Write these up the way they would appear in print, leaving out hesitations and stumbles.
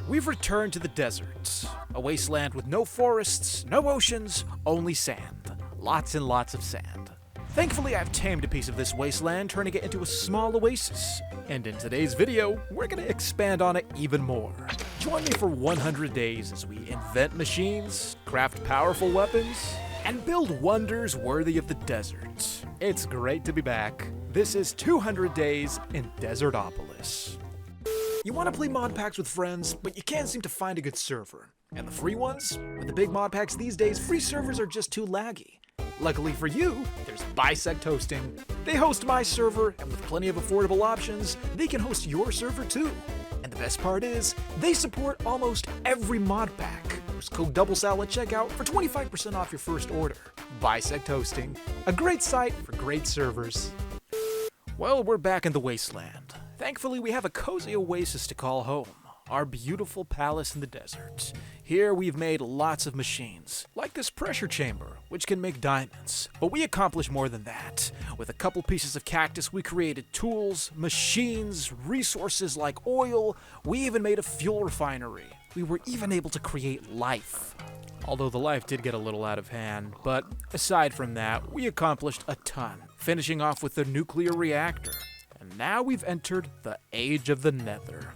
We've returned to the desert, a wasteland with no forests, no oceans, only sand. Lots and lots of sand. Thankfully, I've tamed a piece of this wasteland, turning it into a small oasis. And in today's video, we're gonna expand on it even more. Join me for 100 days as we invent machines, craft powerful weapons, and build wonders worthy of the desert. It's great to be back. This is 200 days in Desertopolis. You want to play mod packs with friends, but you can't seem to find a good server. And the free ones? With the big mod packs these days, free servers are just too laggy. Luckily for you, there's BISECT hosting. They host my server, and with plenty of affordable options, they can host your server too. And the best part is, they support almost every mod pack. Use code Doublesal at checkout for 25% off your first order. BISECT hosting, a great site for great servers. Well, we're back in the wasteland. Thankfully, we have a cozy oasis to call home, our beautiful palace in the desert. Here we've made lots of machines, like this pressure chamber, which can make diamonds. But we accomplished more than that. With a couple pieces of cactus, we created tools, machines, resources like oil. We even made a fuel refinery. We were even able to create life. Although the life did get a little out of hand, but aside from that, we accomplished a ton, finishing off with the nuclear reactor. And now we've entered the Age of the Nether.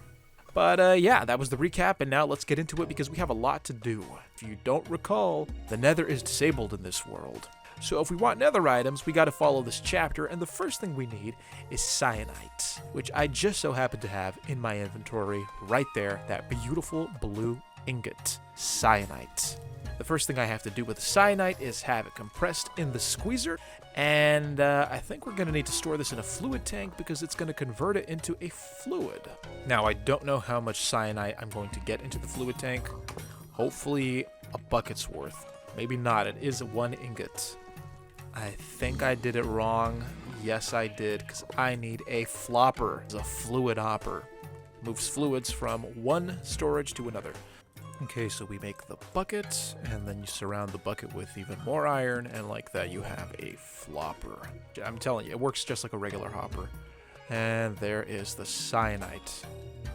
But yeah, that was the recap, and now let's get into it because we have a lot to do. If you don't recall, the Nether is disabled in this world. So if we want Nether items, we gotta follow this chapter, and the first thing we need is cyanite, which I just so happen to have in my inventory right there, that beautiful blue ingot, cyanite. The first thing I have to do with the cyanite is have it compressed in the squeezer, and I think we're going to need to store this in a fluid tank because it's going to convert it into a fluid. Now, I don't know how much cyanite I'm going to get into the fluid tank. Hopefully a bucket's worth. Maybe not. It is 1 ingot. I think I did it wrong. Yes, I did, because I need a flopper. It's a fluid hopper. Moves fluids from one storage to another. Okay, so we make the bucket, and then you surround the bucket with even more iron, and like that you have a flopper. I'm telling you, it works just like a regular hopper. And there is the cyanite.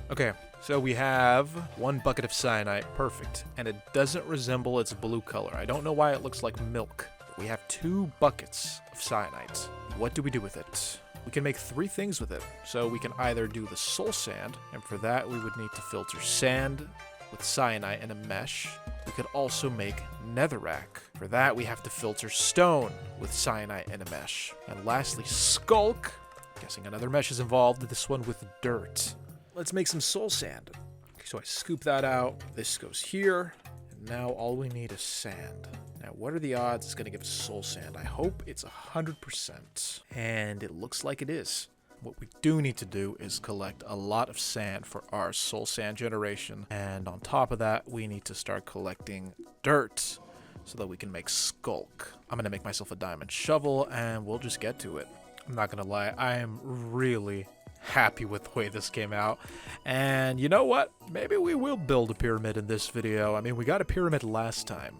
Okay, so we have 1 bucket of cyanite, perfect, and it doesn't resemble its blue color. I don't know why it looks like milk. We have 2 buckets of cyanite. What do we do with it? We can make 3 things with it. So we can either do the soul sand, and for that we would need to filter sand with cyanite and a mesh. We could also make netherrack. For that, we have to filter stone with cyanite and a mesh. And lastly, skulk. Guessing another mesh is involved, this one with dirt. Let's make some soul sand. Okay, so I scoop that out. This goes here. And now all we need is sand. Now, what are the odds it's going to give us soul sand? I hope it's 100%. And it looks like it is. What we do need to do is collect a lot of sand for our soul sand generation. And on top of that, we need to start collecting dirt so that we can make skulk. I'm going to make myself a diamond shovel and we'll just get to it. I'm not going to lie, I am really happy with the way this came out. And you know what? Maybe we will build a pyramid in this video. I mean, we got a pyramid last time.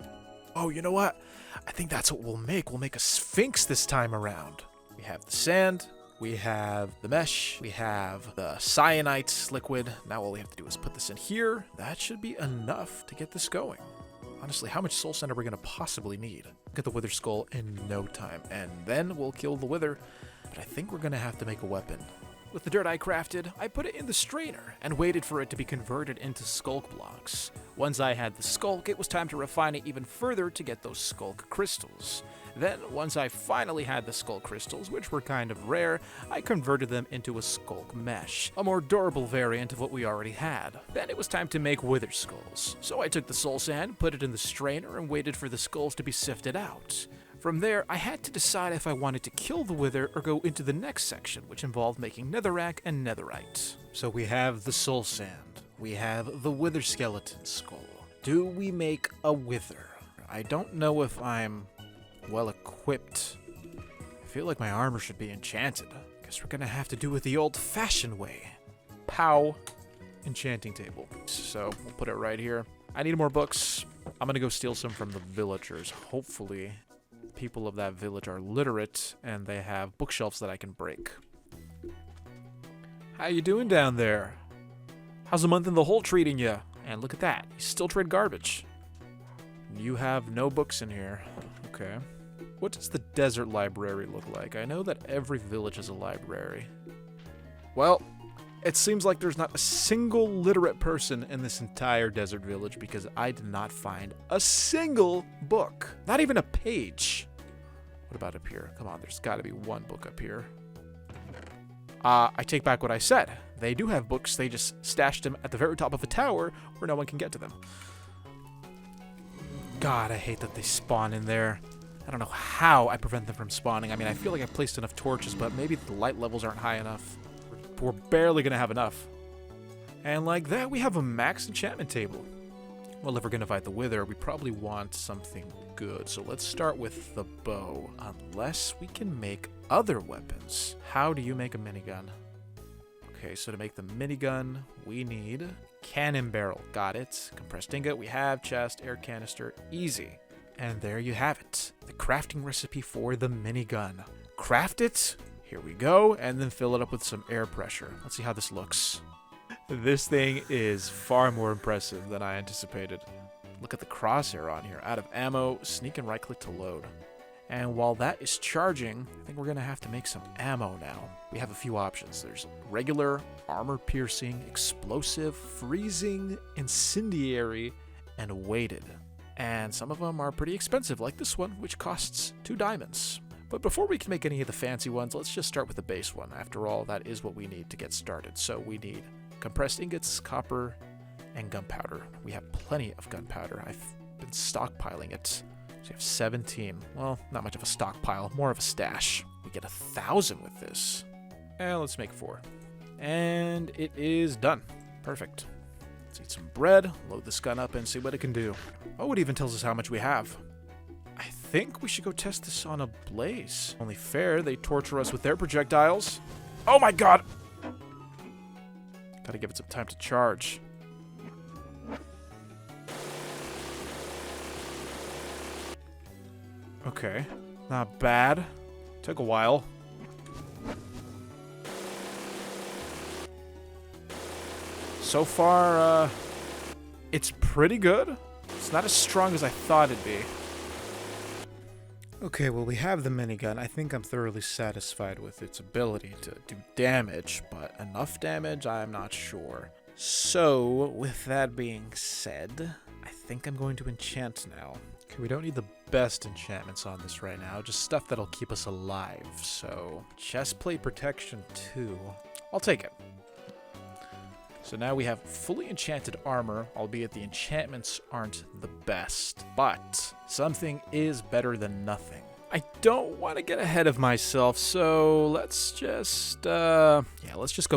Oh, you know what? I think that's what we'll make. We'll make a sphinx this time around. We have the sand. We have the mesh, we have the cyanite liquid. Now all we have to do is put this in here. That should be enough to get this going. Honestly, how much soul sand are we going to possibly need? Get the wither skull in no time, and then we'll kill the wither. But I think we're going to have to make a weapon. With the dirt I crafted, I put it in the strainer and waited for it to be converted into skulk blocks. Once I had the skulk, it was time to refine it even further to get those skulk crystals. Then, once I finally had the skull crystals, which were kind of rare, I converted them into a skulk mesh, a more durable variant of what we already had. Then it was time to make wither skulls. So I took the soul sand, put it in the strainer, and waited for the skulls to be sifted out. From there, I had to decide if I wanted to kill the wither or go into the next section, which involved making netherrack and netherite. So we have the soul sand. We have the wither skeleton skull. Do we make a wither? I don't know if I'm well equipped. I feel like my armor should be enchanted. Guess we're gonna have to do it the old-fashioned way. Pow. Enchanting table. So we'll put it right here. I need more books. I'm gonna go steal some from the villagers. Hopefully people of that village are literate and they have bookshelves that I can break. How you doing down there? How's the month in the hole treating you? And look at that. You still trade garbage. You have no books in here. Okay. What does the desert library look like? I know that every village has a library. Well, it seems like there's not a single literate person in this entire desert village because I did not find a single book. Not even a page. What about up here? Come on, there's got to be one book up here. I take back what I said. They do have books. They just stashed them at the very top of a tower where no one can get to them. God, I hate that they spawn in there. I don't know how I prevent them from spawning. I mean, I feel like I placed enough torches, but maybe the light levels aren't high enough. We're barely going to have enough. And like that, we have a max enchantment table. Well, if we're going to fight the Wither, we probably want something good. So let's start with the bow. Unless we can make other weapons. How do you make a minigun? Okay, so to make the minigun, we need cannon barrel. Got it. Compressed ingot, we have. Chest, air canister, easy. And there you have it. The crafting recipe for the minigun. Craft it. Here we go. And then fill it up with some air pressure. Let's see how this looks. This thing is far more impressive than I anticipated. Look at the crosshair on here. Out of ammo, sneak and right click to load. And while that is charging, I think we're going to have to make some ammo now. We have a few options. There's regular, armor-piercing, explosive, freezing, incendiary, and weighted. And some of them are pretty expensive, like this one, which costs 2 diamonds. But before we can make any of the fancy ones, let's just start with the base one. After all, that is what we need to get started. So we need compressed ingots, copper, and gunpowder. We have plenty of gunpowder. I've been stockpiling it. So we have 17. Well, not much of a stockpile, more of a stash. We get 1,000 with this. And let's make 4. And it is done. Perfect. Let's eat some bread, load this gun up, and see what it can do. Oh, it even tells us how much we have. I think we should go test this on a blaze. Only fair, they torture us with their projectiles. Oh my god! Gotta give it some time to charge. Okay, not bad. Took a while. So far, it's pretty good. It's not as strong as I thought it'd be. Okay, well, we have the minigun. I think I'm thoroughly satisfied with its ability to do damage, but enough damage, I'm not sure. So, with that being said, I think I'm going to enchant now. Okay, we don't need the best enchantments on this right now, just stuff that'll keep us alive. So, chestplate protection 2. I'll take it. So now we have fully enchanted armor, albeit the enchantments aren't the best. But something is better than nothing. I don't want to get ahead of myself, so let's just go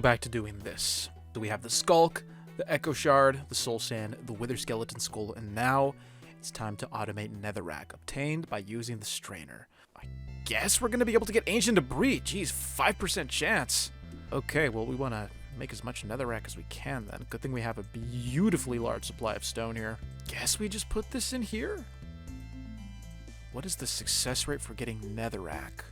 back to doing this. So we have the Skulk, the Echo Shard, the Soul Sand, the Wither Skeleton Skull, and now it's time to automate Netherrack, obtained by using the Strainer. I guess we're going to be able to get Ancient Debris. Geez, 5% chance. Okay, well, we want to make as much netherrack as we can then. Good thing we have a beautifully large supply of stone here. Guess we just put this in here? What is the success rate for getting netherrack?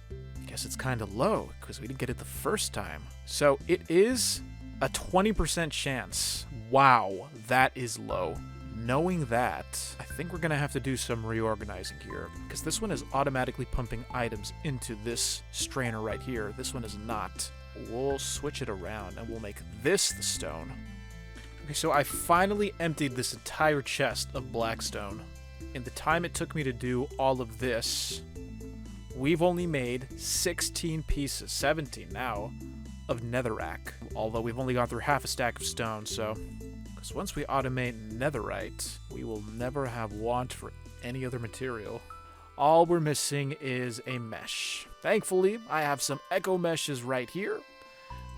Guess it's kind of low because we didn't get it the first time. So it is a 20% chance. Wow, that is low. Knowing that, I think we're going to have to do some reorganizing here because this one is automatically pumping items into this strainer right here. This one is not. We'll switch it around and we'll make this the stone. Okay, so I finally emptied this entire chest of blackstone. In the time it took me to do all of this, we've only made 16 pieces, 17 now, of netherrack. Although we've only gone through half a stack of stone, so... Because once we automate netherite, we will never have want for any other material. All we're missing is a mesh. Thankfully, I have some echo meshes right here,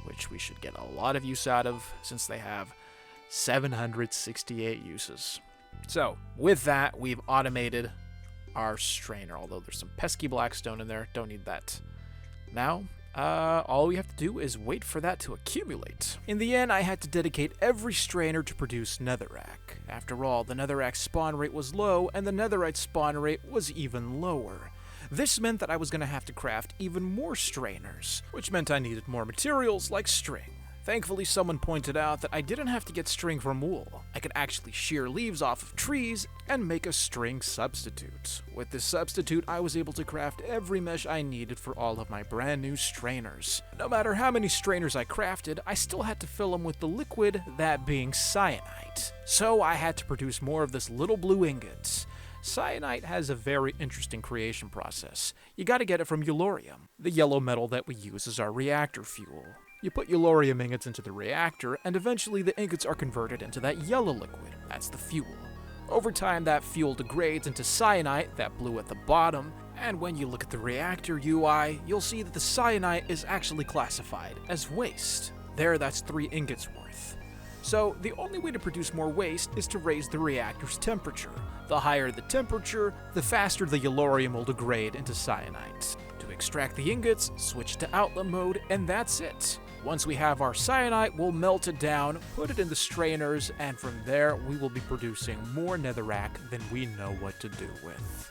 which we should get a lot of use out of since they have 768 uses. So, with that, we've automated our strainer, although there's some pesky blackstone in there. Don't need that. Now, all we have to do is wait for that to accumulate. In the end, I had to dedicate every strainer to produce netherrack. After all, the netherrack spawn rate was low, and the netherite spawn rate was even lower. This meant that I was going to have to craft even more strainers, which meant I needed more materials like string. Thankfully, someone pointed out that I didn't have to get string from wool. I could actually shear leaves off of trees and make a string substitute. With this substitute, I was able to craft every mesh I needed for all of my brand new strainers. No matter how many strainers I crafted, I still had to fill them with the liquid, that being cyanide. So I had to produce more of this little blue ingot. Cyanide has a very interesting creation process. You gotta get it from yellorium, the yellow metal that we use as our reactor fuel. You put yellorium ingots into the reactor, and eventually the ingots are converted into that yellow liquid. That's the fuel. Over time, that fuel degrades into cyanide, that blue at the bottom, and when you look at the reactor UI, you'll see that the cyanide is actually classified as waste. That's 3 ingots worth. So the only way to produce more waste is to raise the reactor's temperature. The higher the temperature, the faster the yellorium will degrade into cyanide. To extract the ingots, switch to outlet mode, and that's it. Once we have our cyanide, we'll melt it down, put it in the strainers, and from there we will be producing more netherrack than we know what to do with.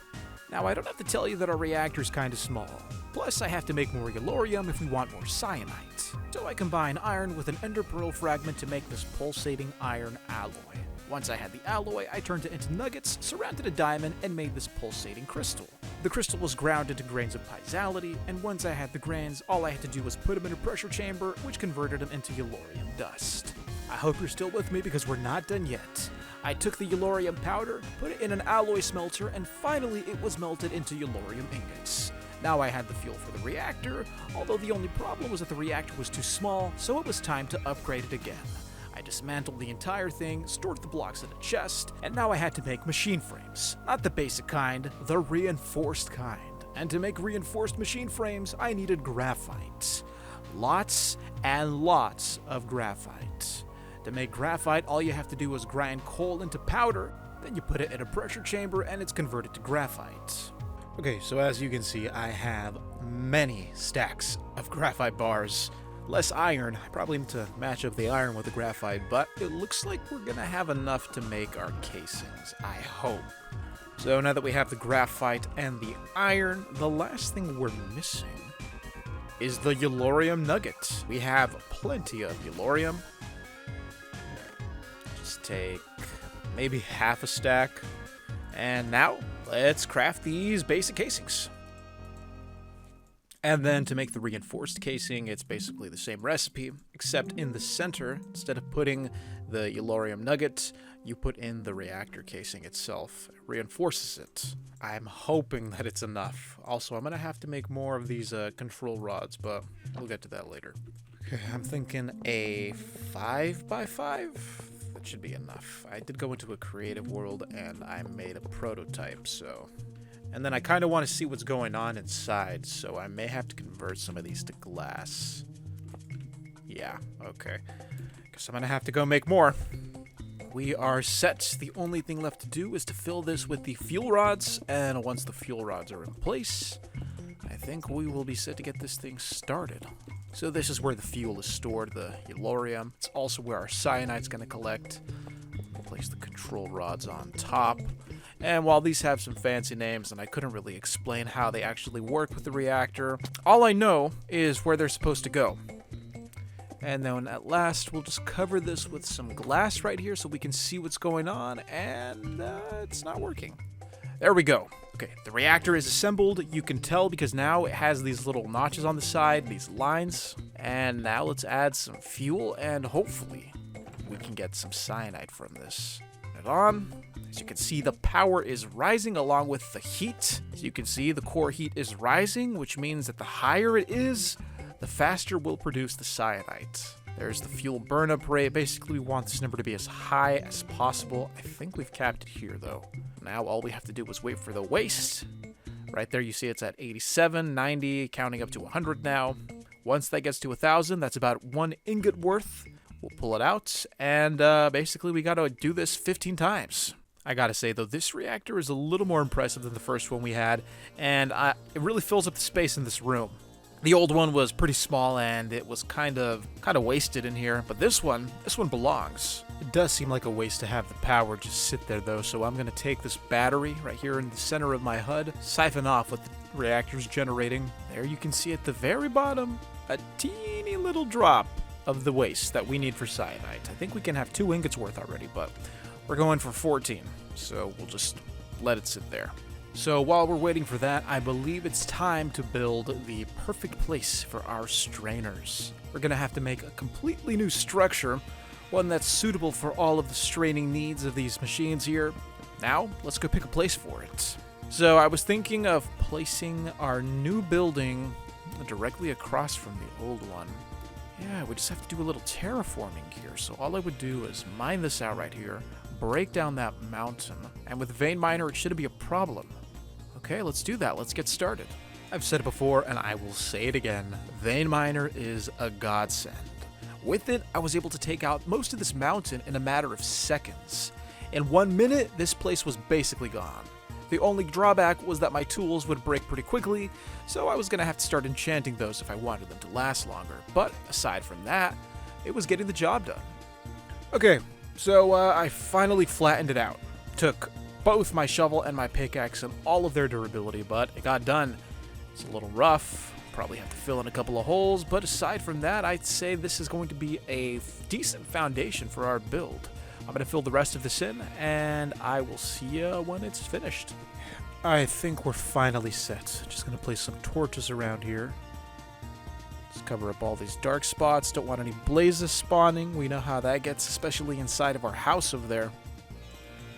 Now, I don't have to tell you that our reactor is kind of small. Plus, I have to make more yellorium if we want more cyanide. So I combine iron with an ender pearl fragment to make this pulsating iron alloy. Once I had the alloy, I turned it into nuggets, surrounded a diamond, and made this pulsating crystal. The crystal was ground into grains of piezoality, and once I had the grains, all I had to do was put them in a pressure chamber, which converted them into yellorium dust. I hope you're still with me because we're not done yet. I took the yellorium powder, put it in an alloy smelter, and finally it was melted into yellorium ingots. Now I had the fuel for the reactor, although the only problem was that the reactor was too small, so it was time to upgrade it again. I dismantled the entire thing, stored the blocks in a chest, and now I had to make machine frames. Not the basic kind, the reinforced kind. And to make reinforced machine frames, I needed graphite. Lots and lots of graphite. To make graphite, all you have to do is grind coal into powder, then you put it in a pressure chamber and it's converted to graphite. Okay, so as you can see, I have many stacks of graphite bars. Less iron. I probably need to match up the iron with the graphite, but it looks like we're gonna have enough to make our casings, I hope. So now that we have the graphite and the iron, the last thing we're missing is the yellorium nugget. We have plenty of yellorium. Just take maybe half a stack. And now, let's craft these basic casings. And then to make the reinforced casing, it's basically the same recipe, except in the center, instead of putting the yellorium nugget, you put in the reactor casing itself. It reinforces it. I'm hoping that it's enough. Also, I'm going to have to make more of these control rods, but we'll get to that later. Okay, I'm thinking a 5x5? That should be enough. I did go into a creative world and I made a prototype, so... And then I kind of want to see what's going on inside, so I may have to convert some of these to glass. Yeah, okay. Guess I'm going to have to go make more. We are set. The only thing left to do is to fill this with the fuel rods, and once the fuel rods are in place, I think we will be set to get this thing started. So this is where the fuel is stored, the yellorium. It's also where our cyanide's going to collect. We'll place the control rods on top. And while these have some fancy names and I couldn't really explain how they actually work with the reactor, all I know is where they're supposed to go. And then at last, we'll just cover this with some glass right here so we can see what's going on, and it's not working. There we go. Okay, the reactor is assembled. You can tell because now it has these little notches on the side, these lines. And now let's add some fuel and hopefully we can get some cyanide from this. Turn it on. As you can see, the power is rising along with the heat. As you can see, the core heat is rising, which means that the higher it is, the faster we'll produce the cyanide. There's the fuel burn-up rate. Basically, we want this number to be as high as possible. I think we've capped it here, though. Now, all we have to do is wait for the waste. Right there, you see it's at 87, 90, counting up to 100 now. Once that gets to 1,000, that's about 1 ingot worth. We'll pull it out, and basically, we gotta do this 15 times. I gotta say, though, this reactor is a little more impressive than the first one we had, and it really fills up the space in this room. The old one was pretty small, and it was kind of wasted in here, but this one belongs. It does seem like a waste to have the power just sit there, though, so I'm gonna take this battery right here in the center of my HUD, siphon off what the reactor's generating. There you can see at the very bottom, a teeny little drop of the waste that we need for cyanite. I think we can have 2 ingots worth already, but we're going for 14, so we'll just let it sit there. So while we're waiting for that, I believe it's time to build the perfect place for our strainers. We're gonna have to make a completely new structure, one that's suitable for all of the straining needs of these machines here. Now, let's go pick a place for it. So I was thinking of placing our new building directly across from the old one. Yeah, we just have to do a little terraforming here. So all I would do is mine this out right here, break down that mountain, and with Vein Miner, it shouldn't be a problem. Okay, let's do that. Let's get started. I've said it before, and I will say it again. Vein Miner is a godsend. With it, I was able to take out most of this mountain in a matter of seconds. In 1 minute, this place was basically gone. The only drawback was that my tools would break pretty quickly, so I was going to have to start enchanting those if I wanted them to last longer. But aside from that, it was getting the job done. Okay, so I finally flattened it out. Took both my shovel and my pickaxe and all of their durability, but it got done. It's a little rough, probably have to fill in a couple of holes, but aside from that, I'd say this is going to be a decent foundation for our build. I'm going to fill the rest of this in, and I will see you when it's finished. I think we're finally set. Just going to place some torches around here. Let's cover up all these dark spots. Don't want any blazes spawning. We know how that gets, especially inside of our house over there.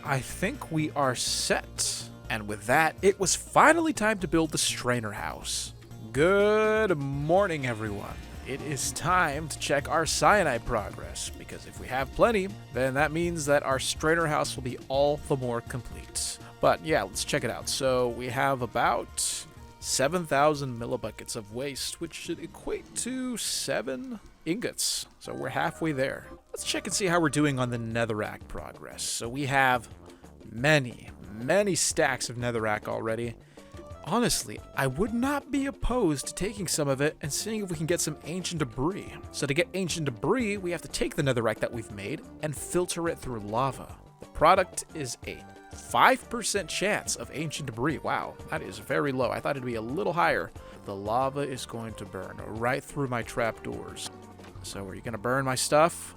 I think we are set. And with that, it was finally time to build the strainer house. Good morning, everyone. It is time to check our cyanide progress, because if we have plenty, then that means that our strainer house will be all the more complete. But yeah, let's check it out. So we have about 7,000 millibuckets of waste, which should equate to 7 ingots. So we're halfway there. Let's check and see how we're doing on the netherrack progress. So we have many stacks of netherrack already. Honestly, I would not be opposed to taking some of it and seeing if we can get some ancient debris. So to get ancient debris, we have to take the netherrack that we've made and filter it through lava. The product is a 5% chance of ancient debris. Wow, that is very low. I thought it'd be a little higher. The lava is going to burn right through my trapdoors. So are you going to burn my stuff?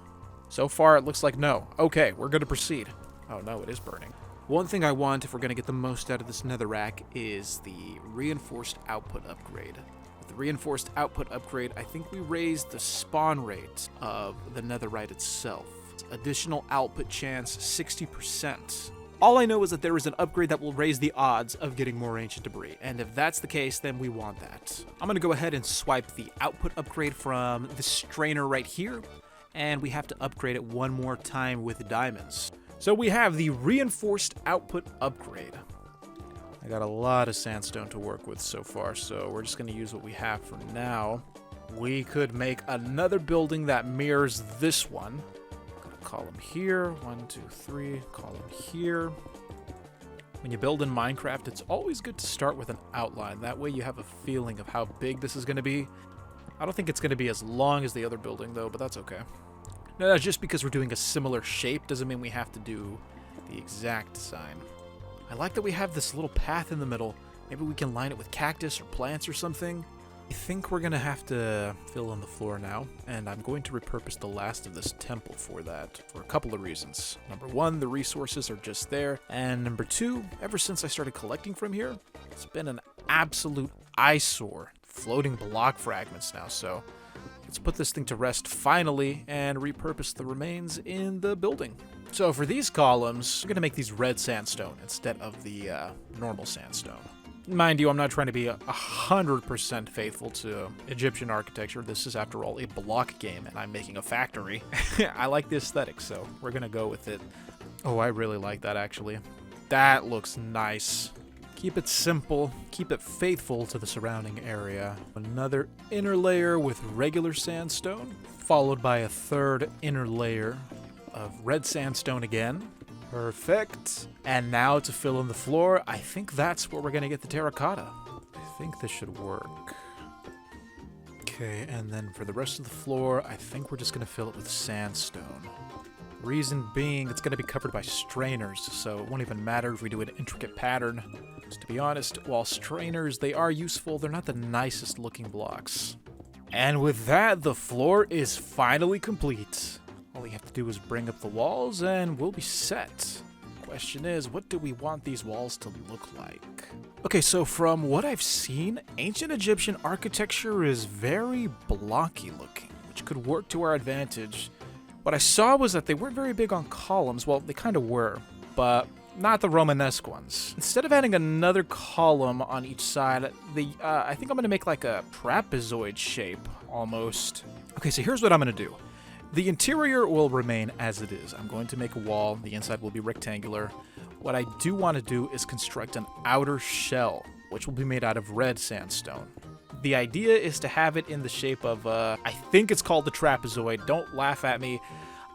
So far, it looks like no. Okay, we're going to proceed. Oh no, it is burning. One thing I want, if we're going to get the most out of this netherrack, is the reinforced output upgrade. With the reinforced output upgrade, I think we raised the spawn rate of the netherite itself. Additional output chance, 60%. All I know is that there is an upgrade that will raise the odds of getting more ancient debris, and if that's the case, then we want that. I'm going to go ahead and swipe the output upgrade from the strainer right here, and we have to upgrade it one more time with diamonds. So we have the reinforced output upgrade. I got a lot of sandstone to work with so far, so we're just going to use what we have for now. We could make another building that mirrors this one. Got a column here, 1, 2, 3, column here. When you build in Minecraft, it's always good to start with an outline. That way you have a feeling of how big this is going to be. I don't think it's going to be as long as the other building, though, but that's okay. No, just because we're doing a similar shape doesn't mean we have to do the exact design. I like that we have this little path in the middle. Maybe we can line it with cactus or plants or something. I think we're going to have to fill in the floor now, and I'm going to repurpose the last of this temple for that, for a couple of reasons. Number one, the resources are just there, and number two, ever since I started collecting from here, it's been an absolute eyesore. Floating block fragments now, so let's put this thing to rest finally and repurpose the remains in the building. So for these columns, we're going to make these red sandstone instead of the normal sandstone. Mind you, I'm not trying to be 100% faithful to Egyptian architecture. This is, after all, a block game, and I'm making a factory. I like the aesthetic, so we're going to go with it. Oh, I really like that, actually. That looks nice. Keep it simple, keep it faithful to the surrounding area. Another inner layer with regular sandstone, followed by a third inner layer of red sandstone again. Perfect. And now to fill in the floor, I think that's where we're going to get the terracotta. I think this should work. Okay, and then for the rest of the floor, I think we're just going to fill it with sandstone. Reason being, it's going to be covered by strainers, so it won't even matter if we do an intricate pattern. To be honest, while strainers, they are useful, they're not the nicest looking blocks. And with that, the floor is finally complete. All we have to do is bring up the walls and we'll be set. Question is, what do we want these walls to look like? Okay, so from what I've seen, ancient Egyptian architecture is very blocky looking, which could work to our advantage. What I saw was that they weren't very big on columns. Well, they kind of were, but not the Romanesque ones. Instead of adding another column on each side, I think I'm going to make like a trapezoid shape, almost. Okay, so here's what I'm going to do. The interior will remain as it is. I'm going to make a wall. The inside will be rectangular. What I do want to do is construct an outer shell, which will be made out of red sandstone. The idea is to have it in the shape of, I think it's called the trapezoid. Don't laugh at me.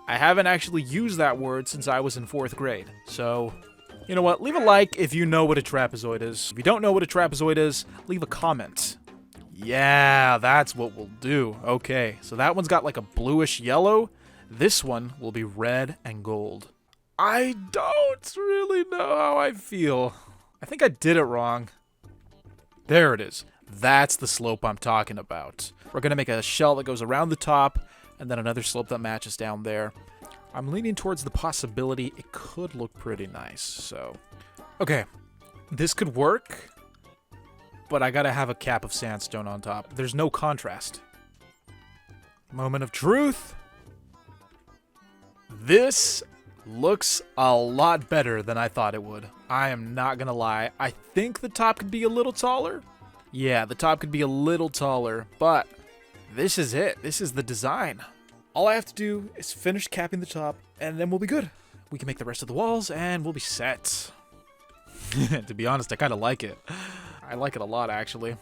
I haven't actually used that word since I was in 4th grade. So, you know what? Leave a like if you know what a trapezoid is. If you don't know what a trapezoid is, leave a comment. Yeah, that's what we'll do. Okay, so that one's got like a bluish yellow. This one will be red and gold. I don't really know how I feel. I think I did it wrong. There it is. That's the slope I'm talking about. We're going to make a shell that goes around the top, and then another slope that matches down there. I'm leaning towards the possibility it could look pretty nice, so. Okay, this could work, but I gotta have a cap of sandstone on top. There's no contrast. Moment of truth. This looks a lot better than I thought it would. I am not gonna lie. I think the top could be a little taller. Yeah, the top could be a little taller, but this is it. This is the design. All I have to do is finish capping the top, and then we'll be good. We can make the rest of the walls, and we'll be set. To be honest, I kind of like it. I like it a lot, actually.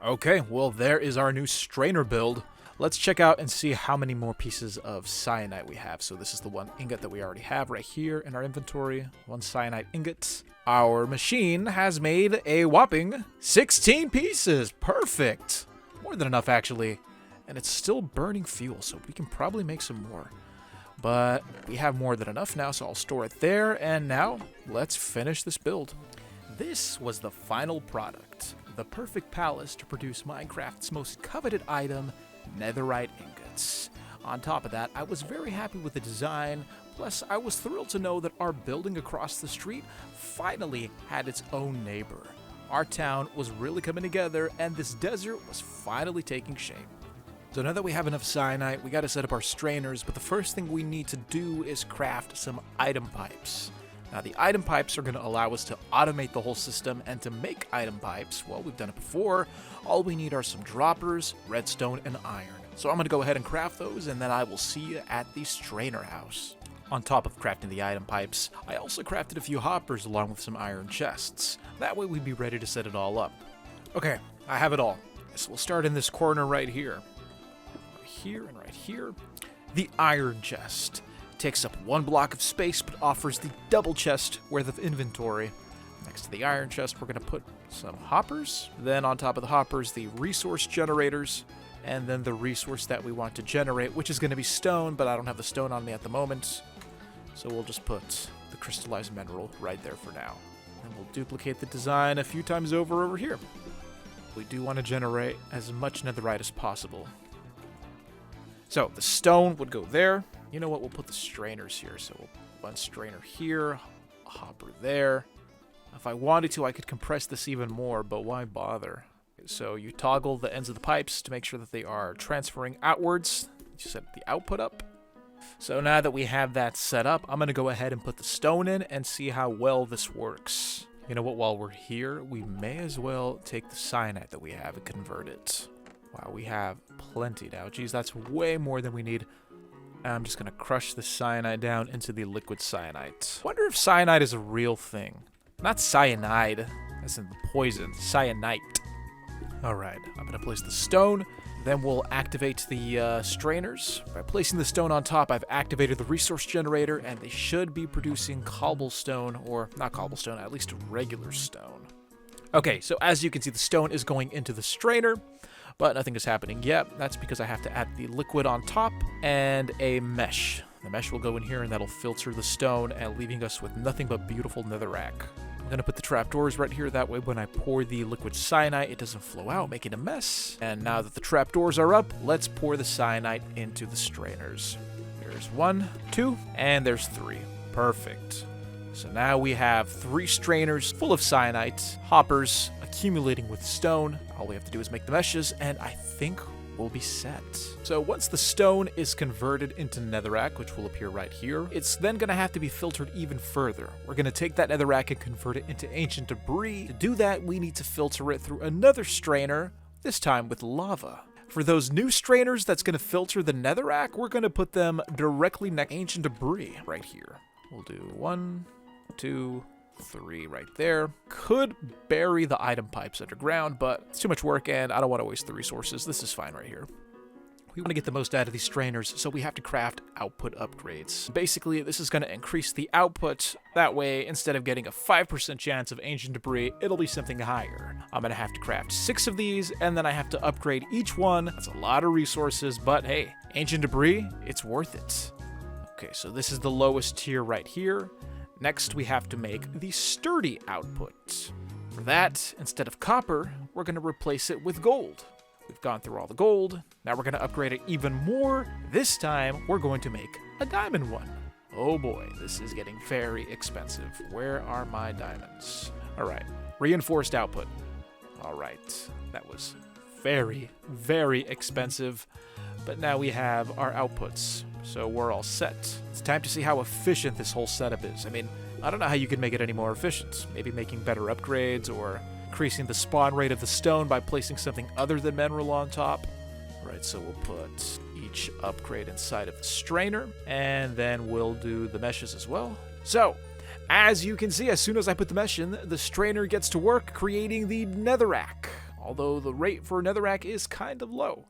Okay, well, there is our new strainer build. Let's check out and see how many more pieces of cyanite we have. So this is the one ingot that we already have right here in our inventory. 1 cyanite ingot. Our machine has made a whopping 16 pieces. Perfect. More than enough, actually. And it's still burning fuel, so we can probably make some more. But we have more than enough now, so I'll store it there. And now, let's finish this build. This was the final product. The perfect palace to produce Minecraft's most coveted item, netherite ingots. On top of that, I was very happy with the design. Plus, I was thrilled to know that our building across the street finally had its own neighbor. Our town was really coming together, and this desert was finally taking shape. So now that we have enough cyanite, we gotta set up our strainers, but the first thing we need to do is craft some item pipes. Now the item pipes are gonna allow us to automate the whole system, and to make item pipes, well, we've done it before, all we need are some droppers, redstone, and iron. So I'm gonna go ahead and craft those, and then I will see you at the strainer house. On top of crafting the item pipes, I also crafted a few hoppers along with some iron chests. That way we'd be ready to set it all up. Okay, I have it all. So we'll start in this corner right here. Here and right here. The iron chest takes up 1 block of space but offers the double chest worth of inventory. Next to the iron chest, we're going to put some hoppers. Then on top of the hoppers, the resource generators. And then the resource that we want to generate, which is going to be stone, but I don't have the stone on me at the moment. So we'll just put the crystallized mineral right there for now. And we'll duplicate the design a few times over here. We do want to generate as much netherite as possible. So the stone would go there. You know what? We'll put the strainers here. So we'll put 1 strainer here, a hopper there. If I wanted to, I could compress this even more, but why bother? So you toggle the ends of the pipes to make sure that they are transferring outwards. You set the output up. So now that we have that set up, I'm going to go ahead and put the stone in and see how well this works. You know what? While we're here, we may as well take the cyanide that we have and convert it. Wow, we have plenty now. Geez, that's way more than we need. I'm just going to crush the cyanide down into the liquid cyanide. Wonder if cyanide is a real thing. Not cyanide, as in the poison. Cyanite. Alright, I'm going to place the stone. Then we'll activate the strainers. By placing the stone on top, I've activated the resource generator, and they should be producing cobblestone, or not cobblestone, at least regular stone. Okay, so as you can see, the stone is going into the strainer, but nothing is happening yet. That's because I have to add the liquid on top and a mesh. The mesh will go in here, and that'll filter the stone, and leaving us with nothing but beautiful netherrack. I'm gonna put the trapdoors right here. That way when I pour the liquid cyanide, it doesn't flow out, making a mess. And now that the trapdoors are up, let's pour the cyanide into the strainers. There's 1, 2, and there's 3. Perfect. So now we have 3 strainers full of cyanide, hoppers accumulating with stone. All we have to do is make the meshes, and I think we'll be set. So once the stone is converted into netherrack, which will appear right here, it's then going to have to be filtered even further. We're going to take that netherrack and convert it into ancient debris. To do that, we need to filter it through another strainer, this time with lava. For those new strainers that's going to filter the netherrack, we're going to put them directly next to ancient debris right here. We'll do 1, 2, 3 right there. Could bury the item pipes underground, but it's too much work and I don't want to waste the resources. This is fine right here. We want to get the most out of these strainers, so we have to craft output upgrades. Basically, this is going to increase the output. That way, instead of getting a 5% chance of ancient debris, it'll be something higher. I'm going to have to craft 6 of these, and then I have to upgrade each one. That's a lot of resources, but hey, ancient debris, it's worth it. Okay, so this is the lowest tier right here. Next, we have to make the sturdy output. For that, instead of copper, we're going to replace it with gold. We've gone through all the gold. Now we're going to upgrade it even more. This time, we're going to make a diamond one. Oh boy, this is getting very expensive. Where are my diamonds? All right, reinforced output. All right, that was very, very expensive. But now we have our outputs, so we're all set. It's time to see how efficient this whole setup is. I mean, I don't know how you could make it any more efficient. Maybe making better upgrades or increasing the spawn rate of the stone by placing something other than mineral on top. All right, so we'll put each upgrade inside of the strainer, and then we'll do the meshes as well. So, as you can see, as soon as I put the mesh in, the strainer gets to work creating the netherrack, although the rate for netherrack is kind of low.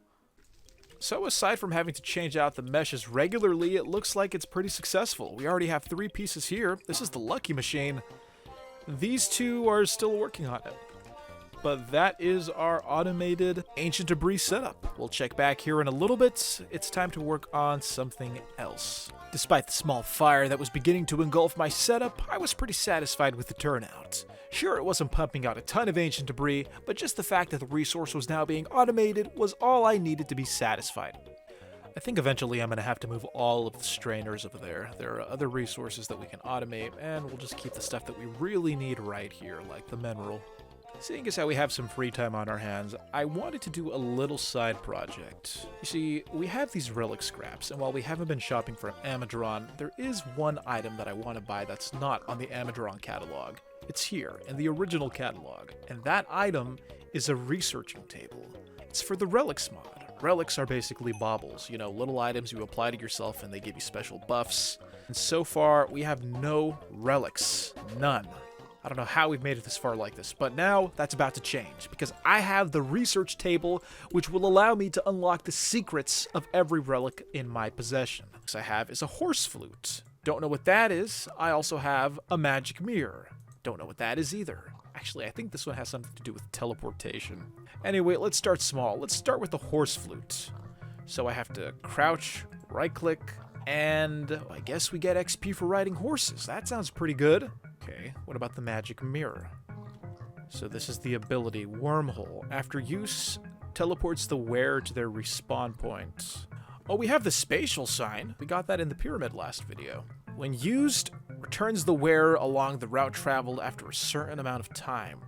So aside from having to change out the meshes regularly, it looks like it's pretty successful. We already have 3 pieces here. This is the lucky machine. These 2 are still working on it. But that is our automated ancient debris setup. We'll check back here in a little bit. It's time to work on something else. Despite the small fire that was beginning to engulf my setup, I was pretty satisfied with the turnout. Sure, it wasn't pumping out a ton of ancient debris, but just the fact that the resource was now being automated was all I needed to be satisfied. I think eventually I'm going to have to move all of the strainers over there. There are other resources that we can automate, and we'll just keep the stuff that we really need right here, like the mineral. Seeing as how we have some free time on our hands, I wanted to do a little side project. You see, we have these relic scraps, and while we haven't been shopping for Amidron, there is one item that I want to buy that's not on the Amidron catalog. It's here, in the original catalog, and that item is a researching table. It's for the relics mod. Relics are basically baubles, you know, little items you apply to yourself and they give you special buffs. And so far, we have no relics. None. I don't know how we've made it this far like this, but now that's about to change because I have the research table, which will allow me to unlock the secrets of every relic in my possession. Next I have is a horse flute. Don't know what that is. I also have a magic mirror. Don't know what that is either. Actually, I think this one has something to do with teleportation. Anyway, let's start small. Let's start with the horse flute. So I have to crouch, right-click, and I guess we get XP for riding horses. That sounds pretty good. Okay, what about the magic mirror? So this is the ability Wormhole. After use, teleports the wearer to their respawn point. Oh, we have the spatial sign. We got that in the pyramid last video. When used, returns the wearer along the route traveled after a certain amount of time.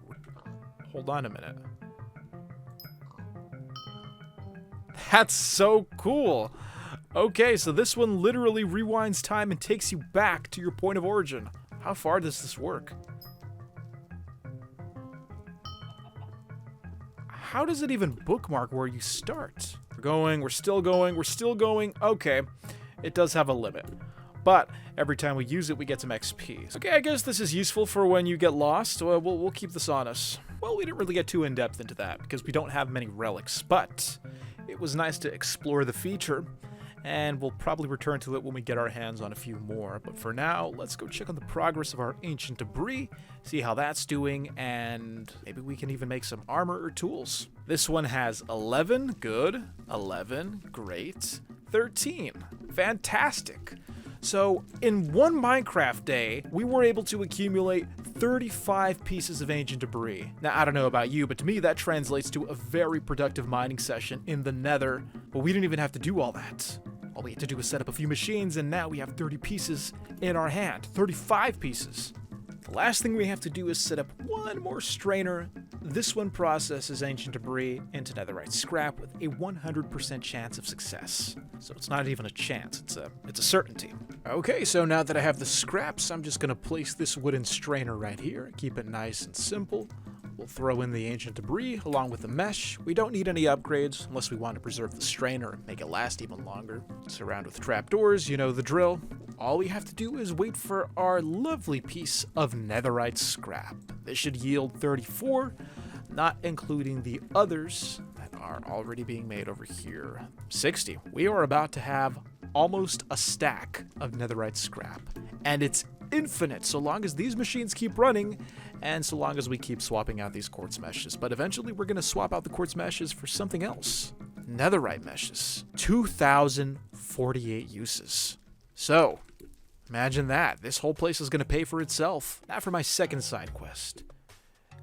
Hold on a minute. That's so cool. Okay, so this one literally rewinds time and takes you back to your point of origin. How far does this work? How does it even bookmark where you start? We're going, we're still going, we're still going. Okay, it does have a limit. But every time we use it, we get some XP. Okay, I guess this is useful for when you get lost. We'll keep this on us. Well, we didn't really get too in-depth into that because we don't have many relics, but it was nice to explore the feature. And we'll probably return to it when we get our hands on a few more. But for now, let's go check on the progress of our ancient debris, see how that's doing, and maybe we can even make some armor or tools. This one has 11, good, 11, great, 13, fantastic. So in one Minecraft day, we were able to accumulate 35 pieces of ancient debris. Now, I don't know about you, but to me that translates to a very productive mining session in the Nether, but we didn't even have to do all that. All we had to do was set up a few machines, and now we have 30 pieces in our hand. 35 pieces. The last thing we have to do is set up one more strainer. This one processes ancient debris into netherite scrap with a 100% chance of success. So it's not even a chance, it's a certainty. Okay, so now that I have the scraps, I'm just gonna place this wooden strainer right here, keep it nice and simple. We'll throw in the ancient debris along with the mesh. We don't need any upgrades unless we want to preserve the strainer and make it last even longer. Surround with trapdoors, you know the drill. All we have to do is wait for our lovely piece of netherite scrap. This should yield 34, not including the others that are already being made over here. 60. We are about to have almost a stack of netherite scrap, and it's infinite so long as these machines keep running and so long as we keep swapping out these quartz meshes. But eventually we're going to swap out the quartz meshes for something else. Netherite meshes. 2,048 uses. So, imagine that. This whole place is going to pay for itself. Now for my second side quest.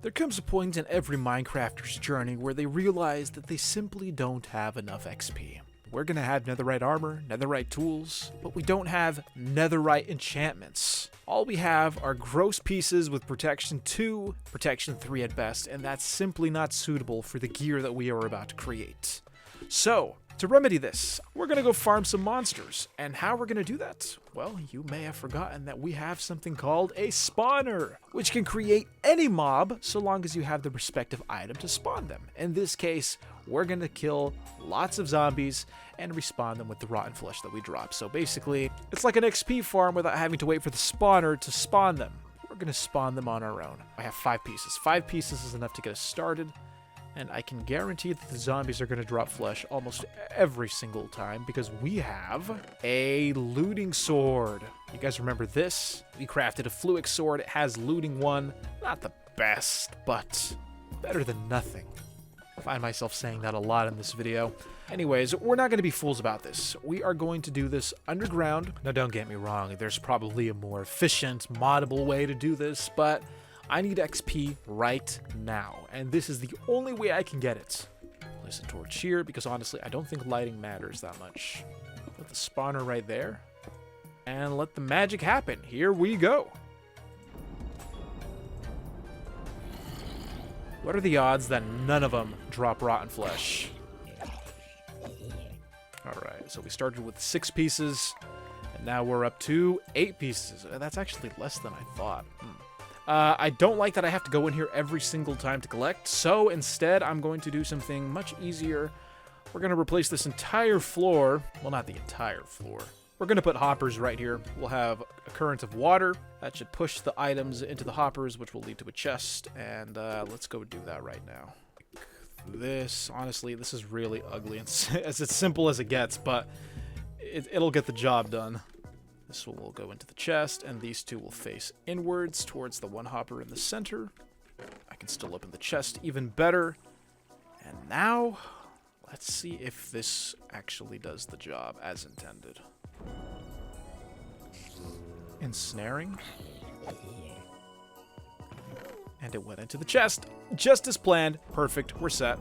There comes a point in every Minecrafter's journey where they realize that they simply don't have enough XP. We're going to have netherite armor, netherite tools, but we don't have netherite enchantments. All we have are gross pieces with protection 2, protection 3 at best, and that's simply not suitable for the gear that we are about to create. So, to remedy this, we're going to go farm some monsters. And how we're going to do that? Well, you may have forgotten that we have something called a spawner, which can create any mob so long as you have the respective item to spawn them. In this case, we're going to kill lots of zombies and respawn them with the rotten flesh that we drop. So basically, it's like an XP farm without having to wait for the spawner to spawn them. We're going to spawn them on our own. I have 5 pieces. 5 pieces is enough to get us started. And I can guarantee that the zombies are going to drop flesh almost every single time because we have a looting sword. You guys remember this? We crafted a fluic sword. It has looting 1. Not the best, but better than nothing. I find myself saying that a lot in this video. Anyways, we're not going to be fools about this. We are going to do this underground. Now, don't get me wrong. There's probably a more efficient, moddable way to do this, but I need XP right now, and this is the only way I can get it. Place a torch here, because honestly, I don't think lighting matters that much. Put the spawner right there, and let the magic happen. Here we go. What are the odds that none of them drop rotten flesh? Alright, so we started with 6 pieces, and now we're up to 8 pieces. That's actually less than I thought. I don't like that I have to go in here every single time to collect, so instead I'm going to do something much easier. We're going to replace this entire floor. Well, not the entire floor. We're going to put hoppers right here. We'll have a current of water. That should push the items into the hoppers, which will lead to a chest. And let's go do that right now. This, honestly, this is really ugly. It's as simple as it gets, but it'll get the job done. This will go into the chest, and these two will face inwards towards the one hopper in the center. I can still open the chest even better. And now, let's see if this actually does the job as intended. Ensnaring. And it went into the chest, just as planned. Perfect, we're set.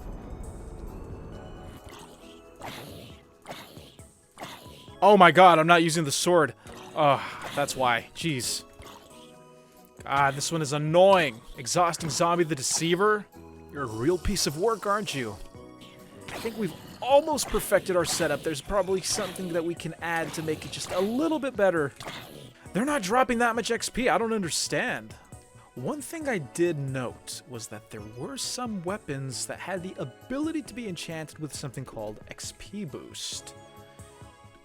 Oh my god, I'm not using the sword. Oh, that's why. Jeez. God, this one is annoying. Exhausting Zombie the Deceiver. You're a real piece of work, aren't you? I think we've almost perfected our setup. There's probably something that we can add to make it just a little bit better. They're not dropping that much XP. I don't understand. One thing I did note was that there were some weapons that had the ability to be enchanted with something called XP boost.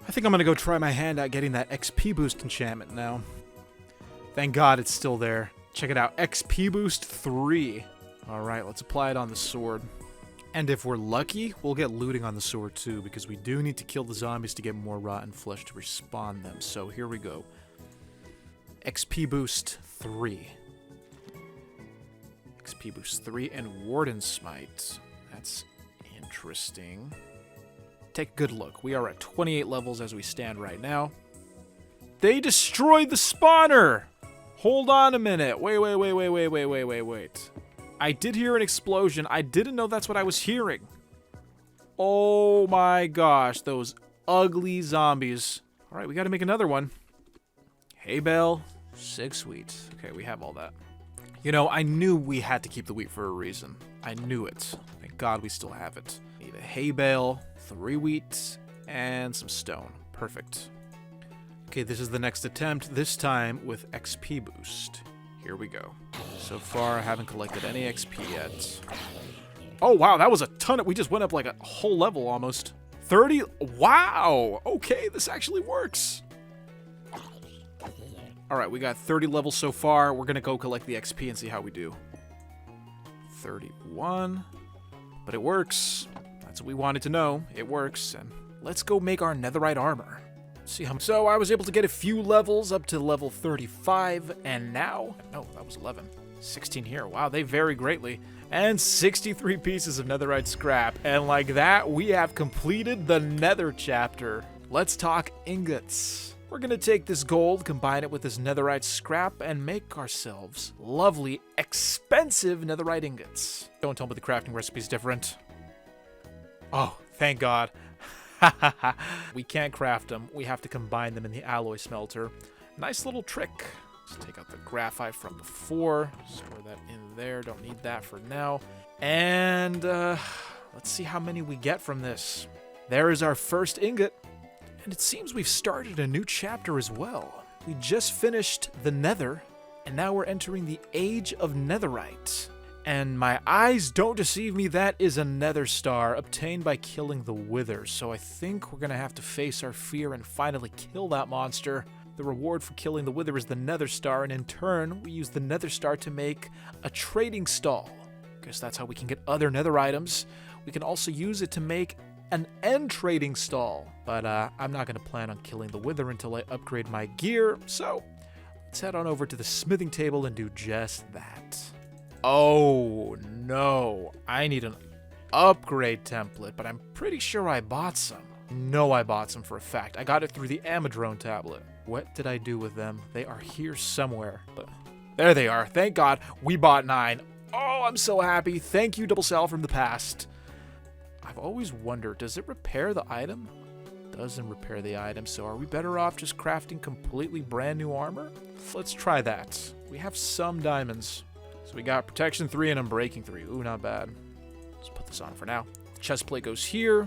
I think I'm gonna go try my hand at getting that XP boost enchantment now. Thank God it's still there. Check it out, XP boost 3. Alright, let's apply it on the sword. And if we're lucky, we'll get looting on the sword too, because we do need to kill the zombies to get more rotten flesh to respawn them. So here we go. XP boost 3. XP boost 3 and Warden Smite. That's interesting. Take a good look. We are at 28 levels as we stand right now. They destroyed the spawner! Hold on a minute. Wait. I did hear an explosion. I didn't know that's what I was hearing. Oh my gosh, those ugly zombies. All right, we got to make another one. Hay bale, 6 wheat. Okay, we have all that. You know, I knew we had to keep the wheat for a reason. I knew it. Thank God we still have it. Need a hay bale, 3 wheat, and some stone. Perfect. Okay, this is the next attempt, this time with XP boost. Here we go. So far, I haven't collected any XP yet. Oh, wow, that was a ton. We just went up like a whole level almost. 30? Wow! Okay, this actually works. All right, we got 30 levels so far. We're going to go collect the XP and see how we do. 31. But it works. That's what we wanted to know. It works. And let's go make our netherite armor. See how. So I was able to get a few levels up to level 35. And now, no, that was 11. 16 here. Wow, they vary greatly. And 63 pieces of netherite scrap. And like that, we have completed the nether chapter. Let's talk ingots. We're gonna take this gold, combine it with this netherite scrap, and make ourselves lovely, expensive netherite ingots. Don't tell me the crafting recipe's different. Oh, thank God. We can't craft them. We have to combine them in the alloy smelter. Nice little trick. Let's take out the graphite from before. Store that in there. Don't need that for now. And let's see how many we get from this. There is our first ingot. And it seems we've started a new chapter as well. We just finished the Nether, and now we're entering the Age of Netherite. And my eyes don't deceive me, that is a Nether Star obtained by killing the Wither. So I think we're gonna have to face our fear and finally kill that monster. The reward for killing the Wither is the Nether Star, and in turn, we use the Nether Star to make a trading stall. Guess that's how we can get other Nether items. We can also use it to make an end trading stall, but I'm not going to plan on killing the Wither until I upgrade my gear, so let's head on over to the smithing table and do just that. Oh no, I need an upgrade template, but I'm pretty sure I bought some. No, I bought some for a fact. I got it through the Amadrone tablet. What did I do with them? They are here somewhere, but there they are. Thank God we bought 9. Oh, I'm so happy. Thank you, Doublesal from the past. I've always wondered, does it repair the item? Doesn't repair the item, so are we better off just crafting completely brand new armor? Let's try that. We have some diamonds. So we got protection 3 and unbreaking 3. Ooh, not bad. Let's put this on for now. The chest plate goes here.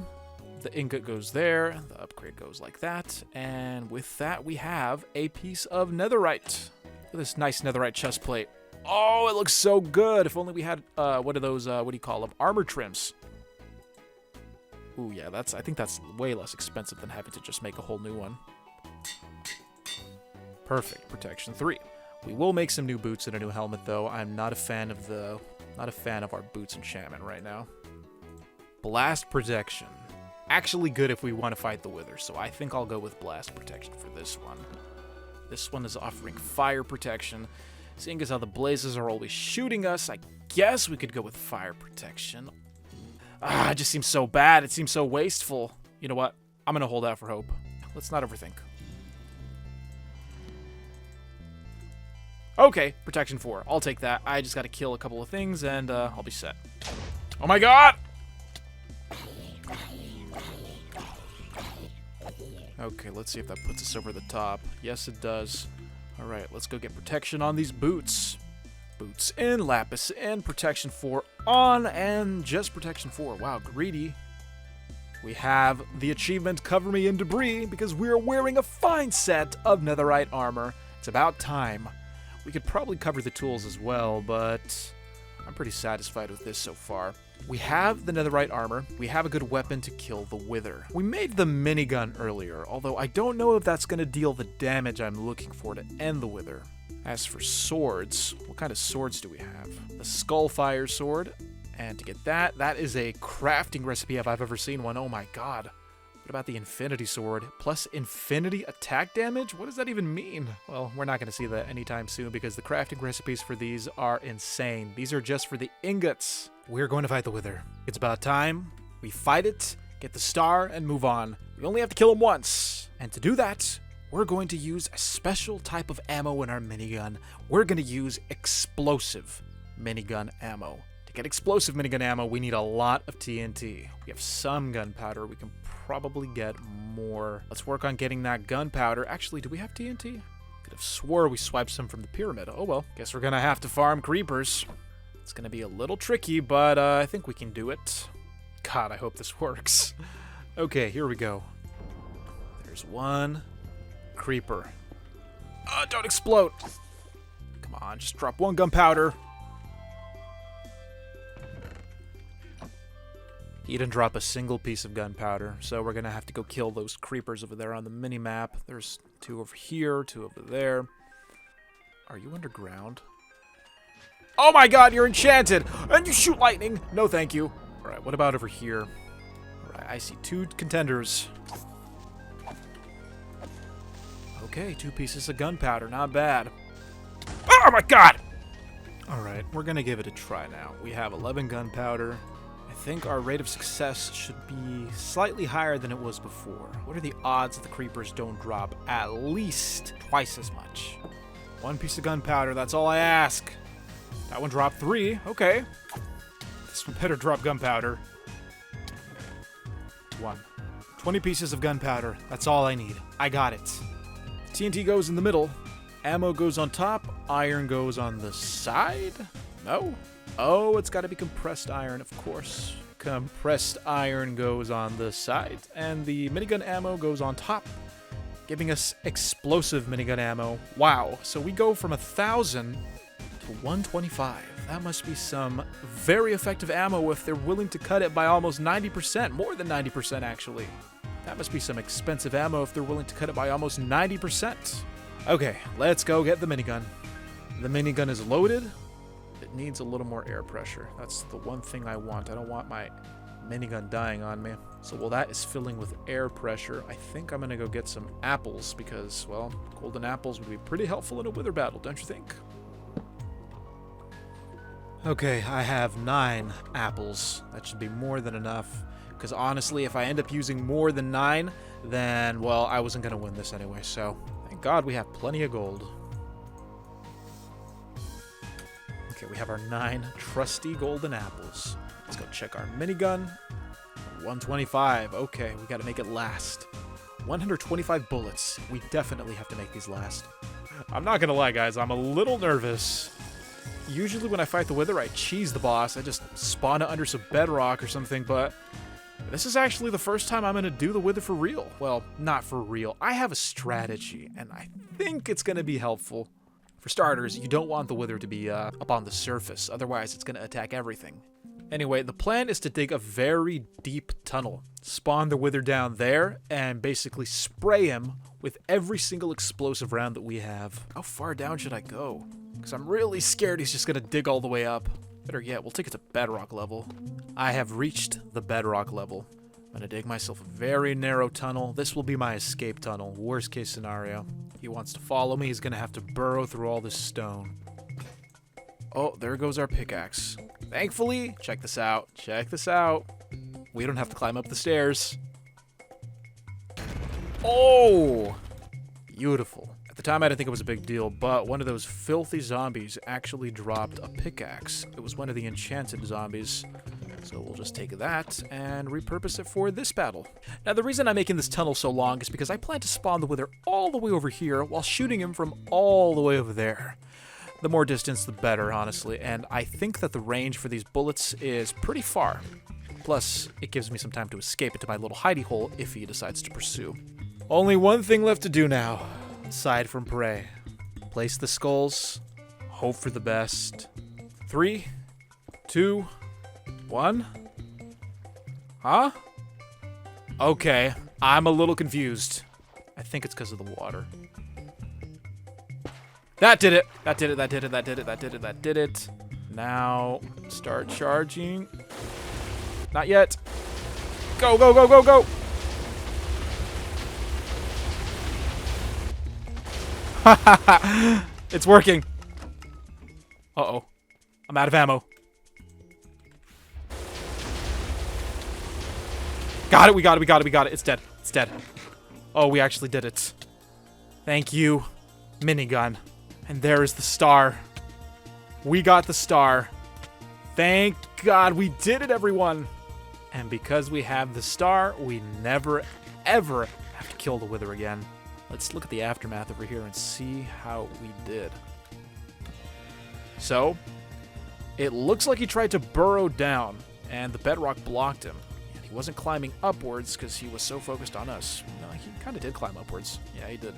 The ingot goes there. The upgrade goes like that. And with that, we have a piece of netherite. Look at this nice netherite chest plate. Oh, it looks so good. If only we had, what are those, what do you call them? Armor trims. Ooh, yeah, I think that's way less expensive than having to just make a whole new one. Perfect. Protection 3. We will make some new boots and a new helmet, though. I'm not a fan of our boots enchantment right now. Blast protection. Actually good if we want to fight the Wither, so I think I'll go with blast protection for this one. This one is offering fire protection. Seeing as how the blazes are always shooting us, I guess we could go with fire protection. It just seems so bad. It seems so wasteful. You know what? I'm going to hold out for hope. Let's not overthink. Okay, protection 4. I'll take that. I just got to kill a couple of things, and I'll be set. Oh my God! Okay, let's see if that puts us over the top. Yes, it does. All right, let's go get protection on these boots. Boots in, lapis in, protection 4 on, and just protection 4. Wow, greedy. We have the achievement Cover Me in Debris because we are wearing a fine set of netherite armor. It's about time. We could probably cover the tools as well, but I'm pretty satisfied with this so far. We have the netherite armor. We have a good weapon to kill the Wither. We made the minigun earlier, although I don't know if that's going to deal the damage I'm looking for to end the Wither. As for swords, what kind of swords do we have? The Skullfire sword. And to get that, that is a crafting recipe if I've ever seen one. Oh my God. What about the Infinity Sword? Plus infinity attack damage? What does that even mean? Well, we're not going to see that anytime soon because the crafting recipes for these are insane. These are just for the ingots. We're going to fight the Wither. It's about time. We fight it, get the star, and move on. We only have to kill him once. And to do that, we're going to use a special type of ammo in our minigun. We're going to use explosive minigun ammo. To get explosive minigun ammo, we need a lot of TNT. We have some gunpowder. We can probably get more. Let's work on getting that gunpowder. Actually, do we have TNT? Could have swore we swiped some from the pyramid. Oh well, guess we're gonna have to farm creepers. It's gonna be a little tricky, but I think we can do it. God, I hope this works. Okay, here we go. There's one creeper. Don't explode. Come on, just drop one gunpowder. He didn't drop a single piece of gunpowder, so we're gonna have to go kill those creepers over there on the mini-map. There's 2 over here, 2 over there. Are you underground? Oh my god, you're enchanted! And you shoot lightning! No thank you. Alright, what about over here? Alright, I see 2 contenders. Okay, 2 pieces of gunpowder, not bad. Oh my god! Alright, we're gonna give it a try now. We have 11 gunpowder. I think our rate of success should be slightly higher than it was before. What are the odds that the creepers don't drop at least twice as much? 1 piece of gunpowder, that's all I ask. That one dropped 3, okay. This one better drop gunpowder. 1. 20 pieces of gunpowder, that's all I need. I got it. TNT goes in the middle, ammo goes on top, iron goes on the side? No? Oh, it's got to be compressed iron, of course. Compressed iron goes on the side, and the minigun ammo goes on top, giving us explosive minigun ammo. Wow, so we go from 1,000 to 125. That must be some very effective ammo if they're willing to cut it by almost 90%, more than 90% actually. That must be some expensive ammo if they're willing to cut it by almost 90%. Okay, let's go get the minigun. The minigun is loaded. It needs a little more air pressure. That's the one thing I want. I don't want my minigun dying on me. So while that is filling with air pressure, I think I'm gonna go get some apples because, well, golden apples would be pretty helpful in a wither battle, don't you think? Okay, I have 9 apples. That should be more than enough. Because honestly, if I end up using more than 9, then, well, I wasn't gonna win this anyway, so thank God we have plenty of gold. Okay, we have our 9 trusty golden apples. Let's go check our minigun. 125. Okay, we gotta make it last. 125 bullets. We definitely have to make these last. I'm not gonna lie, guys. I'm a little nervous. Usually when I fight the Wither, I cheese the boss. I just spawn it under some bedrock or something, but this is actually the first time I'm gonna do the Wither for real. Well, not for real. I have a strategy, and I think it's gonna be helpful. For starters, you don't want the Wither to be up on the surface, otherwise it's going to attack everything. Anyway, the plan is to dig a very deep tunnel, spawn the Wither down there, and basically spray him with every single explosive round that we have. How far down should I go? Because I'm really scared he's just going to dig all the way up. Better yet, we'll take it to bedrock level. I have reached the bedrock level. I'm going to dig myself a very narrow tunnel. This will be my escape tunnel, worst case scenario. He wants to follow me, he's going to have to burrow through all this stone. Oh, there goes our pickaxe. Thankfully, check this out. Check this out. We don't have to climb up the stairs. Oh! Beautiful. At the time, I didn't think it was a big deal, but one of those filthy zombies actually dropped a pickaxe. It was one of the enchanted zombies. So we'll just take that and repurpose it for this battle. Now, the reason I'm making this tunnel so long is because I plan to spawn the Wither all the way over here while shooting him from all the way over there. The more distance, the better, honestly, and I think that the range for these bullets is pretty far. Plus, it gives me some time to escape into my little hidey hole if he decides to pursue. Only one thing left to do now, aside from pray. Place the skulls, hope for the best. 3, 2, 1? Huh? Okay, I'm a little confused. I think it's because of the water. That did it! That did it, that did it, that did it, that did it, that did it. Now, start charging. Not yet. Go, go, go, go, go! It's working. Uh-oh. I'm out of ammo. Got it, we got it, we got it, we got it. It's dead. It's dead. Oh, we actually did it. Thank you, minigun. And there is the star. We got the star. Thank God we did it, everyone. And because we have the star, we never, ever have to kill the Wither again. Let's look at the aftermath over here and see how we did. So, it looks like he tried to burrow down, and the bedrock blocked him. And he wasn't climbing upwards because he was so focused on us. No, he kind of did climb upwards. Yeah, he did.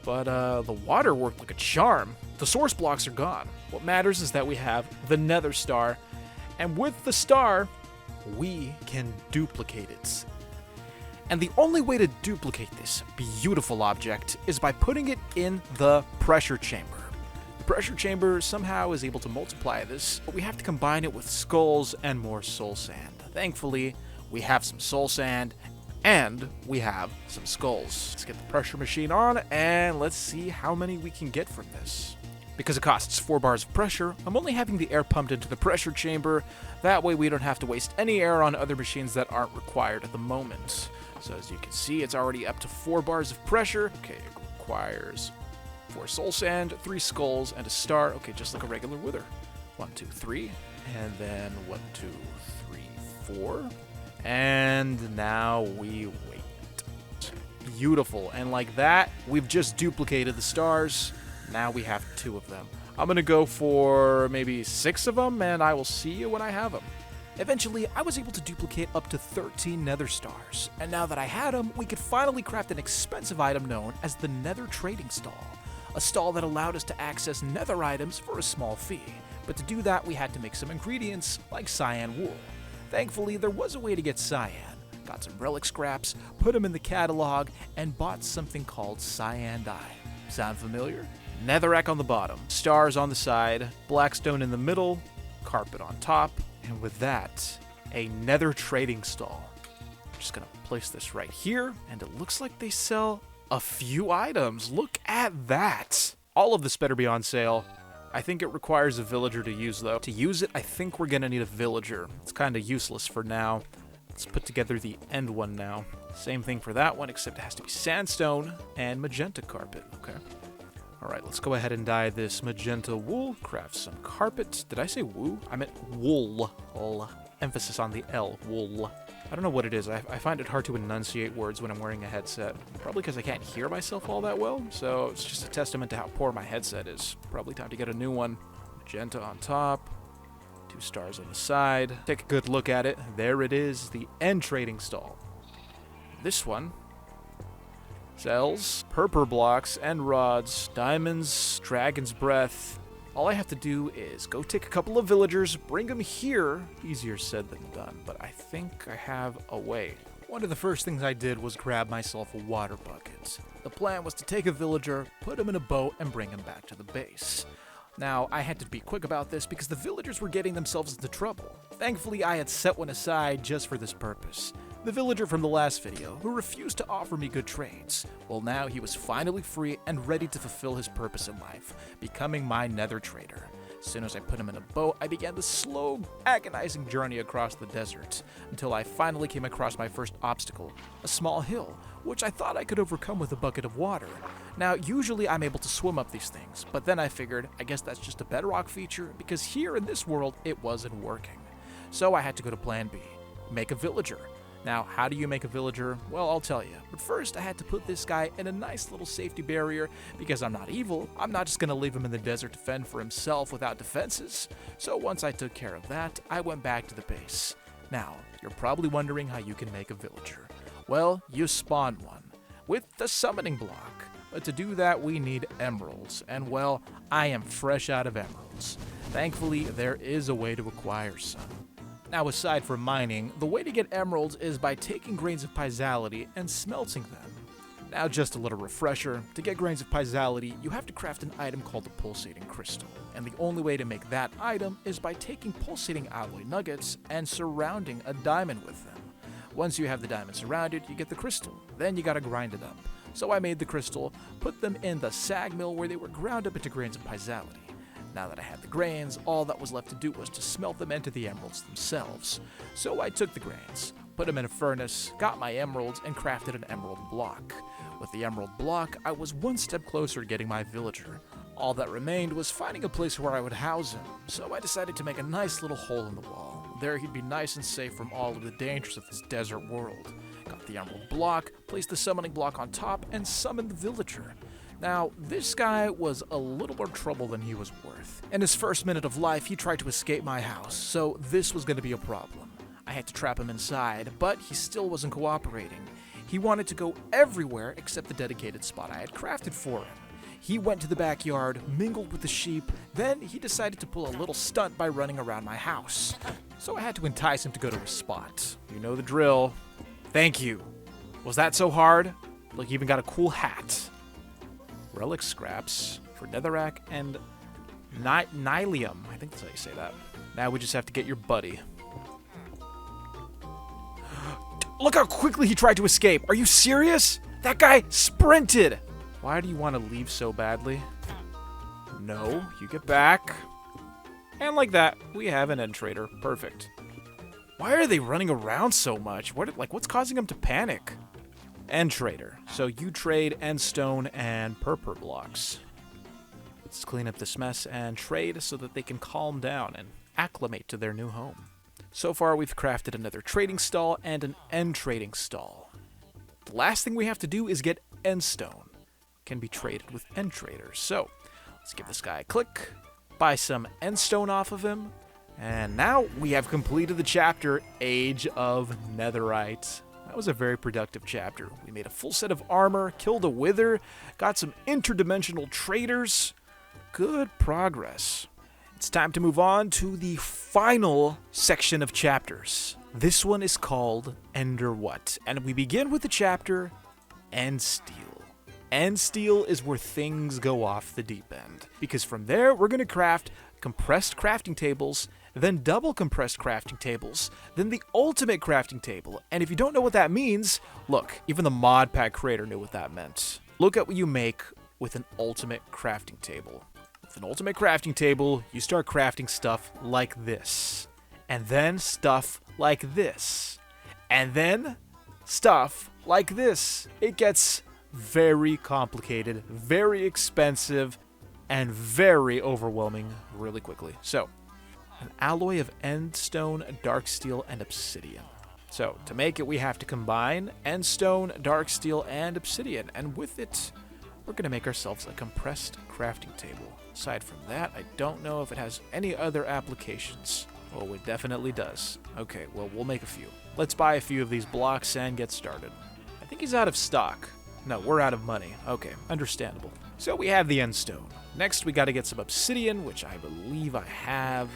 But the water worked like a charm. The source blocks are gone. What matters is that we have the Nether Star, and with the star, we can duplicate it. And the only way to duplicate this beautiful object is by putting it in the pressure chamber. The pressure chamber somehow is able to multiply this, but we have to combine it with skulls and more soul sand. Thankfully, we have some soul sand, and we have some skulls. Let's get the pressure machine on, and let's see how many we can get from this. Because it costs 4 bars of pressure, I'm only having the air pumped into the pressure chamber. That way we don't have to waste any air on other machines that aren't required at the moment. So as you can see, it's already up to 4 bars of pressure. Okay, it requires 4 soul sand, 3 skulls, and a star. Okay, just like a regular Wither. 1, 2, 3, and then 1, 2, 3, 4. And now we wait. Beautiful. And like that, we've just duplicated the stars. Now we have 2 of them. I'm gonna go for maybe 6 of them, and I will see you when I have them. Eventually, I was able to duplicate up to 13 nether stars, and now that I had them, we could finally craft an expensive item known as the Nether Trading Stall. A stall that allowed us to access nether items for a small fee. But to do that, we had to make some ingredients, like cyan wool. Thankfully, there was a way to get cyan. Got some relic scraps, put them in the catalog, and bought something called cyan dye. Sound familiar? Netherrack on the bottom, stars on the side, blackstone in the middle, carpet on top, and with that, a nether trading stall. I'm just gonna place this right here, and it looks like they sell a few items. Look at that! All of this better be on sale. I think it requires a villager to use, though. To use it, I think we're gonna need a villager. It's kinda useless for now. Let's put together the end one now. Same thing for that one, except it has to be sandstone and magenta carpet. Okay. Alright, let's go ahead and dye this magenta wool, craft some carpet. Did I say woo? I meant wool. Emphasis on the L, wool. I don't know what it is. I find it hard to enunciate words when I'm wearing a headset. Probably because I can't hear myself all that well, so it's just a testament to how poor my headset is. Probably time to get a new one. Magenta on top, 2 stars on the side. Take a good look at it. There it is, the end trading stall. This one sells purple blocks and rods, diamonds, dragon's breath. All I have to do is go take a couple of villagers, bring them here. Easier said than done, but I think I have a way. One of the first things I did was grab myself a water bucket. The plan was to take a villager, put him in a boat, and bring him back to the base. Now, I had to be quick about this because the villagers were getting themselves into trouble. Thankfully, I had set one aside just for this purpose. The villager from the last video, who refused to offer me good trades. Well, now he was finally free and ready to fulfill his purpose in life, becoming my nether trader. As soon as I put him in a boat, I began the slow, agonizing journey across the desert, until I finally came across my first obstacle, a small hill, which I thought I could overcome with a bucket of water. Now, usually I'm able to swim up these things, but then I figured, I guess that's just a bedrock feature, because here in this world, it wasn't working. So I had to go to plan B, make a villager. Now, how do you make a villager? Well, I'll tell you. But first, I had to put this guy in a nice little safety barrier, because I'm not evil. I'm not just going to leave him in the desert to fend for himself without defenses. So once I took care of that, I went back to the base. Now, you're probably wondering how you can make a villager. Well, you spawn one with the summoning block. But to do that, we need emeralds. And well, I am fresh out of emeralds. Thankfully, there is a way to acquire some. Now, aside from mining, the way to get emeralds is by taking grains of piezoality and smelting them. Now, just a little refresher, to get grains of piezoality, you have to craft an item called the pulsating crystal. And the only way to make that item is by taking pulsating alloy nuggets and surrounding a diamond with them. Once you have the diamond surrounded, you get the crystal. Then you gotta grind it up. So I made the crystal, put them in the sag mill where they were ground up into grains of piezoality. Now that I had the grains, all that was left to do was to smelt them into the emeralds themselves. So I took the grains, put them in a furnace, got my emeralds, and crafted an emerald block. With the emerald block, I was one step closer to getting my villager. All that remained was finding a place where I would house him, so I decided to make a nice little hole in the wall. There he'd be nice and safe from all of the dangers of this desert world. Got the emerald block, placed the summoning block on top, and summoned the villager. Now, this guy was a little more trouble than he was worth. In his first minute of life, he tried to escape my house, so this was going to be a problem. I had to trap him inside, but he still wasn't cooperating. He wanted to go everywhere except the dedicated spot I had crafted for him. He went to the backyard, mingled with the sheep, then he decided to pull a little stunt by running around my house. So I had to entice him to go to a spot. You know the drill. Thank you. Was that so hard? Look, he even got a cool hat. Relic scraps for netherrack and nylium. I think that's how you say that. Now we just have to get your buddy. Look how quickly he tried to escape. Are you serious? That guy sprinted. Why do you want to leave so badly? No, you get back. And like that, we have an end trader. Perfect. Why are they running around so much? What's causing them to panic? End trader. So you trade end stone and purple blocks. Let's clean up this mess and trade so that they can calm down and acclimate to their new home. So far, we've crafted another trading stall and an end trading stall. The last thing we have to do is get end stone. Can be traded with end traders. So let's give this guy a click, buy some end stone off of him, and now we have completed the chapter Age of Netherite. That was a very productive chapter. We made a full set of armor, killed a wither, got some interdimensional traders. Good progress. It's time to move on to the final section of chapters. This one is called Ender What, and we begin with the chapter End Steel. End Steel is where things go off the deep end, because from there we're going to craft compressed crafting tables, then double compressed crafting tables, then the ultimate crafting table. And if you don't know what that means, look, even the Modpack creator knew what that meant. Look at what you make with an ultimate crafting table. With an ultimate crafting table, you start crafting stuff like this, and then stuff like this, and then stuff like this. It gets very complicated, very expensive, and very overwhelming really quickly. So, an alloy of end stone, dark steel, and obsidian. So, to make it, we have to combine end stone, dark steel, and obsidian, and with it, we're going to make ourselves a compressed crafting table. Aside from that, I don't know if it has any other applications. Oh, it definitely does. Okay, well, we'll make a few. Let's buy a few of these blocks and get started. I think he's out of stock. No, we're out of money. Okay, understandable. So we have the end stone. Next, we got to get some obsidian, which I believe I have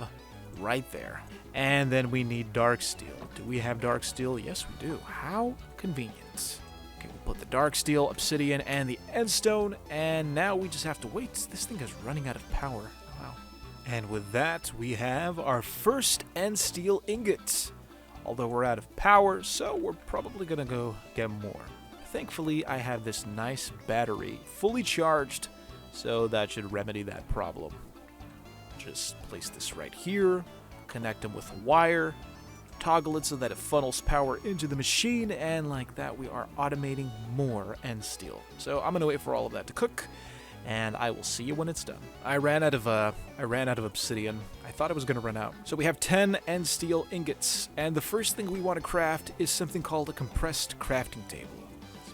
right there. And then we need dark steel. Do we have dark steel? Yes, we do. How convenient. Okay, we'll put the dark steel, obsidian, and the end stone, and now we just have to wait. This thing is running out of power. Wow. And with that, we have our first end steel ingot. Although we're out of power, so we're probably gonna go get more. Thankfully, I have this nice battery fully charged, so that should remedy that problem. Just place this right here, connect them with a wire, toggle it so that it funnels power into the machine, and like that we are automating more end steel. So I'm gonna wait for all of that to cook, and I will see you when it's done. I ran out of obsidian. I thought I was gonna run out. So we have 10 end steel ingots, and the first thing we want to craft is something called a compressed crafting table.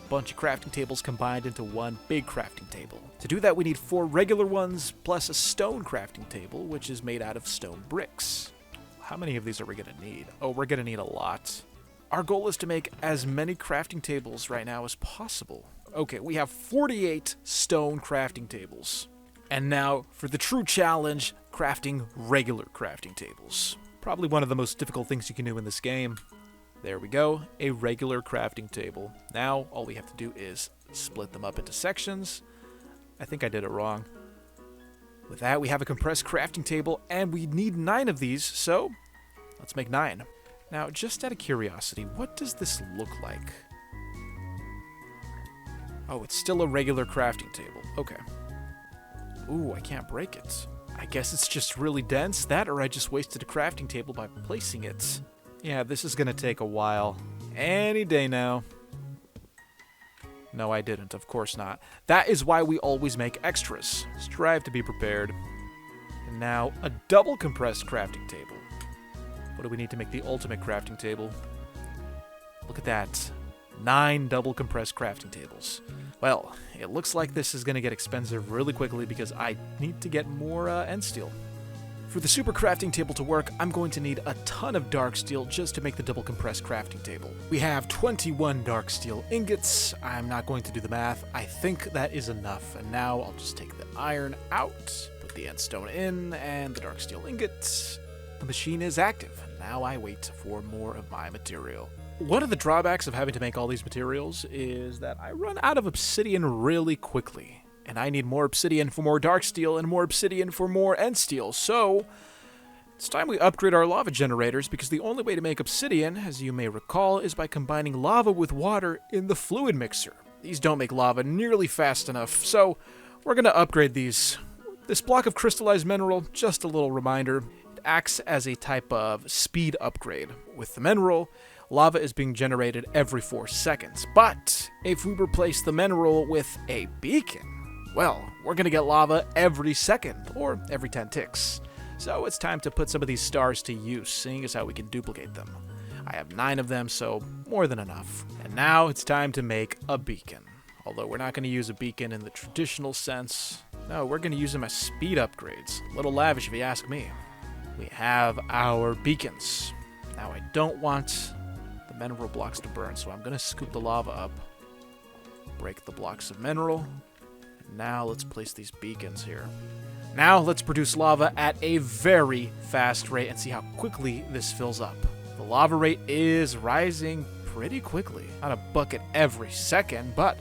Bunch of crafting tables combined into one big crafting table. To do that, we need 4 regular ones plus a stone crafting table, which is made out of stone bricks. How many of these are we going to need? Oh, we're going to need a lot. Our goal is to make as many crafting tables right now as possible. Okay, we have 48 stone crafting tables. And now, for the true challenge, crafting regular crafting tables. Probably one of the most difficult things you can do in this game. There we go, a regular crafting table. Now, all we have to do is split them up into sections. I think I did it wrong. With that, we have a compressed crafting table, and we need 9 of these, so let's make 9. Now, just out of curiosity, what does this look like? Oh, it's still a regular crafting table. Okay. Ooh, I can't break it. I guess it's just really dense. That, or I just wasted a crafting table by placing it. Yeah, this is gonna take a while. Any day now. No, I didn't. Of course not. That is why we always make extras. Strive to be prepared. And now, a double compressed crafting table. What do we need to make the ultimate crafting table? Look at that. 9 double compressed crafting tables. Well, it looks like this is going to get expensive really quickly because I need to get more end steel. For the super crafting table to work, I'm going to need a ton of dark steel just to make the double compressed crafting table. We have 21 dark steel ingots. I'm not going to do the math. I think that is enough. And now I'll just take the iron out, put the end stone in, and the dark steel ingots. The machine is active. Now I wait for more of my material. One of the drawbacks of having to make all these materials is that I run out of obsidian really quickly. And I need more obsidian for more dark steel and more obsidian for more end steel. So it's time we upgrade our lava generators because the only way to make obsidian, as you may recall, is by combining lava with water in the fluid mixer. These don't make lava nearly fast enough, so we're going to upgrade these. This block of crystallized mineral, just a little reminder, it acts as a type of speed upgrade. With the mineral, lava is being generated every 4 seconds. But if we replace the mineral with a beacon, well, we're going to get lava every second, or every 10 ticks. So it's time to put some of these stars to use, seeing as how we can duplicate them. I have 9 of them, so more than enough. And now it's time to make a beacon. Although we're not going to use a beacon in the traditional sense. No, we're going to use them as speed upgrades. A little lavish if you ask me. We have our beacons. Now I don't want the mineral blocks to burn, so I'm going to scoop the lava up. Break the blocks of mineral. Now let's place these beacons here. Now let's produce lava at a very fast rate and see how quickly this fills up. The lava rate is rising pretty quickly. Not a bucket every second, but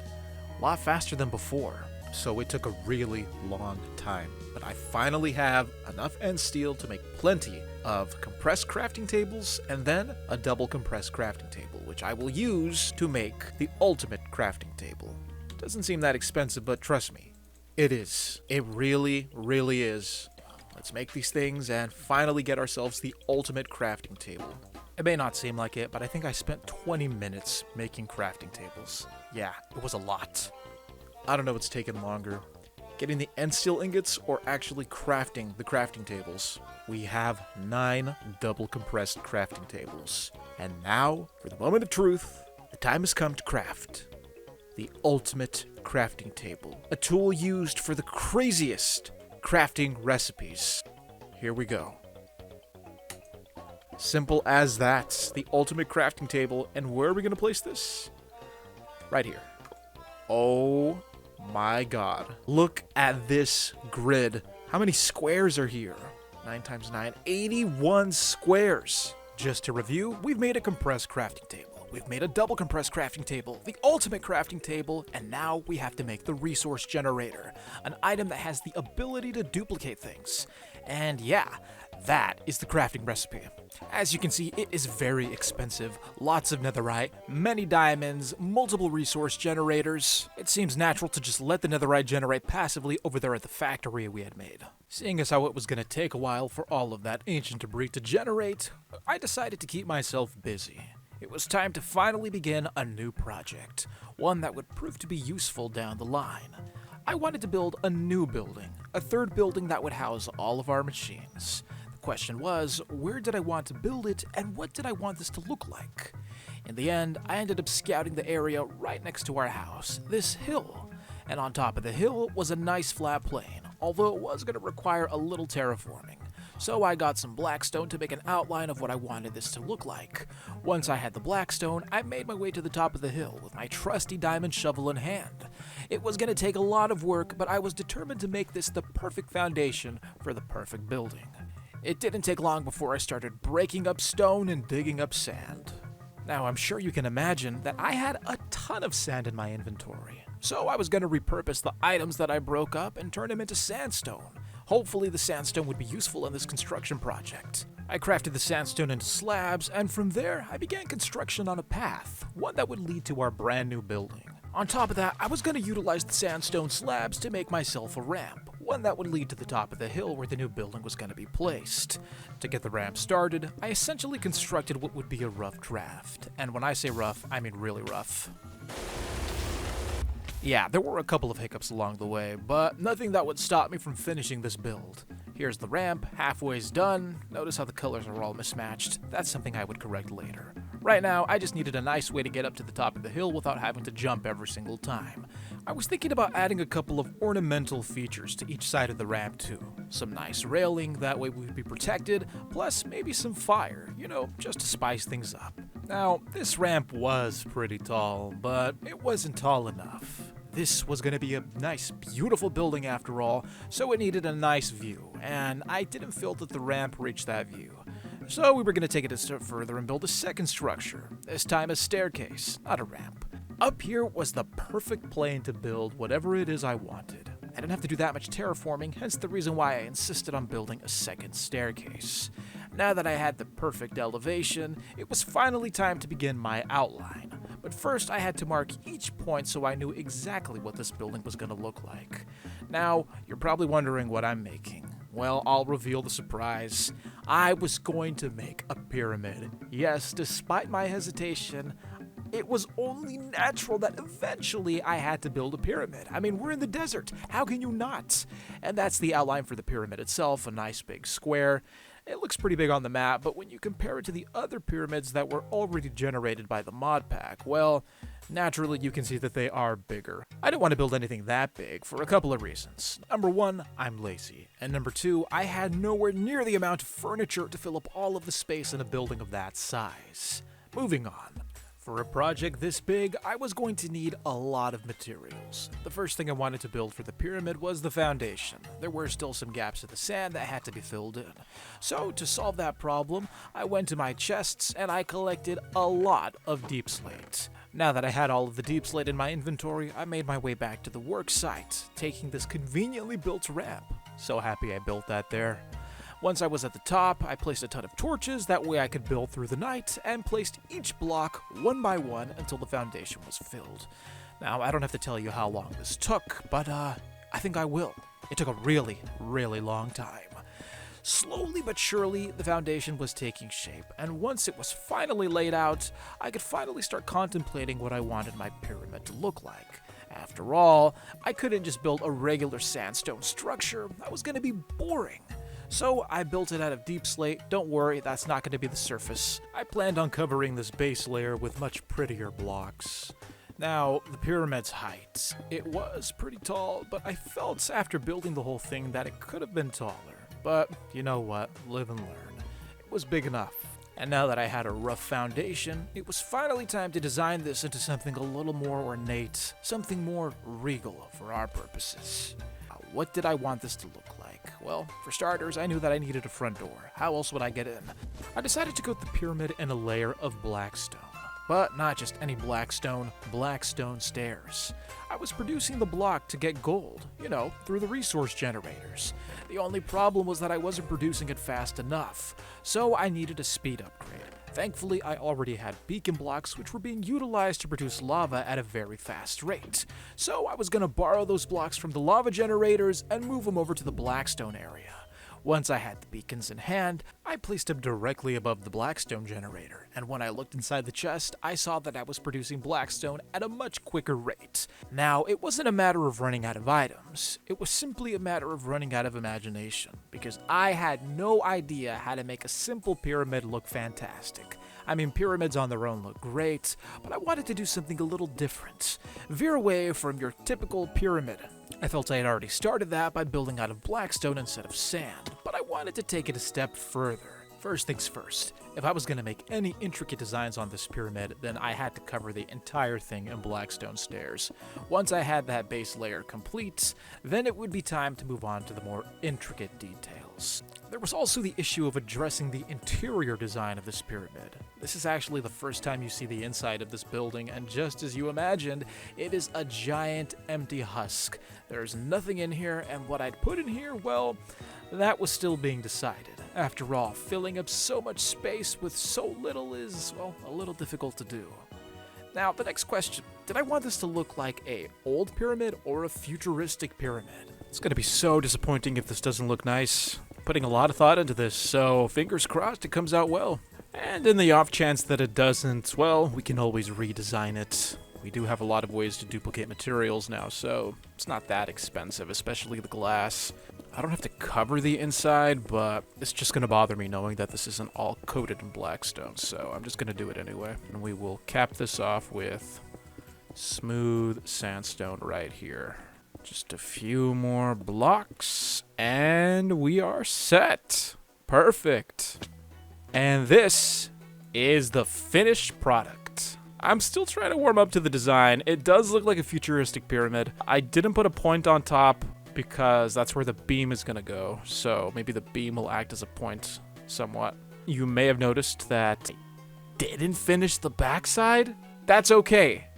a lot faster than before. So it took a really long time. But I finally have enough end steel to make plenty of compressed crafting tables and then a double compressed crafting table, which I will use to make the ultimate crafting table. Doesn't seem that expensive, but trust me, it is. It really, really is. Let's make these things and finally get ourselves the ultimate crafting table. It may not seem like it, but I think I spent 20 minutes making crafting tables. Yeah, it was a lot. I don't know what's taken longer, getting the end steel ingots or actually crafting the crafting tables. We have 9 double compressed crafting tables. And now, for the moment of truth, the time has come to craft the ultimate crafting table, a tool used for the craziest crafting recipes. Here we go. Simple as that, the ultimate crafting table. And where are we going to place this? Right here. Oh my god. Look at this grid. How many squares are here? 9 times 9, 81 squares. Just to review, we've made a compressed crafting table. We've made a double compressed crafting table, the ultimate crafting table, and now we have to make the resource generator, an item that has the ability to duplicate things. And yeah, that is the crafting recipe. As you can see, it is very expensive. Lots of netherite, many diamonds, multiple resource generators. It seems natural to just let the netherite generate passively over there at the factory we had made. Seeing as how it was going to take a while for all of that ancient debris to generate, I decided to keep myself busy. It was time to finally begin a new project, one that would prove to be useful down the line. I wanted to build a new building, a third building that would house all of our machines. The question was, where did I want to build it, and what did I want this to look like? In the end, I ended up scouting the area right next to our house, this hill. And on top of the hill was a nice flat plain, although it was going to require a little terraforming. So I got some blackstone to make an outline of what I wanted this to look like. Once I had the blackstone, I made my way to the top of the hill with my trusty diamond shovel in hand. It was going to take a lot of work, but I was determined to make this the perfect foundation for the perfect building. It didn't take long before I started breaking up stone and digging up sand. Now, I'm sure you can imagine that I had a ton of sand in my inventory. So I was going to repurpose the items that I broke up and turn them into sandstone. Hopefully the sandstone would be useful in this construction project. I crafted the sandstone into slabs, and from there, I began construction on a path, one that would lead to our brand new building. On top of that, I was going to utilize the sandstone slabs to make myself a ramp, one that would lead to the top of the hill where the new building was going to be placed. To get the ramp started, I essentially constructed what would be a rough draft. And when I say rough, I mean really rough. Yeah, there were a couple of hiccups along the way, but nothing that would stop me from finishing this build. Here's the ramp, halfway's done. Notice how the colors are all mismatched. That's something I would correct later. Right now, I just needed a nice way to get up to the top of the hill without having to jump every single time. I was thinking about adding a couple of ornamental features to each side of the ramp too. Some nice railing, that way we'd be protected, plus maybe some fire, just to spice things up. Now, this ramp was pretty tall, but it wasn't tall enough. This was going to be a nice, beautiful building after all, so it needed a nice view, and I didn't feel that the ramp reached that view. So we were going to take it a step further and build a second structure, this time a staircase, not a ramp. Up here was the perfect plane to build whatever it is I wanted. I didn't have to do that much terraforming, hence the reason why I insisted on building a second staircase. Now that I had the perfect elevation, it was finally time to begin my outline. But first I had to mark each point so I knew exactly what this building was going to look like. Now, you're probably wondering what I'm making. Well, I'll reveal the surprise. I was going to make a pyramid. Yes, despite my hesitation, it was only natural that eventually I had to build a pyramid. I mean, we're in the desert. How can you not? And that's the outline for the pyramid itself, a nice big square. It looks pretty big on the map, but when you compare it to the other pyramids that were already generated by the Modpack, well, naturally you can see that they are bigger. I didn't want to build anything that big for a couple of reasons. Number one, I'm lazy. And number two, I had nowhere near the amount of furniture to fill up all of the space in a building of that size. Moving on. For a project this big, I was going to need a lot of materials. The first thing I wanted to build for the pyramid was the foundation. There were still some gaps in the sand that had to be filled in. So, to solve that problem, I went to my chests and I collected a lot of deep slate. Now that I had all of the deep slate in my inventory, I made my way back to the work site, taking this conveniently built ramp. So happy I built that there. Once I was at the top, I placed a ton of torches, that way I could build through the night, and placed each block one by one until the foundation was filled. Now, I don't have to tell you how long this took, but I think I will. It took a really, really long time. Slowly but surely, the foundation was taking shape, and once it was finally laid out, I could finally start contemplating what I wanted my pyramid to look like. After all, I couldn't just build a regular sandstone structure. That was going to be boring. So I built it out of deep slate. Don't worry, that's not going to be the surface. I planned on covering this base layer with much prettier blocks. Now, the pyramid's height. It was pretty tall, but I felt after building the whole thing that it could have been taller. But you know what? Live and learn. It was big enough. And now that I had a rough foundation, it was finally time to design this into something a little more ornate, something more regal for our purposes. What did I want this to look like? Well, for starters, I knew that I needed a front door. How else would I get in? I decided to coat the pyramid in a layer of black stone. But not just any black stone stairs. I was producing the block to get gold, through the resource generators. The only problem was that I wasn't producing it fast enough, so I needed a speed upgrade. Thankfully, I already had beacon blocks which were being utilized to produce lava at a very fast rate. So I was going to borrow those blocks from the lava generators and move them over to the blackstone area. Once I had the beacons in hand, I placed them directly above the blackstone generator, and when I looked inside the chest, I saw that I was producing blackstone at a much quicker rate. Now, it wasn't a matter of running out of items, it was simply a matter of running out of imagination, because I had no idea how to make a simple pyramid look fantastic. I mean, pyramids on their own look great, but I wanted to do something a little different. Veer away from your typical pyramid. I felt I had already started that by building out of blackstone instead of sand, but I wanted to take it a step further. First things first, if I was going to make any intricate designs on this pyramid, then I had to cover the entire thing in blackstone stairs. Once I had that base layer complete, then it would be time to move on to the more intricate details. There was also the issue of addressing the interior design of this pyramid. This is actually the first time you see the inside of this building, and just as you imagined, it is a giant empty husk. There's nothing in here, and what I'd put in here, well, that was still being decided. After all, filling up so much space with so little is, well, a little difficult to do. Now, the next question, did I want this to look like a old pyramid or a futuristic pyramid? It's gonna be so disappointing if this doesn't look nice. Putting a lot of thought into this, so fingers crossed it comes out well. And in the off chance that it doesn't, well, we can always redesign it. We do have a lot of ways to duplicate materials now, so it's not that expensive, especially the glass. I don't have to cover the inside, but it's just going to bother me knowing that this isn't all coated in black stone, so I'm just going to do it anyway. And we will cap this off with smooth sandstone right here. Just a few more blocks, and we are set. Perfect. And this is the finished product. I'm still trying to warm up to the design. It does look like a futuristic pyramid. I didn't put a point on top because that's where the beam is going to go. So maybe the beam will act as a point somewhat. You may have noticed that I didn't finish the backside. That's okay,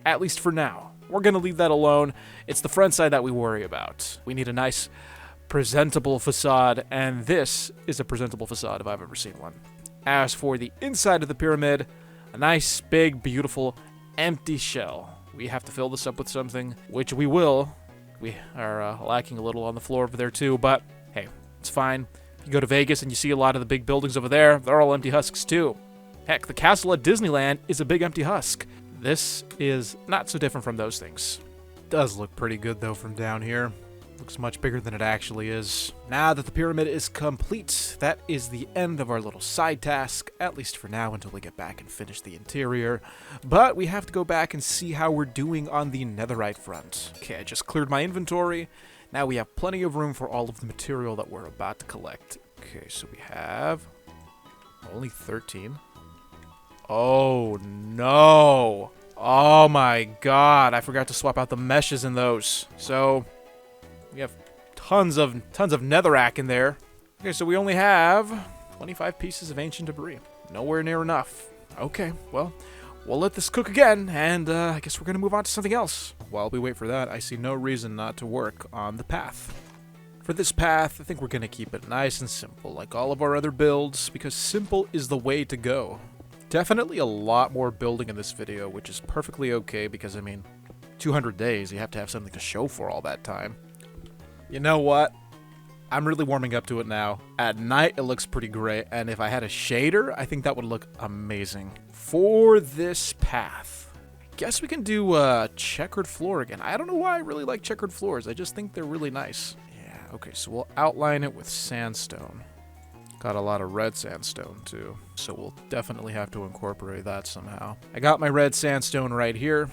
at least for now. We're going to leave that alone. It's the front side that we worry about. We need a nice presentable facade, and this is a presentable facade if I've ever seen one. As for the inside of the pyramid, a nice, big, beautiful, empty shell. We have to fill this up with something, which we will. We are lacking a little on the floor over there too, but hey, it's fine. If you go to Vegas and you see a lot of the big buildings over there, they're all empty husks too. Heck, the castle at Disneyland is a big empty husk. This is not so different from those things. Does look pretty good though from down here. Looks much bigger than it actually is. Now that the pyramid is complete, that is the end of our little side task, at least for now until we get back and finish the interior. But we have to go back and see how we're doing on the netherite front. Okay, I just cleared my inventory. Now we have plenty of room for all of the material that we're about to collect. Okay, so we have only 13. Oh no! Oh my god, I forgot to swap out the meshes in those. So we have tons of netherrack in there. Okay, so we only have 25 pieces of ancient debris. Nowhere near enough. Okay, well, we'll let this cook again, and I guess we're going to move on to something else. While we wait for that, I see no reason not to work on the path. For this path, I think we're going to keep it nice and simple, like all of our other builds, because simple is the way to go. Definitely a lot more building in this video, which is perfectly okay, because, I mean, 200 days, you have to have something to show for all that time. You know what? I'm really warming up to it now. At night, it looks pretty great, and if I had a shader, I think that would look amazing. For this path, I guess we can do a checkered floor again. I don't know why I really like checkered floors. I just think they're really nice. Yeah, okay, so we'll outline it with sandstone. Got a lot of red sandstone, too, so we'll definitely have to incorporate that somehow. I got my red sandstone right here.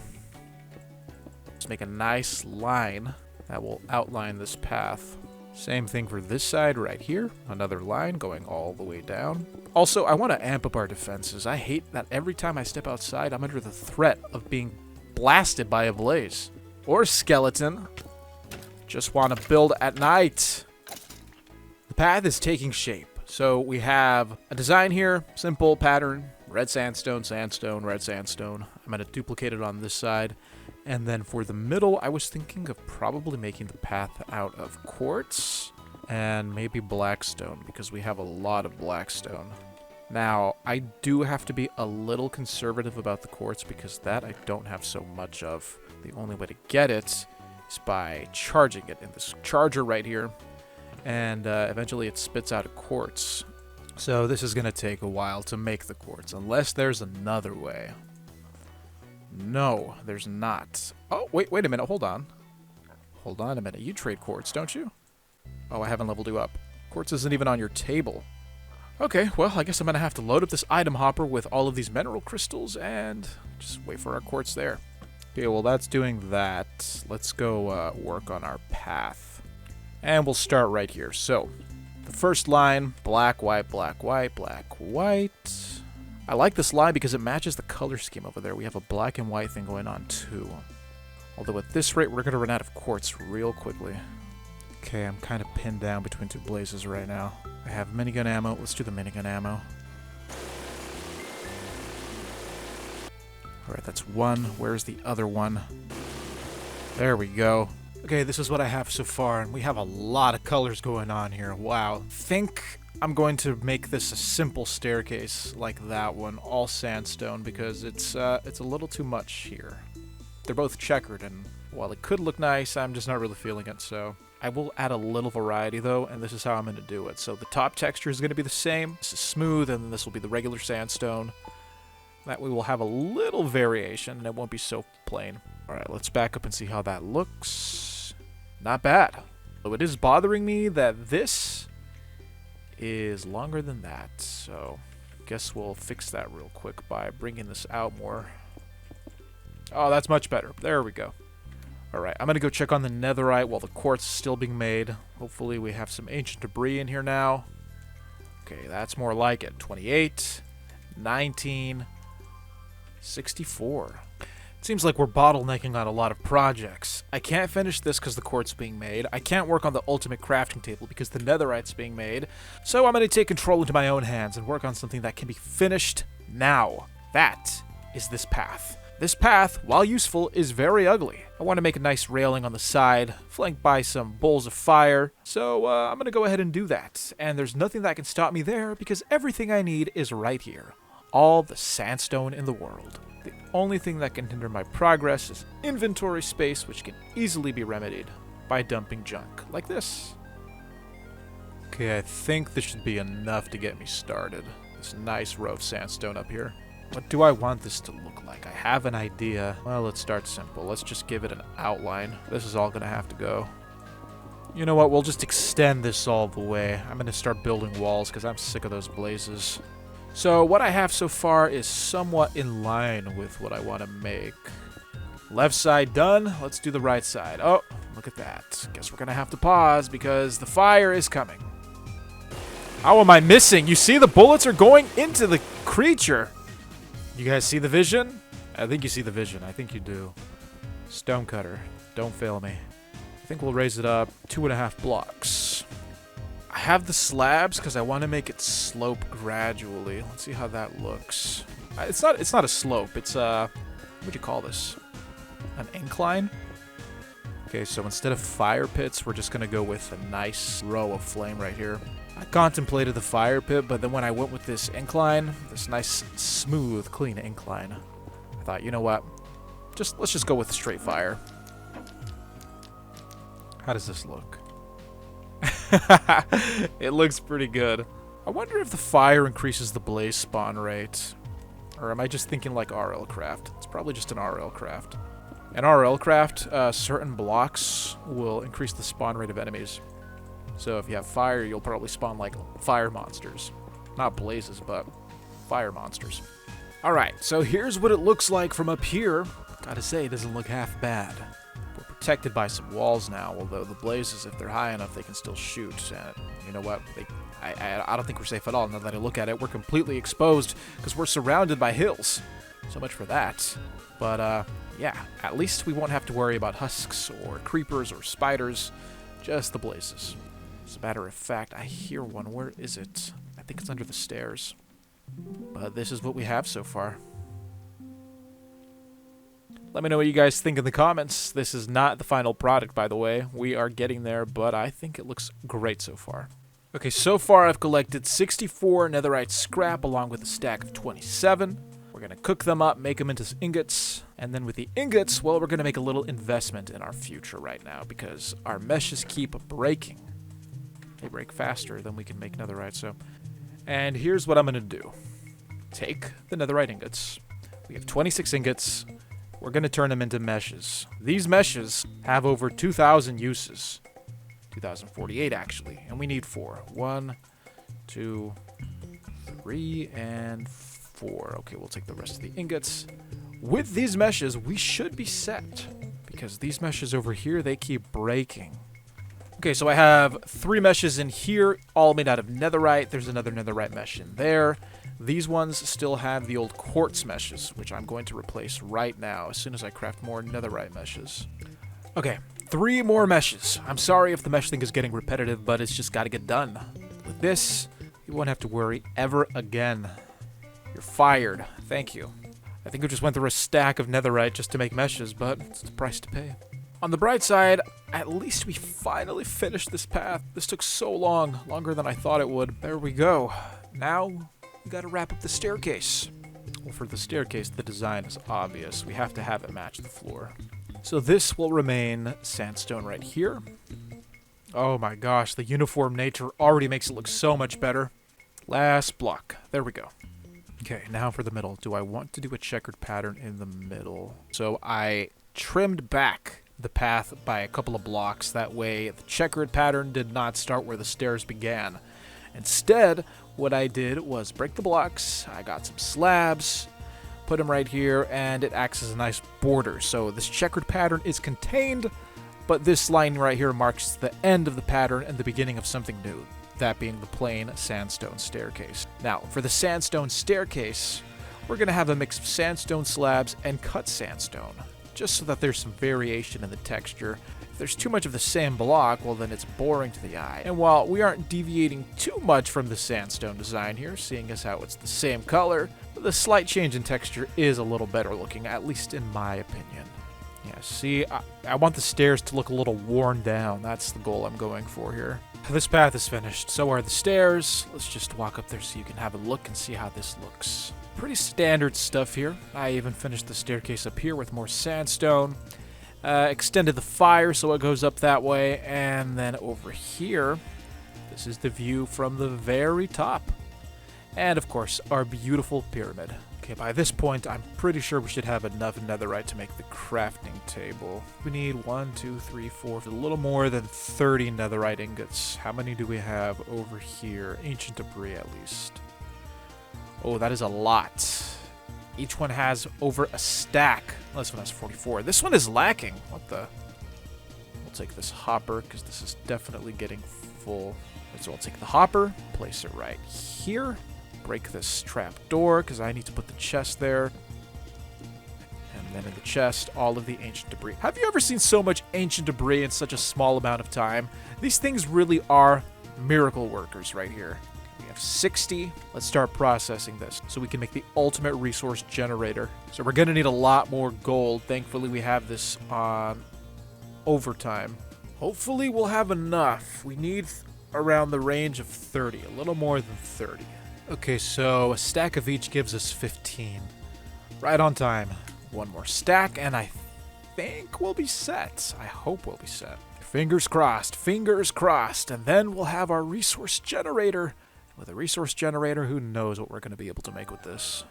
Let's make a nice line that will outline this path. Same thing for this side right here. Another line going all the way down. Also, I want to amp up our defenses. I hate that every time I step outside, I'm under the threat of being blasted by a blaze. Or a skeleton. Just want to build at night. The path is taking shape. So we have a design here, simple pattern, red sandstone, sandstone, red sandstone. I'm going to duplicate it on this side. And then for the middle, I was thinking of probably making the path out of quartz and maybe blackstone, because we have a lot of blackstone. Now, I do have to be a little conservative about the quartz, because that I don't have so much of. The only way to get it is by charging it in this charger right here. And eventually it spits out a quartz. So this is going to take a while to make the quartz, unless there's another way. No, there's not. Oh, wait a minute. Hold on. Hold on a minute. You trade quartz, don't you? Oh, I haven't leveled you up. Quartz isn't even on your table. Okay, well, I guess I'm going to have to load up this item hopper with all of these mineral crystals and just wait for our quartz there. Okay, well, that's doing that. Let's go work on our path. And we'll start right here. So, the first line, black, white, black, white, black, white. I like this line because it matches the color scheme over there. We have a black and white thing going on too. Although at this rate, we're going to run out of quartz real quickly. Okay, I'm kind of pinned down between two blazes right now. I have minigun ammo. Let's do the minigun ammo. Alright, that's one. Where's the other one? There we go. Okay, this is what I have so far, and we have a lot of colors going on here. Wow. Think I'm going to make this a simple staircase like that one, all sandstone, because it's a little too much here. They're both checkered, and while it could look nice, I'm just not really feeling it, so I will add a little variety, though, and this is how I'm going to do it. So the top texture is going to be the same. This is smooth, and then this will be the regular sandstone. That way we'll have a little variation and it won't be so plain. Alright, let's back up and see how that looks. Not bad. So it is bothering me that this is longer than that. So guess we'll fix that real quick by bringing this out more. Oh, that's much better. There we go. Alright, I'm going to go check on the netherite while the quartz is still being made. Hopefully we have some ancient debris in here now. Okay, that's more like it. 28, 19, 64. It seems like we're bottlenecking on a lot of projects. I can't finish this because the quartz is being made. I can't work on the ultimate crafting table because the netherite's being made. So I'm going to take control into my own hands and work on something that can be finished now. That is this path. This path, while useful, is very ugly. I want to make a nice railing on the side, flanked by some bowls of fire, so I'm going to go ahead and do that. And there's nothing that can stop me there, because everything I need is right here. All the sandstone in the world. The only thing that can hinder my progress is inventory space, which can easily be remedied by dumping junk, like this. Okay, I think this should be enough to get me started. This nice row of sandstone up here. What do I want this to look like? I have an idea. Well, let's start simple. Let's just give it an outline. This is all going to have to go. You know what? We'll just extend this all the way. I'm going to start building walls because I'm sick of those blazes. So what I have so far is somewhat in line with what I want to make. Left side done. Let's do the right side. Oh, look at that. Guess we're going to have to pause because the fire is coming. How am I missing? You see the bullets are going into the creature. You guys see the vision? I think you see the vision. I think you do. Stonecutter. Don't fail me. I think we'll raise it up 2.5 blocks. I have the slabs because I want to make it slope gradually. Let's see how that looks. It's not a slope. It's what do you call this? An incline? Okay, so instead of fire pits, we're just going to go with a nice row of flame right here. I contemplated the fire pit, but then when I went with this incline, this nice, smooth, clean incline, I thought, you know what? Let's just go with straight fire. How does this look? It looks pretty good. I wonder if the fire increases the blaze spawn rate. Or am I just thinking like RL craft? It's probably just an RL craft. In RL craft, certain blocks will increase the spawn rate of enemies. So if you have fire, you'll probably spawn like fire monsters. Not blazes, but fire monsters. Alright, so here's what it looks like from up here. Gotta say, it doesn't look half bad. We're protected by some walls now, although the blazes, if they're high enough, they can still shoot. And you know what? I don't think we're safe at all. Now that I look at it, we're completely exposed because we're surrounded by hills. So much for that. But yeah, at least we won't have to worry about husks or creepers or spiders. Just the blazes. As a matter of fact, I hear one. Where is it? I think it's under the stairs. But this is what we have so far. Let me know what you guys think in the comments. This is not the final product, by the way. We are getting there, but I think it looks great so far. Okay, so far I've collected 64 netherite scrap along with a stack of 27. We're going to cook them up, make them into ingots. And then with the ingots, well, we're going to make a little investment in our future right now because our meshes keep breaking. They break faster than we can make netherite, so. And here's what I'm going to do. Take the netherite ingots. We have 26 ingots. We're going to turn them into meshes. These meshes have over 2,000 uses. 2,048, actually. And we need 4. 1, 2, 3, and 4. Okay, we'll take the rest of the ingots. With these meshes, we should be set. Because these meshes over here, they keep breaking. Okay, so I have 3 meshes in here, all made out of netherite. There's another netherite mesh in there. These ones still have the old quartz meshes, which I'm going to replace right now as soon as I craft more netherite meshes. Okay, 3 more meshes. I'm sorry if the mesh thing is getting repetitive, but it's just got to get done. With this, you won't have to worry ever again. You're fired. Thank you. I think we just went through a stack of netherite just to make meshes, but it's the price to pay. On the bright side, at least we finally finished this path. This took so long, longer than I thought it would. There we go. Now, we gotta wrap up the staircase. Well, for the staircase, the design is obvious. We have to have it match the floor. So this will remain sandstone right here. Oh my gosh, the uniform nature already makes it look so much better. Last block. There we go. Okay, now for the middle. Do I want to do a checkered pattern in the middle? So I trimmed back the path by a couple of blocks. That way the checkered pattern did not start where the stairs began. Instead, what I did was break the blocks. I got some slabs, put them right here, and it acts as a nice border. So this checkered pattern is contained, but this line right here marks the end of the pattern and the beginning of something new. That being the plain sandstone staircase. Now, for the sandstone staircase, we're going to have a mix of sandstone slabs and cut sandstone, just so that there's some variation in the texture. If there's too much of the same block, well then it's boring to the eye. And while we aren't deviating too much from the sandstone design here, seeing as how it's the same color, the slight change in texture is a little better looking, at least in my opinion. Yeah, see, I want the stairs to look a little worn down. That's the goal I'm going for here. This path is finished, so are the stairs. Let's just walk up there so you can have a look and see how this looks. Pretty standard stuff here. I even finished the staircase up here with more sandstone. Extended the fire so it goes up that way, and then over here, this is the view from the very top. And of course, our beautiful pyramid. Okay, by this point, I'm pretty sure we should have enough netherite to make the crafting table. We need 1, 2, 3, 4, a little more than 30 netherite ingots. How many do we have over here? Ancient debris, at least. Oh, that is a lot. Each one has over a stack. Well, this one has 44. This one is lacking. What the? We'll take this hopper, because this is definitely getting full. So I'll take the hopper, place it right here. Break this trap door because I need to put the chest there. And then in the chest, all of the ancient debris. Have you ever seen so much ancient debris in such a small amount of time? These things really are miracle workers right here. We have 60. Let's start processing this so we can make the ultimate resource generator. So we're going to need a lot more gold. Thankfully, we have this on overtime. Hopefully, we'll have enough. We need around the range of 30, a little more than 30. Okay, so a stack of each gives us 15. Right on time. One more stack, and I think we'll be set. I hope we'll be set. Fingers crossed, and then we'll have our resource generator. With a resource generator, who knows what we're going to be able to make with this.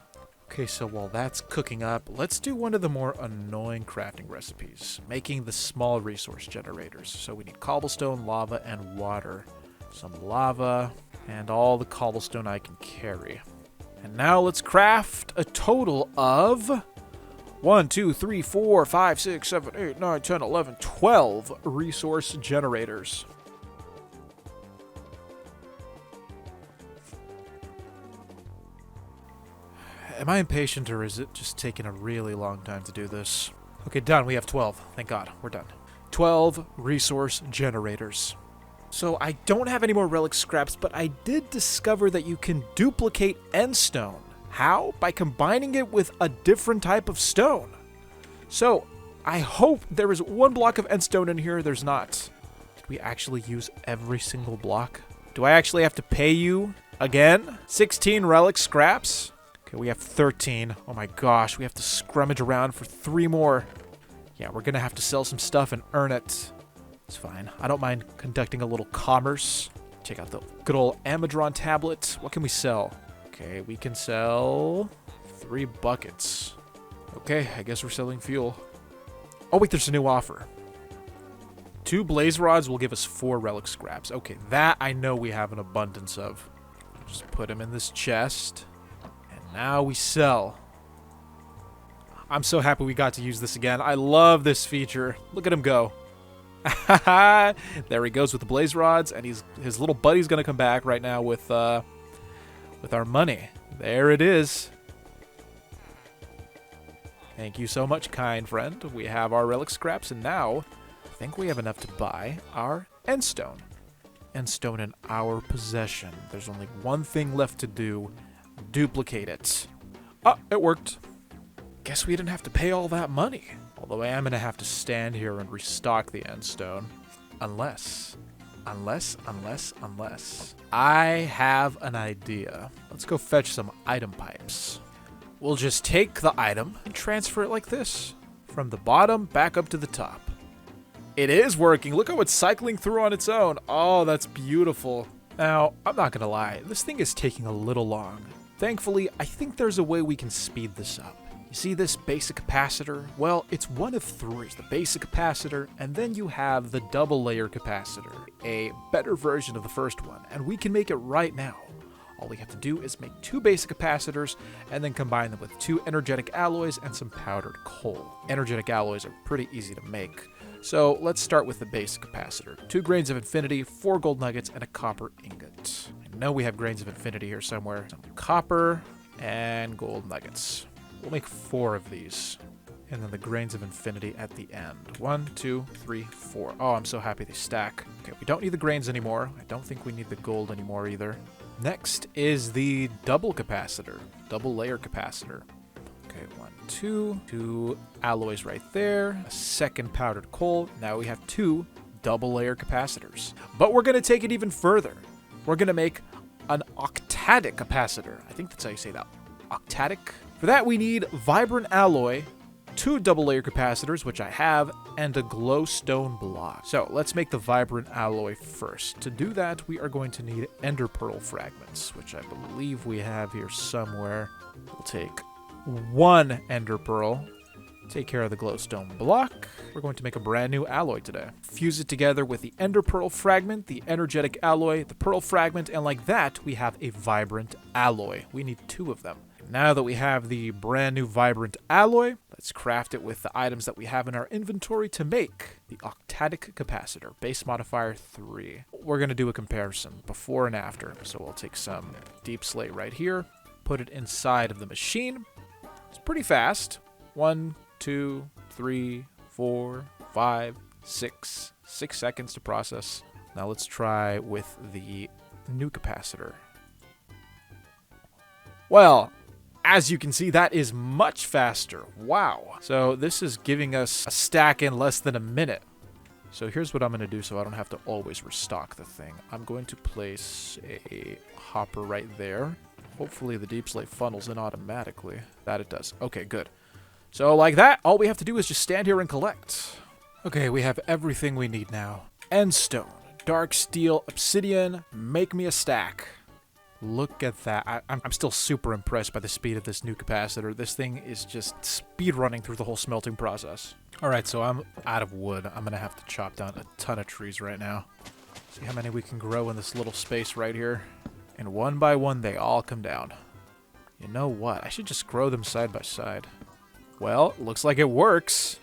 Okay, so while that's cooking up, let's do one of the more annoying crafting recipes, making the small resource generators. So we need cobblestone, lava, and water. Some lava, and all the cobblestone I can carry. And now let's craft a total of 1, 2, 3, 4, 5, 6, 7, 8, 9, 10, 11, 12 resource generators. Am I impatient, or is it just taking a really long time to do this? Okay, done. We have 12. Thank God. We're done. 12 resource generators. So I don't have any more relic scraps, but I did discover that you can duplicate end stone. How? By combining it with a different type of stone. So I hope there is one block of end stone in here. There's not. Did we actually use every single block? Do I actually have to pay you again? 16 relic scraps? Okay, we have 13. Oh my gosh, we have to scrummage around for 3 more. Yeah, we're gonna have to sell some stuff and earn it. It's fine. I don't mind conducting a little commerce. Check out the good old Amadron tablet. What can we sell? Okay, we can sell 3 buckets. Okay, I guess we're selling fuel. Oh wait, there's a new offer. 2 blaze rods will give us 4 relic scraps. Okay, that I know we have an abundance of. Just put them in this chest. And now we sell. I'm so happy we got to use this again. I love this feature. Look at him go. There he goes with the blaze rods, and his little buddy's gonna come back right now with our money. There it is. Thank you so much, kind friend. We have our relic scraps, and now I think we have enough to buy our end stone. End stone in our possession. There's only one thing left to do. Duplicate it. Oh, it worked. Guess we didn't have to pay all that money. Although I am going to have to stand here and restock the end stone. Unless I have an idea. Let's go fetch some item pipes. We'll just take the item and transfer it like this. From the bottom back up to the top. It is working. Look how it's cycling through on its own. Oh, that's beautiful. Now, I'm not going to lie. This thing is taking a little long. Thankfully, I think there's a way we can speed this up. You see this basic capacitor? Well, it's one of three. The basic capacitor, and then you have the double layer capacitor, a better version of the first one, and we can make it right now. All we have to do is make 2 basic capacitors and then combine them with 2 energetic alloys and some powdered coal. Energetic alloys are pretty easy to make. So let's start with the basic capacitor. 2 grains of infinity, 4 gold nuggets, and a copper ingot. I know we have grains of infinity here somewhere. Some copper and gold nuggets. We'll make 4 of these. And then the grains of infinity at the end. 1, 2, 3, 4. Oh, I'm so happy they stack. Okay, we don't need the grains anymore. I don't think we need the gold anymore either. Next is the double capacitor. Double layer capacitor. Okay, 1, 2. 2 alloys right there. A second powdered coal. Now we have 2 double layer capacitors. But we're going to take it even further. We're going to make an octadic capacitor. I think that's how you say that. Octadic. For that, we need vibrant alloy, 2 double layer capacitors, which I have, and a glowstone block. So let's make the vibrant alloy first. To do that, we are going to need ender pearl fragments, which I believe we have here somewhere. We'll take 1 ender pearl, take care of the glowstone block. We're going to make a brand new alloy today. Fuse it together with the ender pearl fragment, the energetic alloy, the pearl fragment, and like that, we have a vibrant alloy. We need 2 of them. Now that we have the brand new vibrant alloy, let's craft it with the items that we have in our inventory to make the octadic capacitor, base modifier 3. We're going to do a comparison before and after. So we'll take some deep slate right here, put it inside of the machine. It's pretty fast. 1, 2, 3, 4, 5, 6. 6 seconds to process. Now let's try with the new capacitor. Well, as you can see, that is much faster. Wow. So this is giving us a stack in less than a minute. So here's what I'm going to do so I don't have to always restock the thing. I'm going to place a hopper right there. Hopefully the deep slate funnels in automatically. That it does. Okay, good. So like that, all we have to do is just stand here and collect. Okay, we have everything we need now. End stone, dark steel, obsidian, make me a stack. Look at that. I'm still super impressed by the speed of this new capacitor. This thing is just speed running through the whole smelting process. Alright, so I'm out of wood. I'm going to have to chop down a ton of trees right now. See how many we can grow in this little space right here. And one by one, they all come down. You know what? I should just grow them side by side. Well, looks like it works.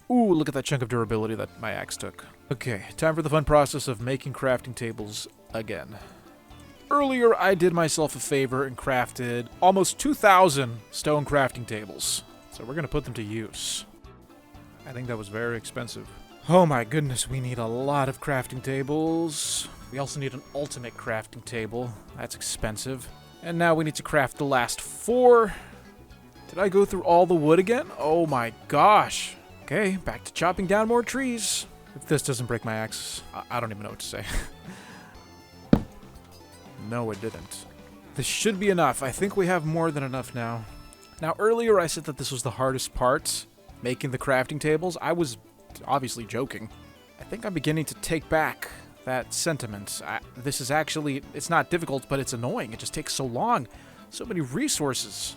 Ooh, look at that chunk of durability that my axe took. Okay, time for the fun process of making crafting tables again. Earlier, I did myself a favor and crafted almost 2,000 stone crafting tables. So we're going to put them to use. I think that was very expensive. Oh my goodness, we need a lot of crafting tables. We also need an ultimate crafting table. That's expensive. And now we need to craft the last 4. Did I go through all the wood again? Oh my gosh. Okay, back to chopping down more trees. If this doesn't break my axe, I don't even know what to say. No, it didn't. This should be enough. I think we have more than enough now. Now, earlier I said that this was the hardest part, making the crafting tables. I was obviously joking. I think I'm beginning to take back that sentiment. This is actually, it's not difficult, but it's annoying. It just takes so long. So many resources.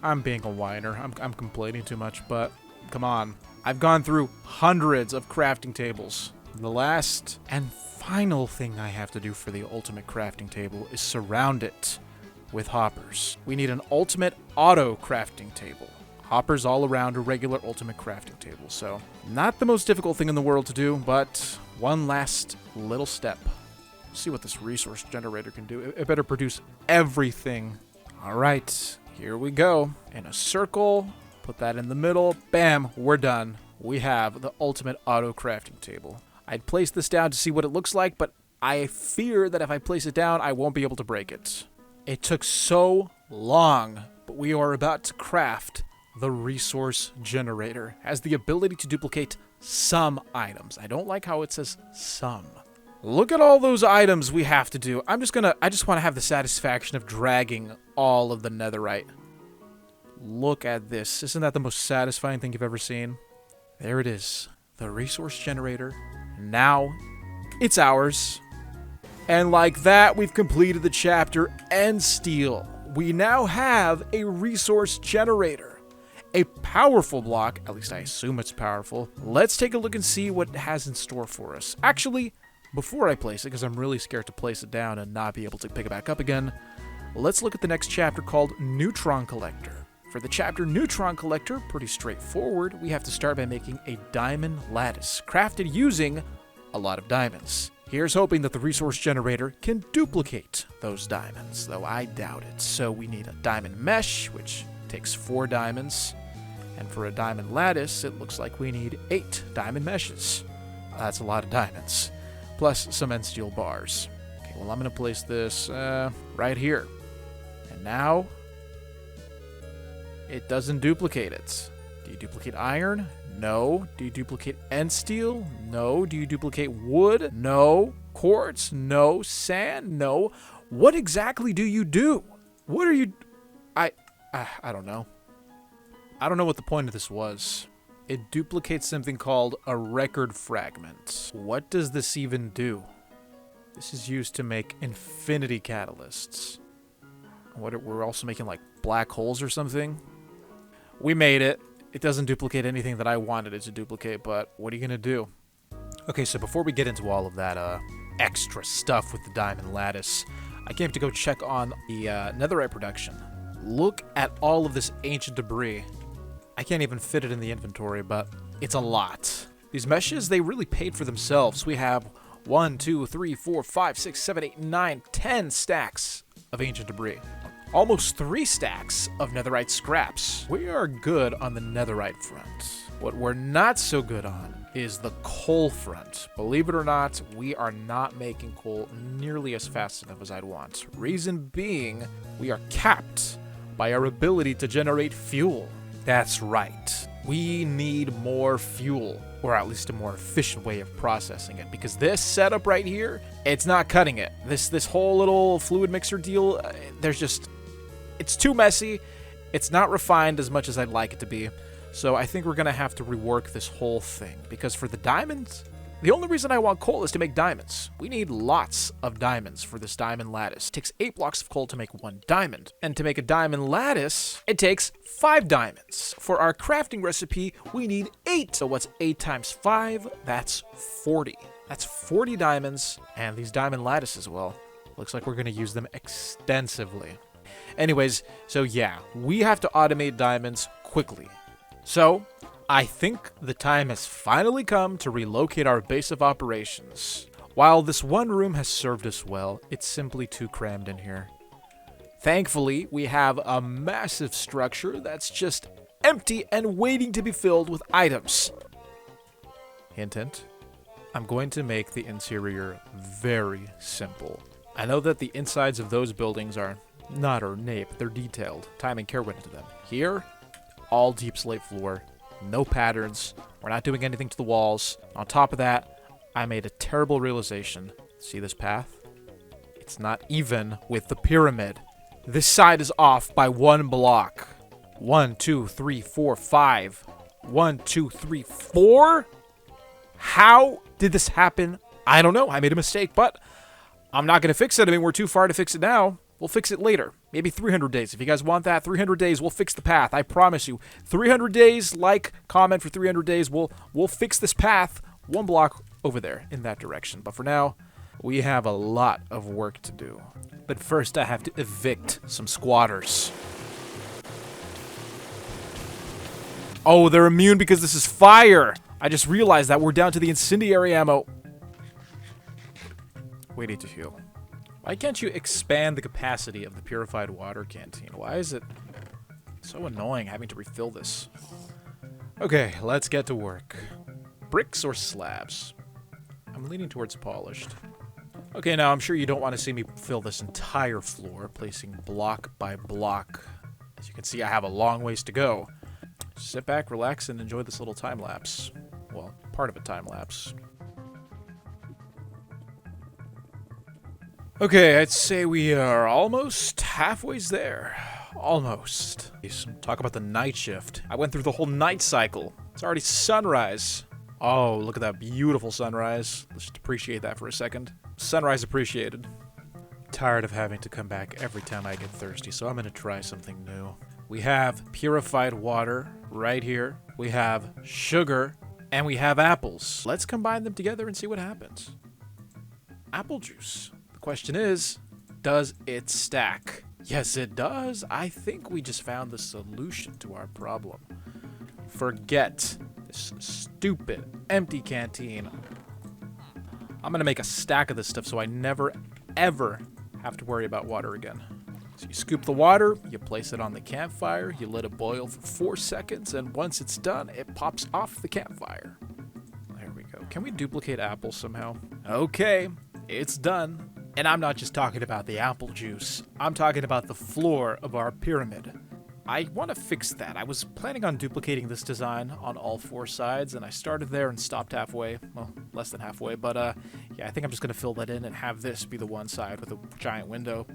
I'm being a whiner. I'm complaining too much, but come on. I've gone through hundreds of crafting tables. The last and final thing I have to do for the ultimate crafting table is surround it with hoppers. We need an ultimate auto crafting table. Hoppers all around a regular ultimate crafting table. So, not the most difficult thing in the world to do, but one last little step. See what this resource generator can do. It better produce everything. Alright, here we go. In a circle, put that in the middle. Bam, we're done. We have the ultimate auto crafting table. I'd place this down to see what it looks like, but I fear that if I place it down, I won't be able to break it. It took so long, but we are about to craft the resource generator. It has the ability to duplicate some items. I don't like how it says some. Look at all those items we have to do. I just want to have the satisfaction of dragging all of the netherite. Look at this. Isn't that the most satisfying thing you've ever seen? There it is. The resource generator. Now, it's ours. And like that, we've completed the chapter End Steel. we now have a resource generator. A powerful block, at least I assume it's powerful. Let's take a look and see what it has in store for us. Actually, before I place it, because I'm really scared to place it down and not be able to pick it back up again, let's look at the next chapter called Neutron Collector. For the chapter Neutron Collector, pretty straightforward, we have to start by making a diamond lattice, crafted using a lot of diamonds. Here's hoping that the resource generator can duplicate those diamonds, though I doubt it. So we need a diamond mesh, which takes 4 diamonds. And for a diamond lattice, it looks like we need 8 diamond meshes. That's a lot of diamonds. Plus some end steel bars. Okay, well, I'm going to place this right here. And now, it doesn't duplicate it. Do you duplicate iron? No. Do you duplicate end steel? No. Do you duplicate wood? No. Quartz? No. Sand? No. What exactly do you do? What are you... I don't know. I don't know what the point of this was. It duplicates something called a record fragment. What does this even do? This is used to make infinity catalysts. We're also making like black holes or something? We made it. It doesn't duplicate anything that I wanted it to duplicate, but what are you gonna do? Okay, so before we get into all of that extra stuff with the diamond lattice, I came to go check on the netherite production. Look at all of this ancient debris. I can't even fit it in the inventory, but it's a lot. These meshes, they really paid for themselves. We have 1, 2, 3, 4, 5, 6, 7, 8, 9, 10 stacks of ancient debris. Almost 3 stacks of netherite scraps. We are good on the netherite front. What we're not so good on is the coal front. Believe it or not, we are not making coal nearly as fast enough as I'd want. Reason being, we are capped by our ability to generate fuel. That's right. We need more fuel, or at least a more efficient way of processing it, because this setup right here, it's not cutting it. This whole little fluid mixer deal, it's too messy. It's not refined as much as I'd like it to be. So I think we're going to have to rework this whole thing, because for the diamonds, the only reason I want coal is to make diamonds. We need lots of diamonds for this diamond lattice. It takes 8 blocks of coal to make 1 diamond. And to make a diamond lattice, it takes 5 diamonds. For our crafting recipe, we need 8. So what's 8 times 5? That's 40. That's 40 diamonds. And these diamond lattices, well, looks like we're going to use them extensively. Anyways, so yeah, we have to automate diamonds quickly. So I think the time has finally come to relocate our base of operations. While this one room has served us well, it's simply too crammed in here. Thankfully, we have a massive structure that's just empty and waiting to be filled with items. Hint, hint. I'm going to make the interior very simple. I know that the insides of those buildings are not ornate, but they're detailed. Time and care went into them. Here, all deep slate floor. No patterns. We're not doing anything to the walls. On top of that, I made a terrible realization. See this path? It's not even with the pyramid. This side is off by 1 block. 1, 2, 3, 4, 5. 1, 2, 3, 4? How did this happen? I don't know. I made a mistake, but I'm not going to fix it. I mean, we're too far to fix it now. We'll fix it later. Maybe 300 days. If you guys want that, 300 days, we'll fix the path. I promise you. 300 days, like, comment for 300 days. We'll fix this path 1 block over there in that direction. But for now, we have a lot of work to do. But first, I have to evict some squatters. Oh, they're immune because this is fire. I just realized that we're down to the incendiary ammo. We need to heal. Why can't you expand the capacity of the purified water canteen? Why is it so annoying having to refill this? Okay, let's get to work. Bricks or slabs? I'm leaning towards polished. Okay, now I'm sure you don't want to see me fill this entire floor, placing block by block. As you can see, I have a long ways to go. Sit back, relax, and enjoy this little time lapse. Well, part of a time lapse. Okay, I'd say we are almost halfway there. Almost. Talk about the night shift. I went through the whole night cycle. It's already sunrise. Oh, look at that beautiful sunrise. Let's just appreciate that for a second. Sunrise appreciated. tired of having to come back every time I get thirsty, so I'm going to try something new. We have purified water right here. We have sugar, and we have apples. Let's combine them together and see what happens. Apple juice. The question is, does it stack? Yes, it does. I think we just found the solution to our problem. Forget this stupid empty canteen. I'm going to make a stack of this stuff so I never, ever have to worry about water again. So you scoop the water, you place it on the campfire, you let it boil for 4 seconds, and once it's done, it pops off the campfire. There we go. Can we duplicate apples somehow? Okay, it's done. And I'm not just talking about the apple juice. I'm talking about the floor of our pyramid. I want to fix that. I was planning on duplicating this design on all 4 sides, and I started there and stopped halfway. Well, less than halfway, but yeah, I think I'm just going to fill that in and have this be the one side with a giant window.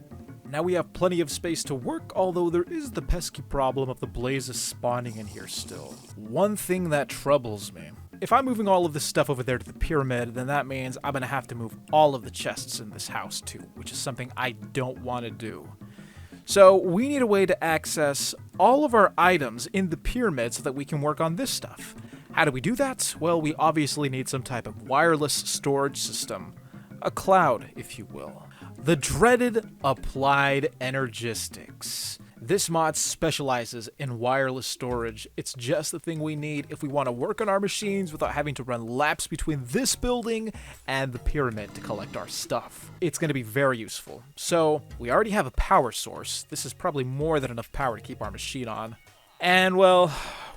Now we have plenty of space to work, although there is the pesky problem of the blazes spawning in here still. One thing that troubles me. If I'm moving all of this stuff over there to the pyramid, then that means I'm going to have to move all of the chests in this house too, which is something I don't want to do. So we need a way to access all of our items in the pyramid so that we can work on this stuff. How do we do that? Well, we obviously need some type of wireless storage system. A cloud, if you will. The dreaded applied energistics. This mod specializes in wireless storage. It's just the thing we need if we want to work on our machines without having to run laps between this building and the pyramid to collect our stuff. It's going to be very useful. So, we already have a power source. This is probably more than enough power to keep our machine on. And, well,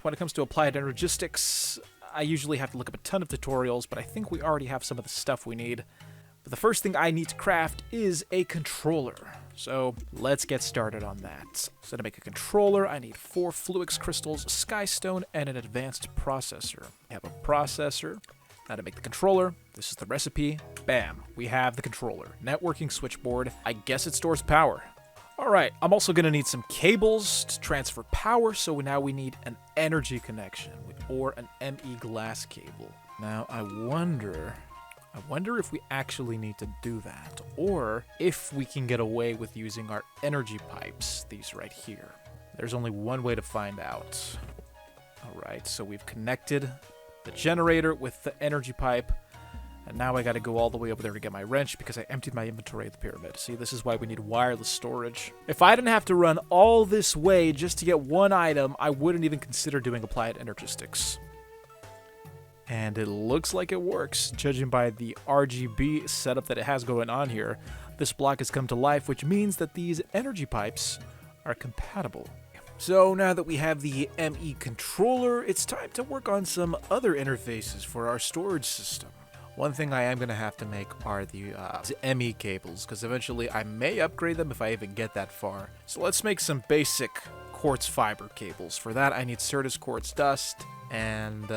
when it comes to applied energistics, I usually have to look up a ton of tutorials, but I think we already have some of the stuff we need. But the first thing I need to craft is a controller. So let's get started on that. So to make a controller, I need 4 Fluix crystals, skystone, and an advanced processor. I have a processor. Now to make the controller, this is the recipe. Bam, we have the controller. Networking switchboard. I guess it stores power. Alright, I'm also going to need some cables to transfer power, so now we need an energy connection, or an ME glass cable. Now I wonder if we actually need to do that, or if we can get away with using our energy pipes, these right here. There's only one way to find out. Alright, so we've connected the generator with the energy pipe, and now I gotta go all the way over there to get my wrench because I emptied my inventory at the pyramid. See, this is why we need wireless storage. If I didn't have to run all this way just to get one item, I wouldn't even consider doing applied energistics. And it looks like it works, judging by the RGB setup that it has going on here. This block has come to life, which means that these energy pipes are compatible. So now that we have the ME controller, it's time to work on some other interfaces for our storage system. One thing I am going to have to make are the ME cables, because eventually I may upgrade them if I even get that far. So let's make some basic quartz fiber cables. For that, I need Certus quartz dust and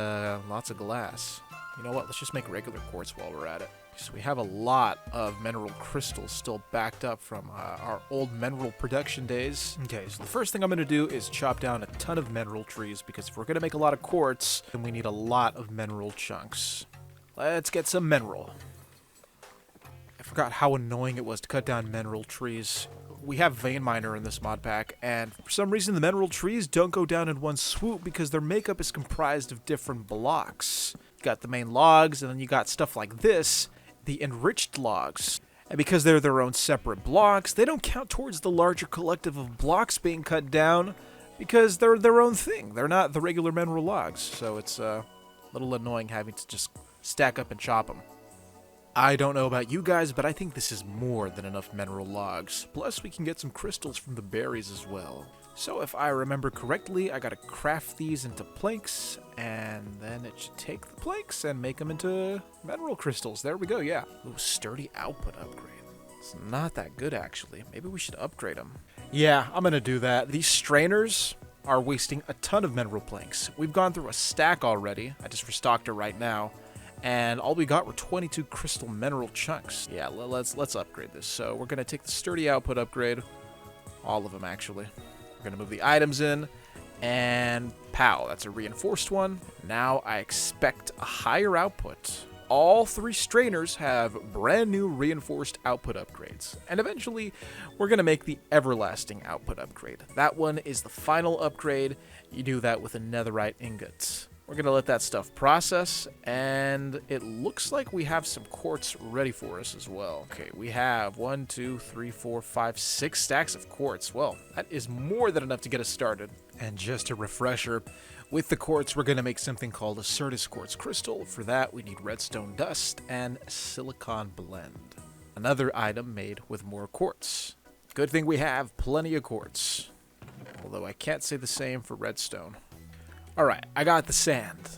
lots of glass. You know what? Let's just make regular quartz while we're at it. So we have a lot of mineral crystals still backed up from our old mineral production days. Okay, so the first thing I'm going to do is chop down a ton of mineral trees, because if we're going to make a lot of quartz, then we need a lot of mineral chunks. Let's get some mineral. I forgot how annoying it was to cut down mineral trees. We have Vein Miner in this mod pack, and for some reason the mineral trees don't go down in one swoop because their makeup is comprised of different blocks. You got the main logs, and then you got stuff like this, the enriched logs. And because they're their own separate blocks, they don't count towards the larger collective of blocks being cut down because they're their own thing. They're not the regular mineral logs, so it's a little annoying having to just stack up and chop them. I don't know about you guys, but I think this is more than enough mineral logs. Plus, we can get some crystals from the berries as well. So if I remember correctly, I gotta craft these into planks, and then it should take the planks and make them into mineral crystals. There we go, yeah. Ooh, sturdy output upgrade. It's not that good, actually. Maybe we should upgrade them. Yeah, I'm gonna do that. These strainers are wasting a ton of mineral planks. We've gone through a stack already. I just restocked it right now. And all we got were 22 crystal mineral chunks. Yeah, let's upgrade this. So we're going to take the sturdy output upgrade. All of them, actually. We're going to move the items in. And pow, that's a reinforced one. Now I expect a higher output. all 3 strainers have brand new reinforced output upgrades. And eventually, we're going to make the everlasting output upgrade. That one is the final upgrade. You do that with a netherite ingot. We're going to let that stuff process, and it looks like we have some quartz ready for us as well. Okay, we have 1, 2, 3, 4, 5, 6 stacks of quartz. Well, that is more than enough to get us started. And just a refresher, with the quartz, we're going to make something called a Certus quartz crystal. For that, we need redstone dust and silicon blend. Another item made with more quartz. Good thing we have plenty of quartz. Although I can't say the same for redstone. Alright, I got the sand.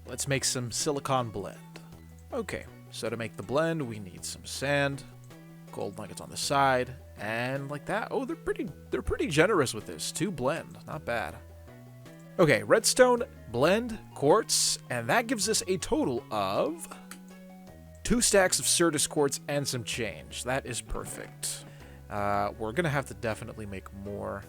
Let's make some silicon blend. Okay, so to make the blend, we need some sand, gold nuggets on the side, and like that. Oh, they're pretty generous with this. 2 blend, not bad. Okay, redstone, blend, quartz, and that gives us a total of 2 stacks of Certus quartz and some change. That is perfect. We're gonna have to definitely make more.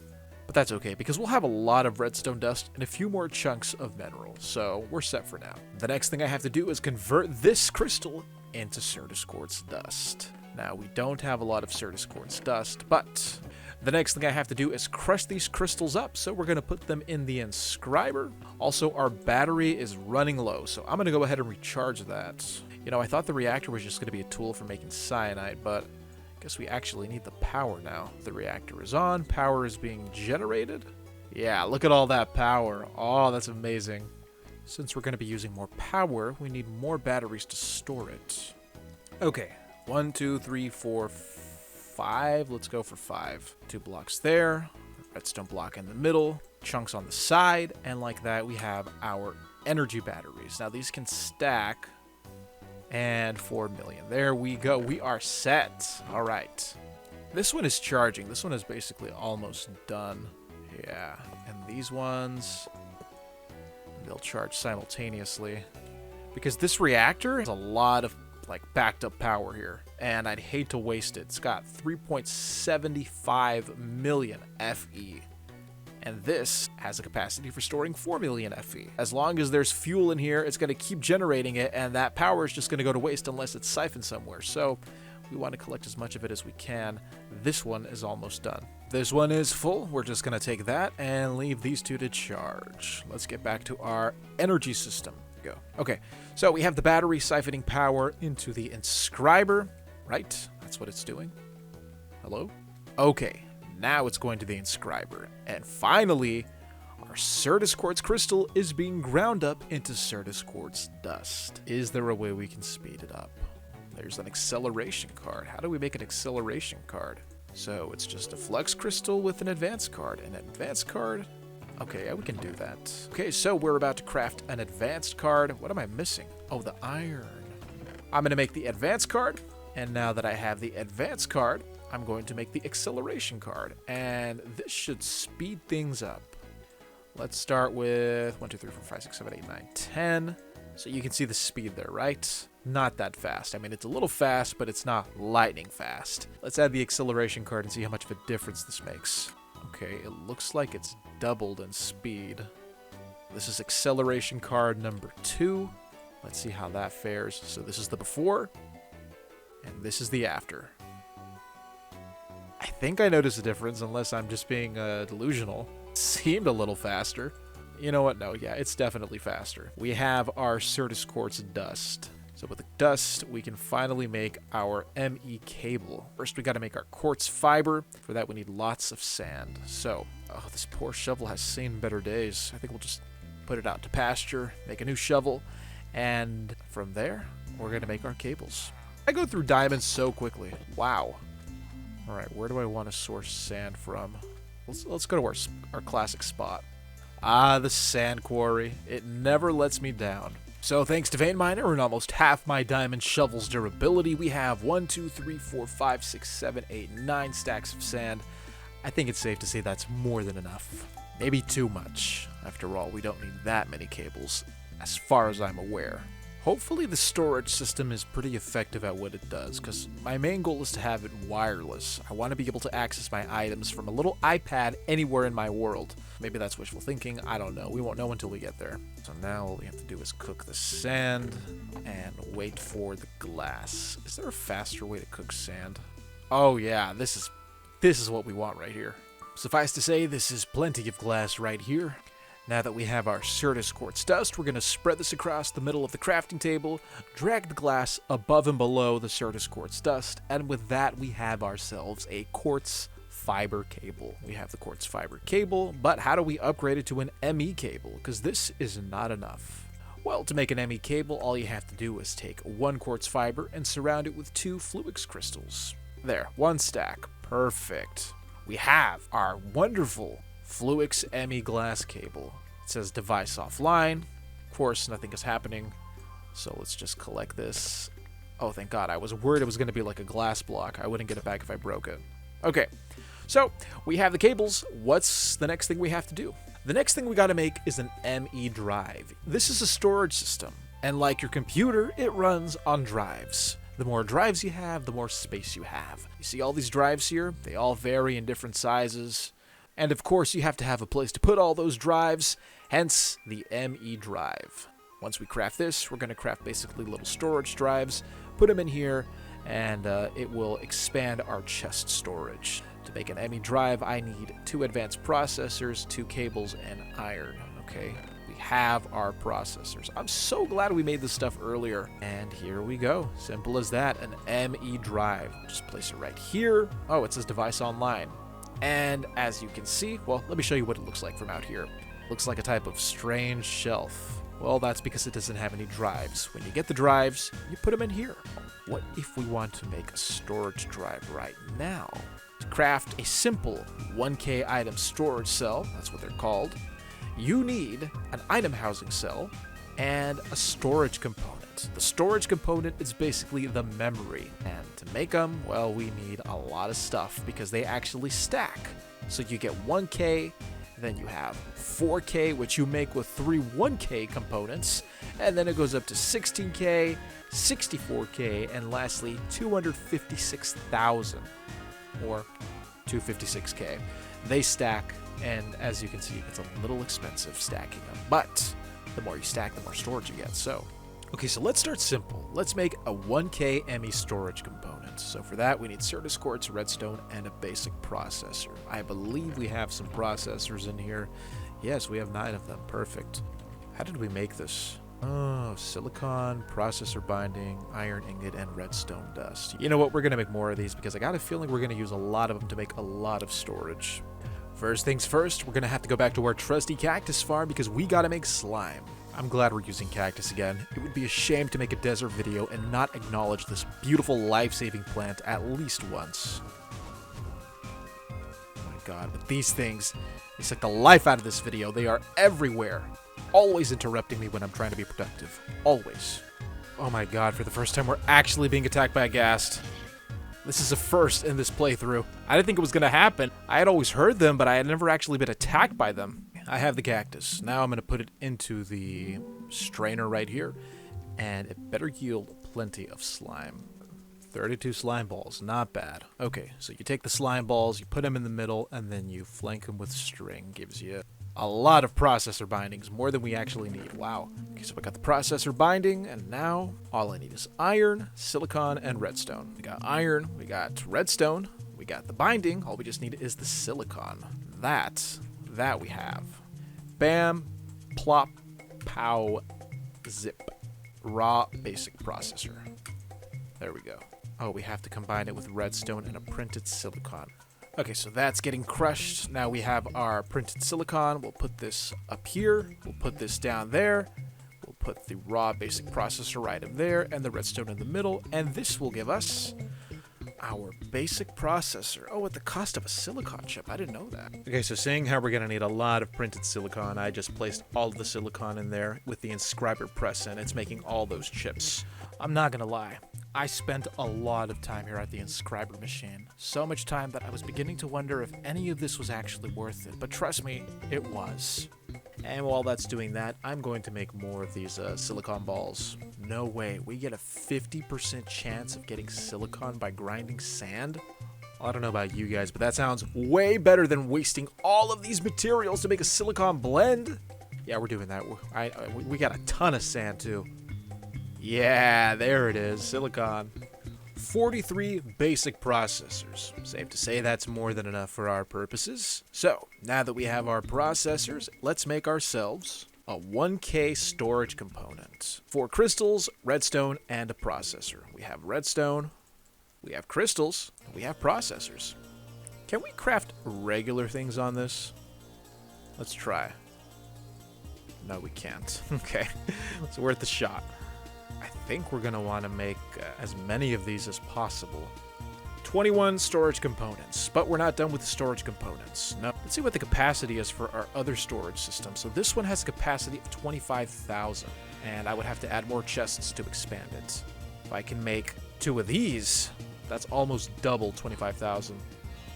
But that's okay, because we'll have a lot of redstone dust and a few more chunks of mineral, so we're set for now. The next thing I have to do is convert this crystal into Certus quartz dust. Now, we don't have a lot of Certus quartz dust, but the next thing I have to do is crush these crystals up, so we're going to put them in the inscriber. Also, our battery is running low, so I'm going to go ahead and recharge that. You know, I thought the reactor was just going to be a tool for making cyanide, but guess we actually need the power now. The reactor is on. Power is being generated. Yeah, look at all that power. Oh, that's amazing. Since we're going to be using more power, we need more batteries to store it. Okay, 1, 2, 3, 4, 5. Let's go for 5. 2 blocks there. Redstone block in the middle. Chunks on the side. And like that, we have our energy batteries. Now, these can stack. And 4 million. There we go. We are set. All right. This one is charging. This one is basically almost done. Yeah. And these ones, they'll charge simultaneously. Because this reactor has a lot of like backed up power here. And I'd hate to waste it. It's got 3.75 million FE. And this has a capacity for storing 4 million FE. As long as there's fuel in here, it's going to keep generating it, and that power is just going to go to waste unless it's siphoned somewhere. So we want to collect as much of it as we can. This one is almost done. This one is full. We're just going to take that and leave these 2 to charge. Let's get back to our energy system. Go. Okay, so we have the battery siphoning power into the inscriber, right? That's what it's doing. Hello? Okay. Now it's going to the inscriber. And finally, our Certus quartz crystal is being ground up into Certus quartz dust. Is there a way we can speed it up? There's an acceleration card. How do we make an acceleration card? So it's just a flux crystal with an advanced card. An advanced card? Okay, yeah, we can do that. Okay, so we're about to craft an advanced card. What am I missing? Oh, the iron. I'm going to make the advanced card. And now that I have the advanced card, I'm going to make the acceleration card, and this should speed things up. Let's start with 1, 2, 3, 4, 5, 6, 7, 8, 9, 10. So you can see the speed there, right? Not that fast. I mean, it's a little fast, but it's not lightning fast. Let's add the acceleration card and see how much of a difference this makes. Okay, it looks like it's doubled in speed. This is acceleration card number 2. Let's see how that fares. So this is the before, and this is the after. I think I noticed a difference, unless I'm just being delusional. It seemed a little faster. You know what? No, yeah, it's definitely faster. We have our Certus quartz dust. So with the dust, we can finally make our ME cable. First, we got to make our quartz fiber. For that, we need lots of sand. So, oh, this poor shovel has seen better days. I think we'll just put it out to pasture, make a new shovel, and from there, we're going to make our cables. I go through diamonds so quickly. Wow. All right, where do I want to source sand from? Let's go to our classic spot. Ah, the sand quarry. It never lets me down. So thanks to Vein Miner and almost half my diamond shovel's durability, we have 1, 2, 3, 4, 5, 6, 7, 8, 9 stacks of sand. I think it's safe to say that's more than enough. Maybe too much. After all, we don't need that many cables, as far as I'm aware. Hopefully the storage system is pretty effective at what it does, because my main goal is to have it wireless. I want to be able to access my items from a little iPad anywhere in my world. Maybe that's wishful thinking, I don't know. We won't know until we get there. So now all we have to do is cook the sand and wait for the glass. Is there a faster way to cook sand? Oh yeah, this is what we want right here. Suffice to say, this is plenty of glass right here. Now that we have our Certus quartz dust, we're going to spread this across the middle of the crafting table, drag the glass above and below the Certus quartz dust, and with that we have ourselves a quartz fiber cable. We have the quartz fiber cable, but how do we upgrade it to an ME cable? Because this is not enough. Well, to make an ME cable, all you have to do is take one quartz fiber and surround it with 2 Fluix crystals. There, 1 stack. Perfect. We have our wonderful Fluix ME glass cable. It says device offline. Of course, nothing is happening. So let's just collect this. Oh, thank God. I was worried it was going to be like a glass block. I wouldn't get it back if I broke it. Okay, so we have the cables. What's the next thing we have to do? The next thing we got to make is an ME drive. This is a storage system. And like your computer, it runs on drives. The more drives you have, the more space you have. You see all these drives here? They all vary in different sizes. And of course, you have to have a place to put all those drives, hence the ME drive. Once we craft this, we're going to craft basically little storage drives, put them in here, and it will expand our chest storage. To make an ME drive, I need 2 advanced processors, 2 cables, and iron. Okay, we have our processors. I'm so glad we made this stuff earlier. And here we go. Simple as that, an ME drive. Just place it right here. Oh, it says device online. And as you can see, well, let me show you what it looks like from out here. Looks like a type of strange shelf. Well, that's because it doesn't have any drives. When you get the drives, you put them in here. What if we want to make a storage drive right now? To craft a simple 1K item storage cell, that's what they're called, you need an item housing cell and a storage component. The storage component is basically the memory, and to make them, well, we need a lot of stuff because they actually stack. So you get 1K, then you have 4K, which you make with 3 1K components, and then it goes up to 16K, 64K, and lastly 256,000 or 256K. They stack, and as you can see, it's a little expensive stacking them, but the more you stack, the more storage you get. So okay, so let's start simple. Let's make a 1K ME storage component. So for that, we need Certus quartz, redstone, and a basic processor. I believe we have some processors in here. Yes, we have 9 of them. Perfect. How did we make this? Oh, silicon, processor binding, iron ingot, and redstone dust. You know what? We're going to make more of these because I got a feeling we're going to use a lot of them to make a lot of storage. First things first, we're going to have to go back to our trusty cactus farm because we got to make slime. I'm glad we're using cactus again. It would be a shame to make a desert video and not acknowledge this beautiful life-saving plant at least once. Oh my God, but these things, they suck the life out of this video. They are everywhere. Always interrupting me when I'm trying to be productive. Always. Oh my God, for the first time we're actually being attacked by a ghast. This is a first in this playthrough. I didn't think it was going to happen. I had always heard them, but I had never actually been attacked by them. I have the cactus. Now I'm going to put it into the strainer right here, and it better yield plenty of slime. 32 slime balls, not bad. Okay, so you take the slime balls, you put them in the middle, and then you flank them with string. Gives you a lot of processor bindings, more than we actually need. Wow. Okay, so we got the processor binding, and now all I need is iron, silicon, and redstone. We got iron, we got redstone, we got the binding. All we just need is the silicon. That we have. Bam, plop, pow, zip. Raw basic processor. There we go. Oh, we have to combine it with redstone and a printed silicon. Okay, so that's getting crushed. Now we have our printed silicon. We'll put this up here. We'll put this down there. We'll put the raw basic processor right in there and the redstone in the middle. And this will give us our basic processor. Oh, at the cost of a silicon chip. I didn't know that. Okay, so seeing how we're going to need a lot of printed silicon, I just placed all of the silicon in there with the inscriber press, and it's making all those chips. I'm not going to lie. I spent a lot of time here at the inscriber machine. So much time that I was beginning to wonder if any of this was actually worth it. But trust me, it was. And while that's doing that, I'm going to make more of these silicon balls. No way. We get a 50% chance of getting silicon by grinding sand? I don't know about you guys, but that sounds way better than wasting all of these materials to make a silicon blend. Yeah, we're doing that. We got a ton of sand, too. Yeah, there it is. Silicon. 43 basic processors. Safe to say that's more than enough for our purposes. So, now that we have our processors, let's make ourselves a 1K storage component. 4 crystals, redstone, and a processor. We have redstone, we have crystals, and we have processors. Can we craft regular things on this? Let's try. No, we can't. Okay, it's worth a shot. I think we're going to want to make as many of these as possible. 21 storage components, but we're not done with the storage components. No. Let's see what the capacity is for our other storage system. So this one has a capacity of 25,000, and I would have to add more chests to expand it. If I can make 2 of these, that's almost double 25,000.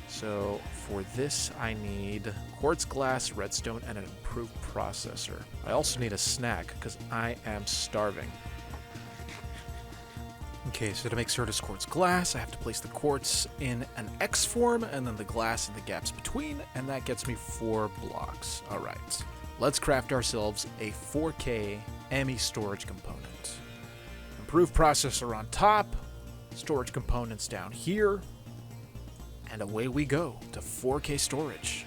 So for this, I need quartz glass, redstone, and an improved processor. I also need a snack because I am starving. Okay, so to make Certus quartz glass, I have to place the quartz in an X form and then the glass in the gaps between, and that gets me 4 blocks. All right, let's craft ourselves a 4K ME storage component. Improved processor on top, storage components down here, and away we go to 4K storage.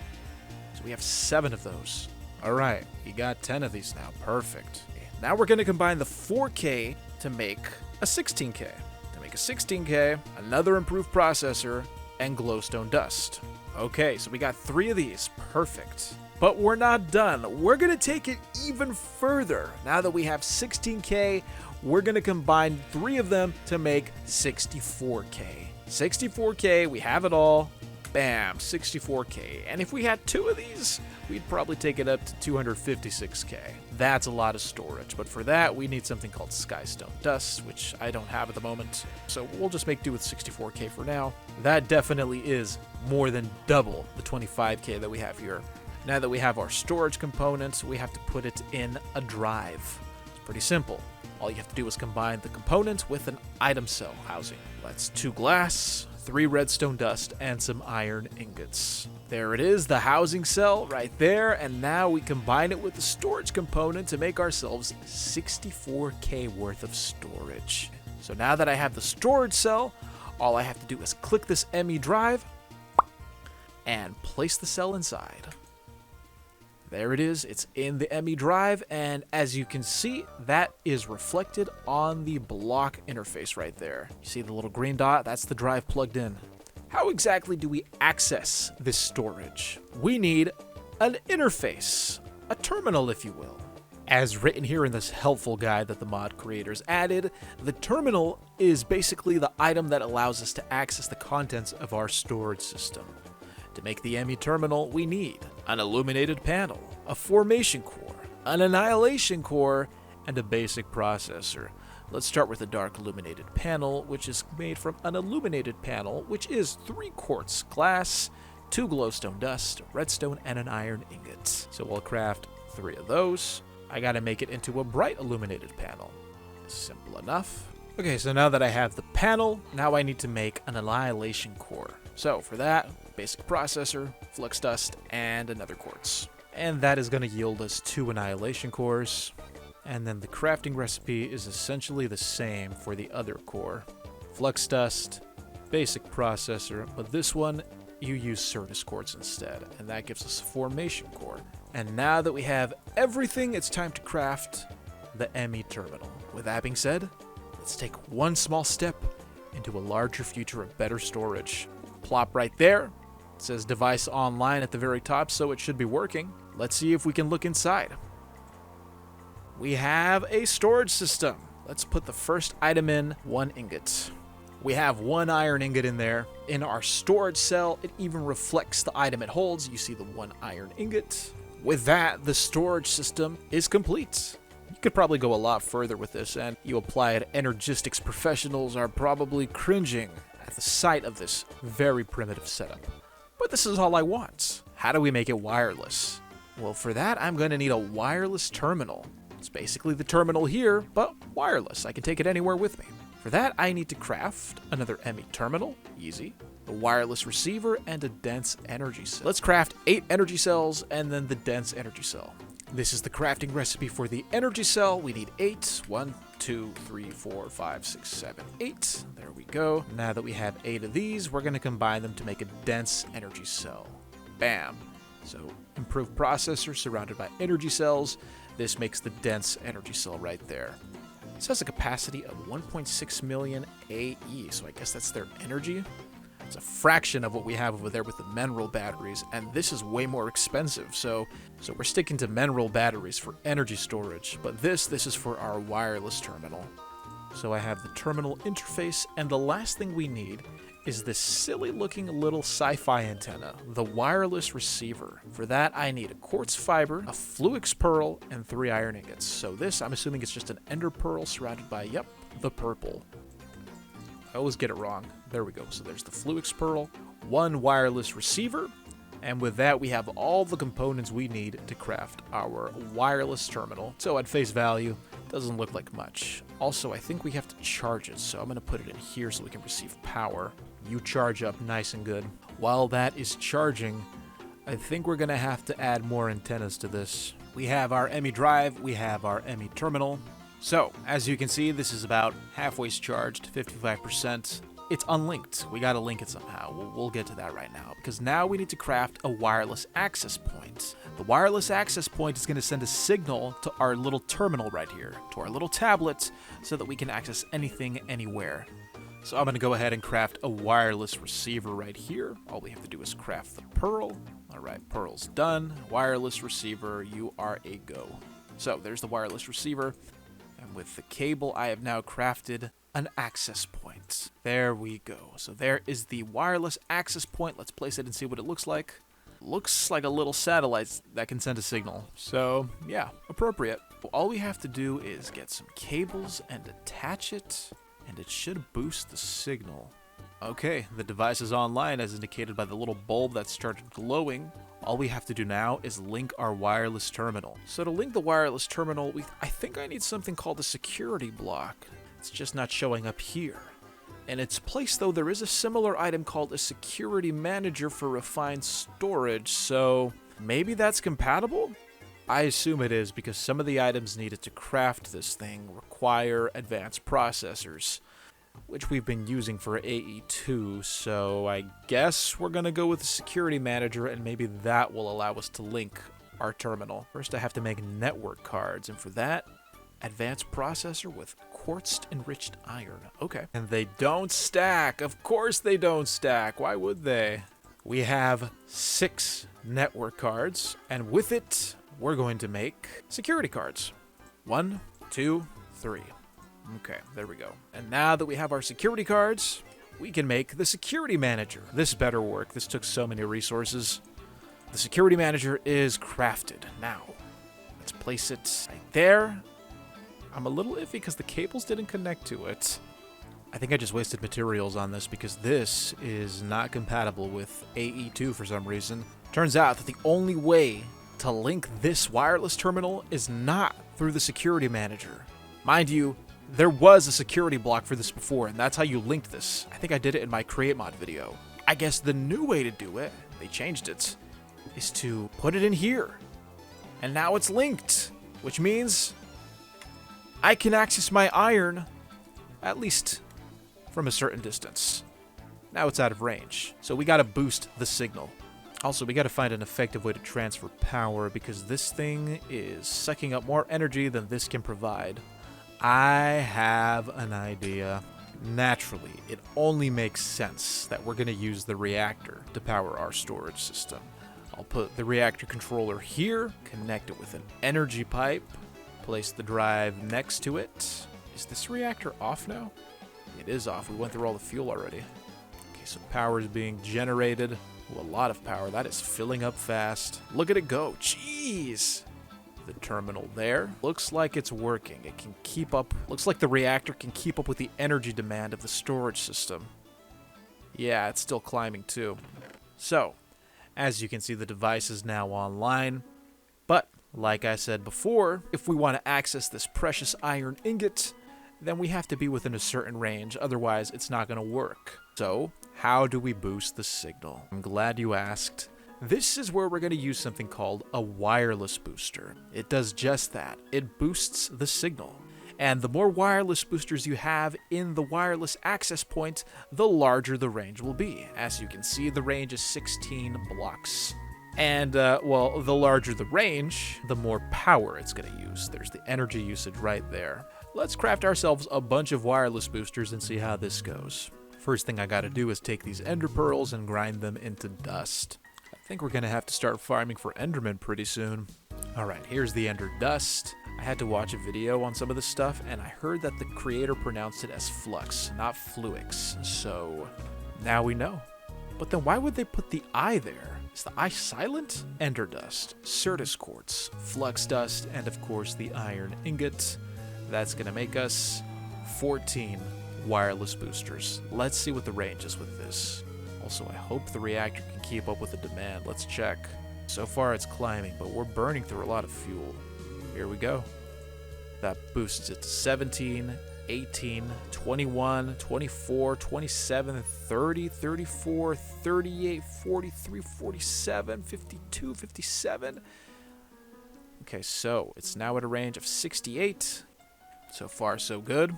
So we have 7 of those. All right, we got 10 of these now. Perfect. Now we're going to combine the 4K to make a 16K. To make a 16K, another improved processor, and glowstone dust. Okay, so we got 3 of these. Perfect. But we're not done. We're going to take it even further. Now that we have 16K, we're going to combine 3 of them to make 64K. 64K, we have it all. Bam, 64K. And if we had 2 of these, we'd probably take it up to 256K. That's a lot of storage, but for that, we need something called skystone dust, which I don't have at the moment. So we'll just make do with 64K for now. That definitely is more than double the 25K that we have here. Now that we have our storage components, we have to put it in a drive. It's pretty simple. All you have to do is combine the components with an item cell housing. That's 2 glass, 3 redstone dust, and some iron ingots. There it is, the housing cell right there, and now we combine it with the storage component to make ourselves 64K worth of storage. So now that I have the storage cell, all I have to do is click this ME drive and place the cell inside. There it is, it's in the ME drive, and as you can see, that is reflected on the block interface right there. You see the little green dot? That's the drive plugged in. How exactly do we access this storage? We need an interface, a terminal if you will. As written here in this helpful guide that the mod creators added, the terminal is basically the item that allows us to access the contents of our storage system. To make the ME terminal, we need an illuminated panel, a formation core, an annihilation core, and a basic processor. Let's start with the dark illuminated panel, which is made from an illuminated panel, which is 3 quartz glass, 2 glowstone dust, redstone, and an iron ingot. So we'll craft 3 of those. I gotta make it into a bright illuminated panel. Simple enough. Okay, so now that I have the panel, now I need to make an annihilation core. So for that, basic processor, flux dust, and another quartz. And that is going to yield us 2 annihilation cores. And then the crafting recipe is essentially the same for the other core. Flux dust, basic processor, but this one you use Certus quartz instead, and that gives us a formation core. And now that we have everything, it's time to craft the ME terminal. With that being said, let's take one small step into a larger future of better storage. Plop right there. It says device online at the very top, so it should be working. Let's see if we can look inside. We have a storage system. Let's put the first item in, 1 ingot. We have 1 iron ingot in there. In our storage cell, it even reflects the item it holds. You see the 1 iron ingot. With that, the storage system is complete. You could probably go a lot further with this, and you applied energistics professionals are probably cringing at the sight of this very primitive setup. But this is all I want. How do we make it wireless? Well, for that, I'm going to need a wireless terminal. It's basically the terminal here, but wireless. I can take it anywhere with me. For that, I need to craft another ME terminal, easy, a wireless receiver, and a dense energy cell. Let's craft 8 energy cells and then the dense energy cell. This is the crafting recipe for the energy cell. We need 8. 1, 2, 3, 4, 5, 6, 7, 8. There we go. Now that we have 8 of these, we're going to combine them to make a dense energy cell. Bam. So, improved processor surrounded by energy cells. This makes the dense energy cell right there. This has a capacity of 1.6 million AE, so I guess that's their energy. It's a fraction of what we have over there with the mineral batteries, and this is way more expensive, so we're sticking to mineral batteries for energy storage, but this is for our wireless terminal. So I have the terminal interface, and the last thing we need is this silly looking little sci-fi antenna, the wireless receiver. For that, I need a quartz fiber, a fluix pearl, and 3 iron ingots. So this, I'm assuming it's just an ender pearl surrounded by, yep, the purple. I always get it wrong. There we go. So there's the fluix pearl, 1 wireless receiver, and with that we have all the components we need to craft our wireless terminal. So at face value, doesn't look like much. Also, I think we have to charge it, so I'm going to put it in here so we can receive power. You charge up nice and good. While that is charging, I think we're going to have to add more antennas to this. We have our ME drive, we have our ME terminal. So, as you can see, this is about halfway charged, 55%. It's unlinked. We gotta link it somehow. We'll get to that right now, because now we need to craft a wireless access point. The wireless access point is gonna send a signal to our little terminal right here, to our little tablet, so that we can access anything, anywhere. So I'm gonna go ahead and craft a wireless receiver right here. All we have to do is craft the pearl. All right, pearl's done. Wireless receiver, you are a go. So there's the wireless receiver. And with the cable, I have now crafted an access point. There we go. So there is the wireless access point. Let's place it and see what it looks like. Looks like a little satellite that can send a signal. So yeah, appropriate. All we have to do is get some cables and attach it, and it should boost the signal. Okay, the device is online as indicated by the little bulb that started glowing. All we have to do now is link our wireless terminal. So to link the wireless terminal, I think I need something called a security block. It's just not showing up here. In its place, though, there is a similar item called a security manager for refined storage, so maybe that's compatible? I assume it is, because some of the items needed to craft this thing require advanced processors, which we've been using for AE2, so I guess we're gonna go with the security manager, and maybe that will allow us to link our terminal. First, I have to make network cards, and for that, advanced processor with quartz enriched iron. Okay. And they don't stack. Of course they don't stack. Why would they? We have 6 network cards, and with it, we're going to make security cards. 1, 2, 3. Okay, there we go. And now that we have our security cards, we can make the security manager. This better work. This took so many resources. The security manager is crafted. Now, let's place it right there. I'm a little iffy because the cables didn't connect to it. I think I just wasted materials on this because this is not compatible with AE2 for some reason. Turns out that the only way to link this wireless terminal is not through the security manager. Mind you, there was a security block for this before, and that's how you linked this. I think I did it in my Create Mod video. I guess the new way to do it, they changed it, is to put it in here. And now it's linked, which means I can access my iron, at least from a certain distance. Now it's out of range, so we gotta boost the signal. Also, we gotta find an effective way to transfer power because this thing is sucking up more energy than this can provide. I have an idea. Naturally, it only makes sense that we're gonna use the reactor to power our storage system. I'll put the reactor controller here, connect it with an energy pipe, place the drive next to it. Is this reactor off now? It is off. We went through all the fuel already. Okay, so power is being generated. Ooh, a lot of power. That is filling up fast. Look at it go. Jeez! The terminal there. Looks like it's working. It can keep up. Looks like the reactor can keep up with the energy demand of the storage system. Yeah, it's still climbing too. So, as you can see, the device is now online. But Like I said before, if we want to access this precious iron ingot, then we have to be within a certain range, otherwise it's not going to work. So, how do we boost the signal? I'm glad you asked. This is where we're going to use something called a wireless booster. It does just that. It boosts the signal. And the more wireless boosters you have in the wireless access point, the larger the range will be. As you can see, the range is 16 blocks. And, well, the larger the range, the more power it's going to use. There's the energy usage right there. Let's craft ourselves a bunch of wireless boosters and see how this goes. First thing I gotta do is take these ender pearls and grind them into dust. I think we're gonna have to start farming for endermen pretty soon. Alright, here's the ender dust. I had to watch a video on some of this stuff, and I heard that the creator pronounced it as flux, not fluix. So, now we know. But then why would they put the I there? Is the I silent? Ender dust, Certus quartz, flux dust, and of course the iron ingot. That's going to make us 14 wireless boosters. Let's see what the range is with this. Also, I hope the reactor can keep up with the demand. Let's check. So far it's climbing, but we're burning through a lot of fuel. Here we go. That boosts it to 17, 18, 21, 24, 27, 30, 34, 38, 43, 47, 52, 57. Okay, so it's now at a range of 68. So far, so good.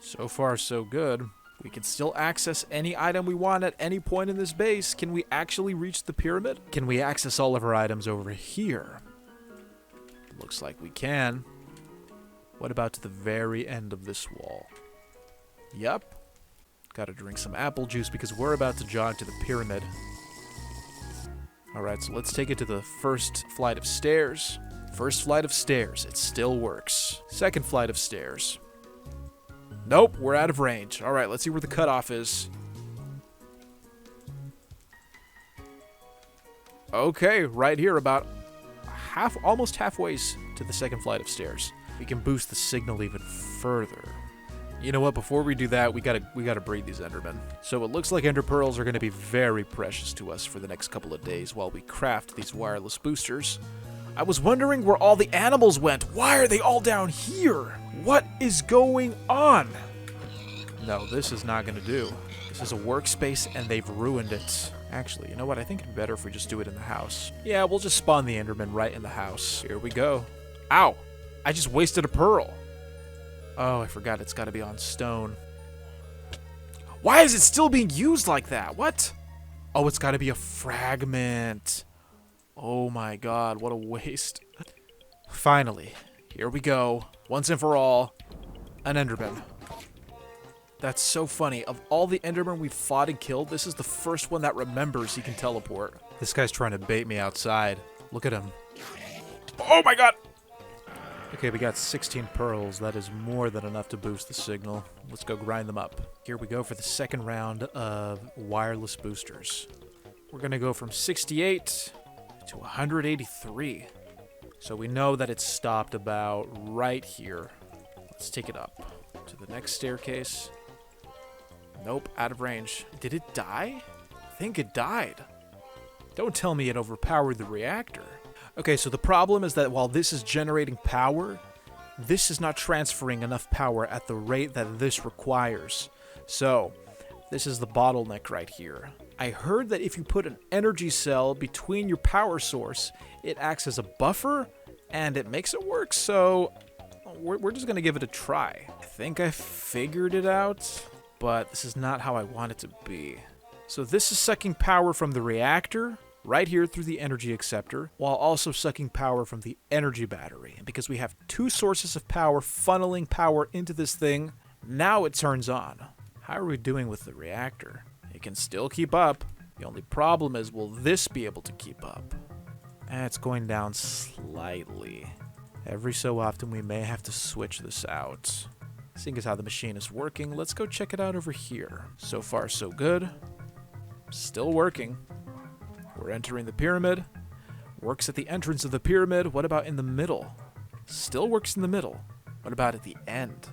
So far, so good. We can still access any item we want at any point in this base. Can we actually reach the pyramid? Can we access all of our items over here? Looks like we can. What about to the very end of this wall? Yep. Gotta drink some apple juice because we're about to jog to the pyramid. Alright, so let's take it to the first flight of stairs. First flight of stairs, it still works. Second flight of stairs. Nope, we're out of range. Alright, let's see where the cutoff is. Okay, right here, about almost halfway to the second flight of stairs. We can boost the signal even further. You know what, before we do that, we gotta breed these endermen. So it looks like ender pearls are gonna be very precious to us for the next couple of days while we craft these wireless boosters. I was wondering where all the animals went. Why are they all down here? What is going on? No, this is not going to do. This is a workspace and they've ruined it. Actually, you know what? I think it'd be better if we just do it in the house. Yeah, we'll just spawn the enderman right in the house. Here we go. Ow! I just wasted a pearl. Oh, I forgot it's got to be on stone. Why is it still being used like that? What? Oh, it's got to be a fragment. Oh my god, what a waste. Finally, here we go. Once and for all, an enderman. That's so funny. Of all the endermen we've fought and killed, this is the first one that remembers he can teleport. This guy's trying to bait me outside. Look at him. Oh my god! Okay, we got 16 pearls. That is more than enough to boost the signal. Let's go grind them up. Here we go for the second round of wireless boosters. We're gonna go from 68... to 183. So we know that it's stopped about right here. Let's take it up to the next staircase. Nope, out of range. Did it die? I think it died. Don't tell me it overpowered the reactor. Okay, so the problem is that while this is generating power, this is not transferring enough power at the rate that this requires. So, this is the bottleneck right here. I heard that if you put an energy cell between your power source, it acts as a buffer, and it makes it work, so we're just going to give it a try. I think I figured it out, but this is not how I want it to be. So this is sucking power from the reactor, right here through the energy acceptor, while also sucking power from the energy battery. And because we have two sources of power funneling power into this thing, now it turns on. How are we doing with the reactor? It can still keep up. The only problem is, will this be able to keep up? It's going down slightly. Every so often we may have to switch this out. Seeing as how the machine is working, let's go check it out over here. So far so good. Still working. We're entering the pyramid. Works at the entrance of the pyramid. What about in the middle? Still works in the middle. What about at the end?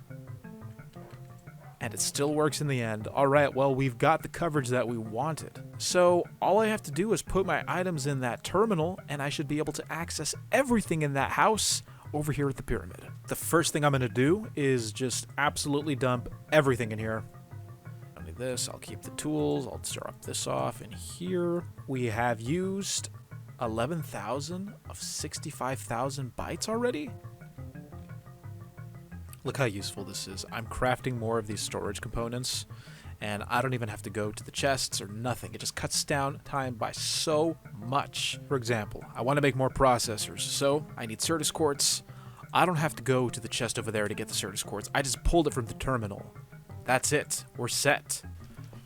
And it still works in the end. Alright, well, we've got the coverage that we wanted. So, all I have to do is put my items in that terminal, and I should be able to access everything in that house over here at the pyramid. The first thing I'm going to do is just absolutely dump everything in here. I'll need this, I'll keep the tools, I'll drop this off, and here we have used 11,000 of 65,000 bytes already? Look how useful this is. I'm crafting more of these storage components, and I don't even have to go to the chests or nothing. It just cuts down time by so much. For example, I want to make more processors, so I need Certus quartz. I don't have to go to the chest over there to get the Certus quartz. I just pulled it from the terminal. That's it. We're set.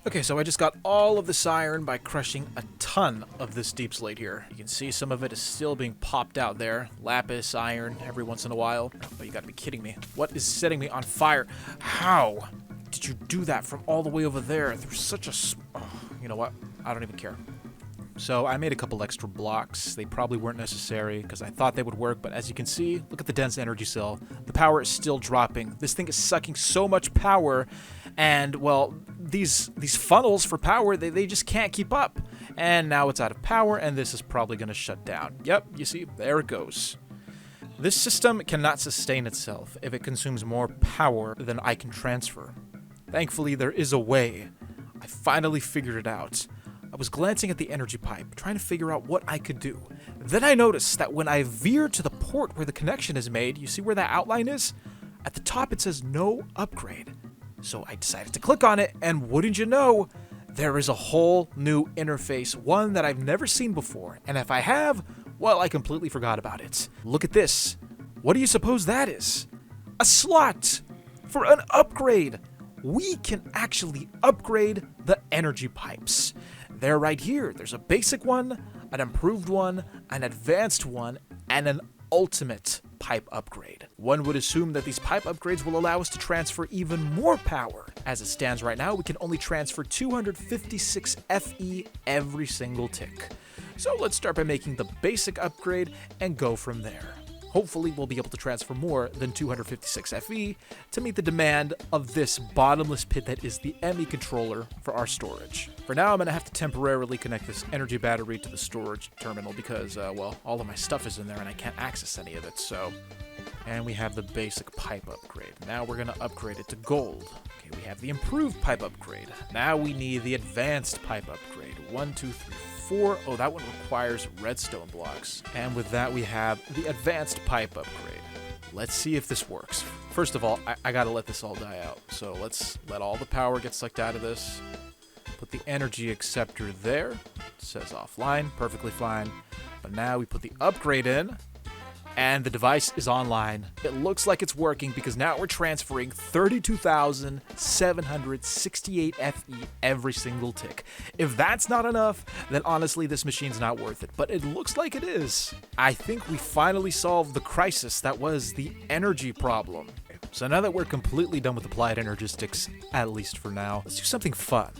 Okay, so I just got all of this iron by crushing a ton of this deep slate here. You can see some of it is still being popped out there. Lapis, iron, every once in a while. Oh, you gotta be kidding me. What is setting me on fire? How did you do that from all the way over there? There's such a... Oh, you know what? I don't even care. So I made a couple extra blocks. They probably weren't necessary because I thought they would work, but as you can see, look at the dense energy cell. The power is still dropping. This thing is sucking so much power, and well, these funnels for power, they just can't keep up. And now it's out of power, and this is probably going to shut down. Yep, you see, there it goes. This system cannot sustain itself if it consumes more power than I can transfer. Thankfully, there is a way. I finally figured it out. I was glancing at the energy pipe, trying to figure out what I could do. Then I noticed that when I veer to the port where the connection is made, you see where that outline is? At the top it says no upgrade. So I decided to click on it, and wouldn't you know, there is a whole new interface, one that I've never seen before. And if I have, well, I completely forgot about it. Look at this. What do you suppose that is? A slot for an upgrade. We can actually upgrade the energy pipes. They're right here. There's a basic one, an improved one, an advanced one, and an ultimate pipe upgrade. One would assume that these pipe upgrades will allow us to transfer even more power. As it stands right now, we can only transfer 256 FE every single tick. So let's start by making the basic upgrade and go from there. Hopefully we'll be able to transfer more than 256 FE to meet the demand of this bottomless pit that is the ME controller for our storage. For now, I'm going to have to temporarily connect this energy battery to the storage terminal because, well, all of my stuff is in there and I can't access any of it, so... And we have the basic pipe upgrade. Now we're going to upgrade it to gold. Okay, we have the improved pipe upgrade. Now we need the advanced pipe upgrade. 1, 2, 3, 4. Oh, that one requires redstone blocks. And with that, we have the advanced pipe upgrade. Let's see if this works. First of all, I gotta let this all die out. So let's let all the power get sucked out of this. Put the energy acceptor there. It says offline, perfectly fine. But now we put the upgrade in, and the device is online. It looks like it's working because now we're transferring 32,768 FE every single tick. If that's not enough, then honestly this machine's not worth it, but it looks like it is. I think we finally solved the crisis that was the energy problem. So now that we're completely done with applied energistics, at least for now, let's do something fun.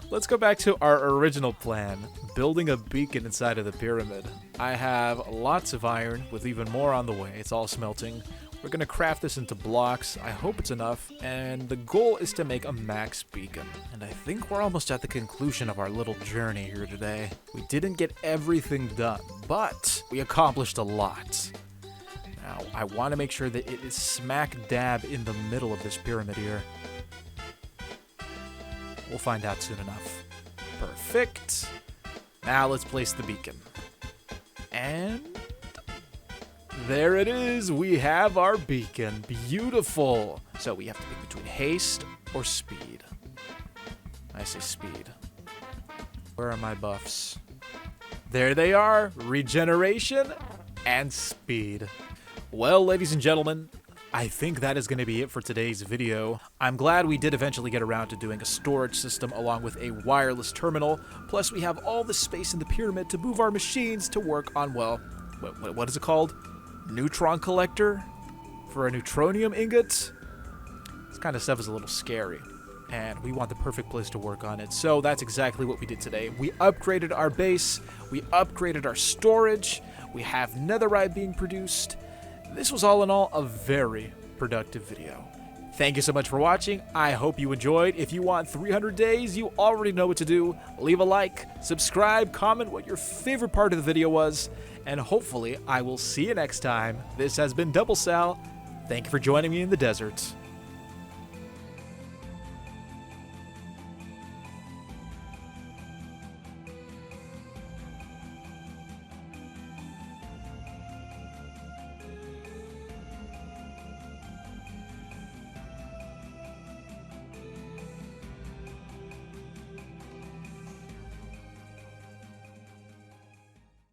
Let's go back to our original plan, building a beacon inside of the pyramid. I have lots of iron with even more on the way. It's all smelting. We're going to craft this into blocks. I hope it's enough. And the goal is to make a max beacon. And I think we're almost at the conclusion of our little journey here today. We didn't get everything done, but we accomplished a lot. Now, I want to make sure that it is smack dab in the middle of this pyramid here. We'll find out soon enough. Perfect. Now let's place the beacon. And there it is. We have our beacon. Beautiful. So we have to pick between haste or speed. I say speed. Where are my buffs? There they are. Regeneration and speed. Well, ladies and gentlemen, I think that is going to be it for today's video. I'm glad we did eventually get around to doing a storage system along with a wireless terminal, plus we have all the space in the pyramid to move our machines to work on, well, what is it called? Neutron collector? For a neutronium ingot? This kind of stuff is a little scary, and we want the perfect place to work on it, so that's exactly what we did today. We upgraded our base, we upgraded our storage, we have netherite being produced. This was all in all a very productive video. Thank you so much for watching. I hope you enjoyed. If you want 300 days, you already know what to do. Leave a like, subscribe, comment what your favorite part of the video was, and hopefully I will see you next time. This has been Doublesal. Thank you for joining me in the desert.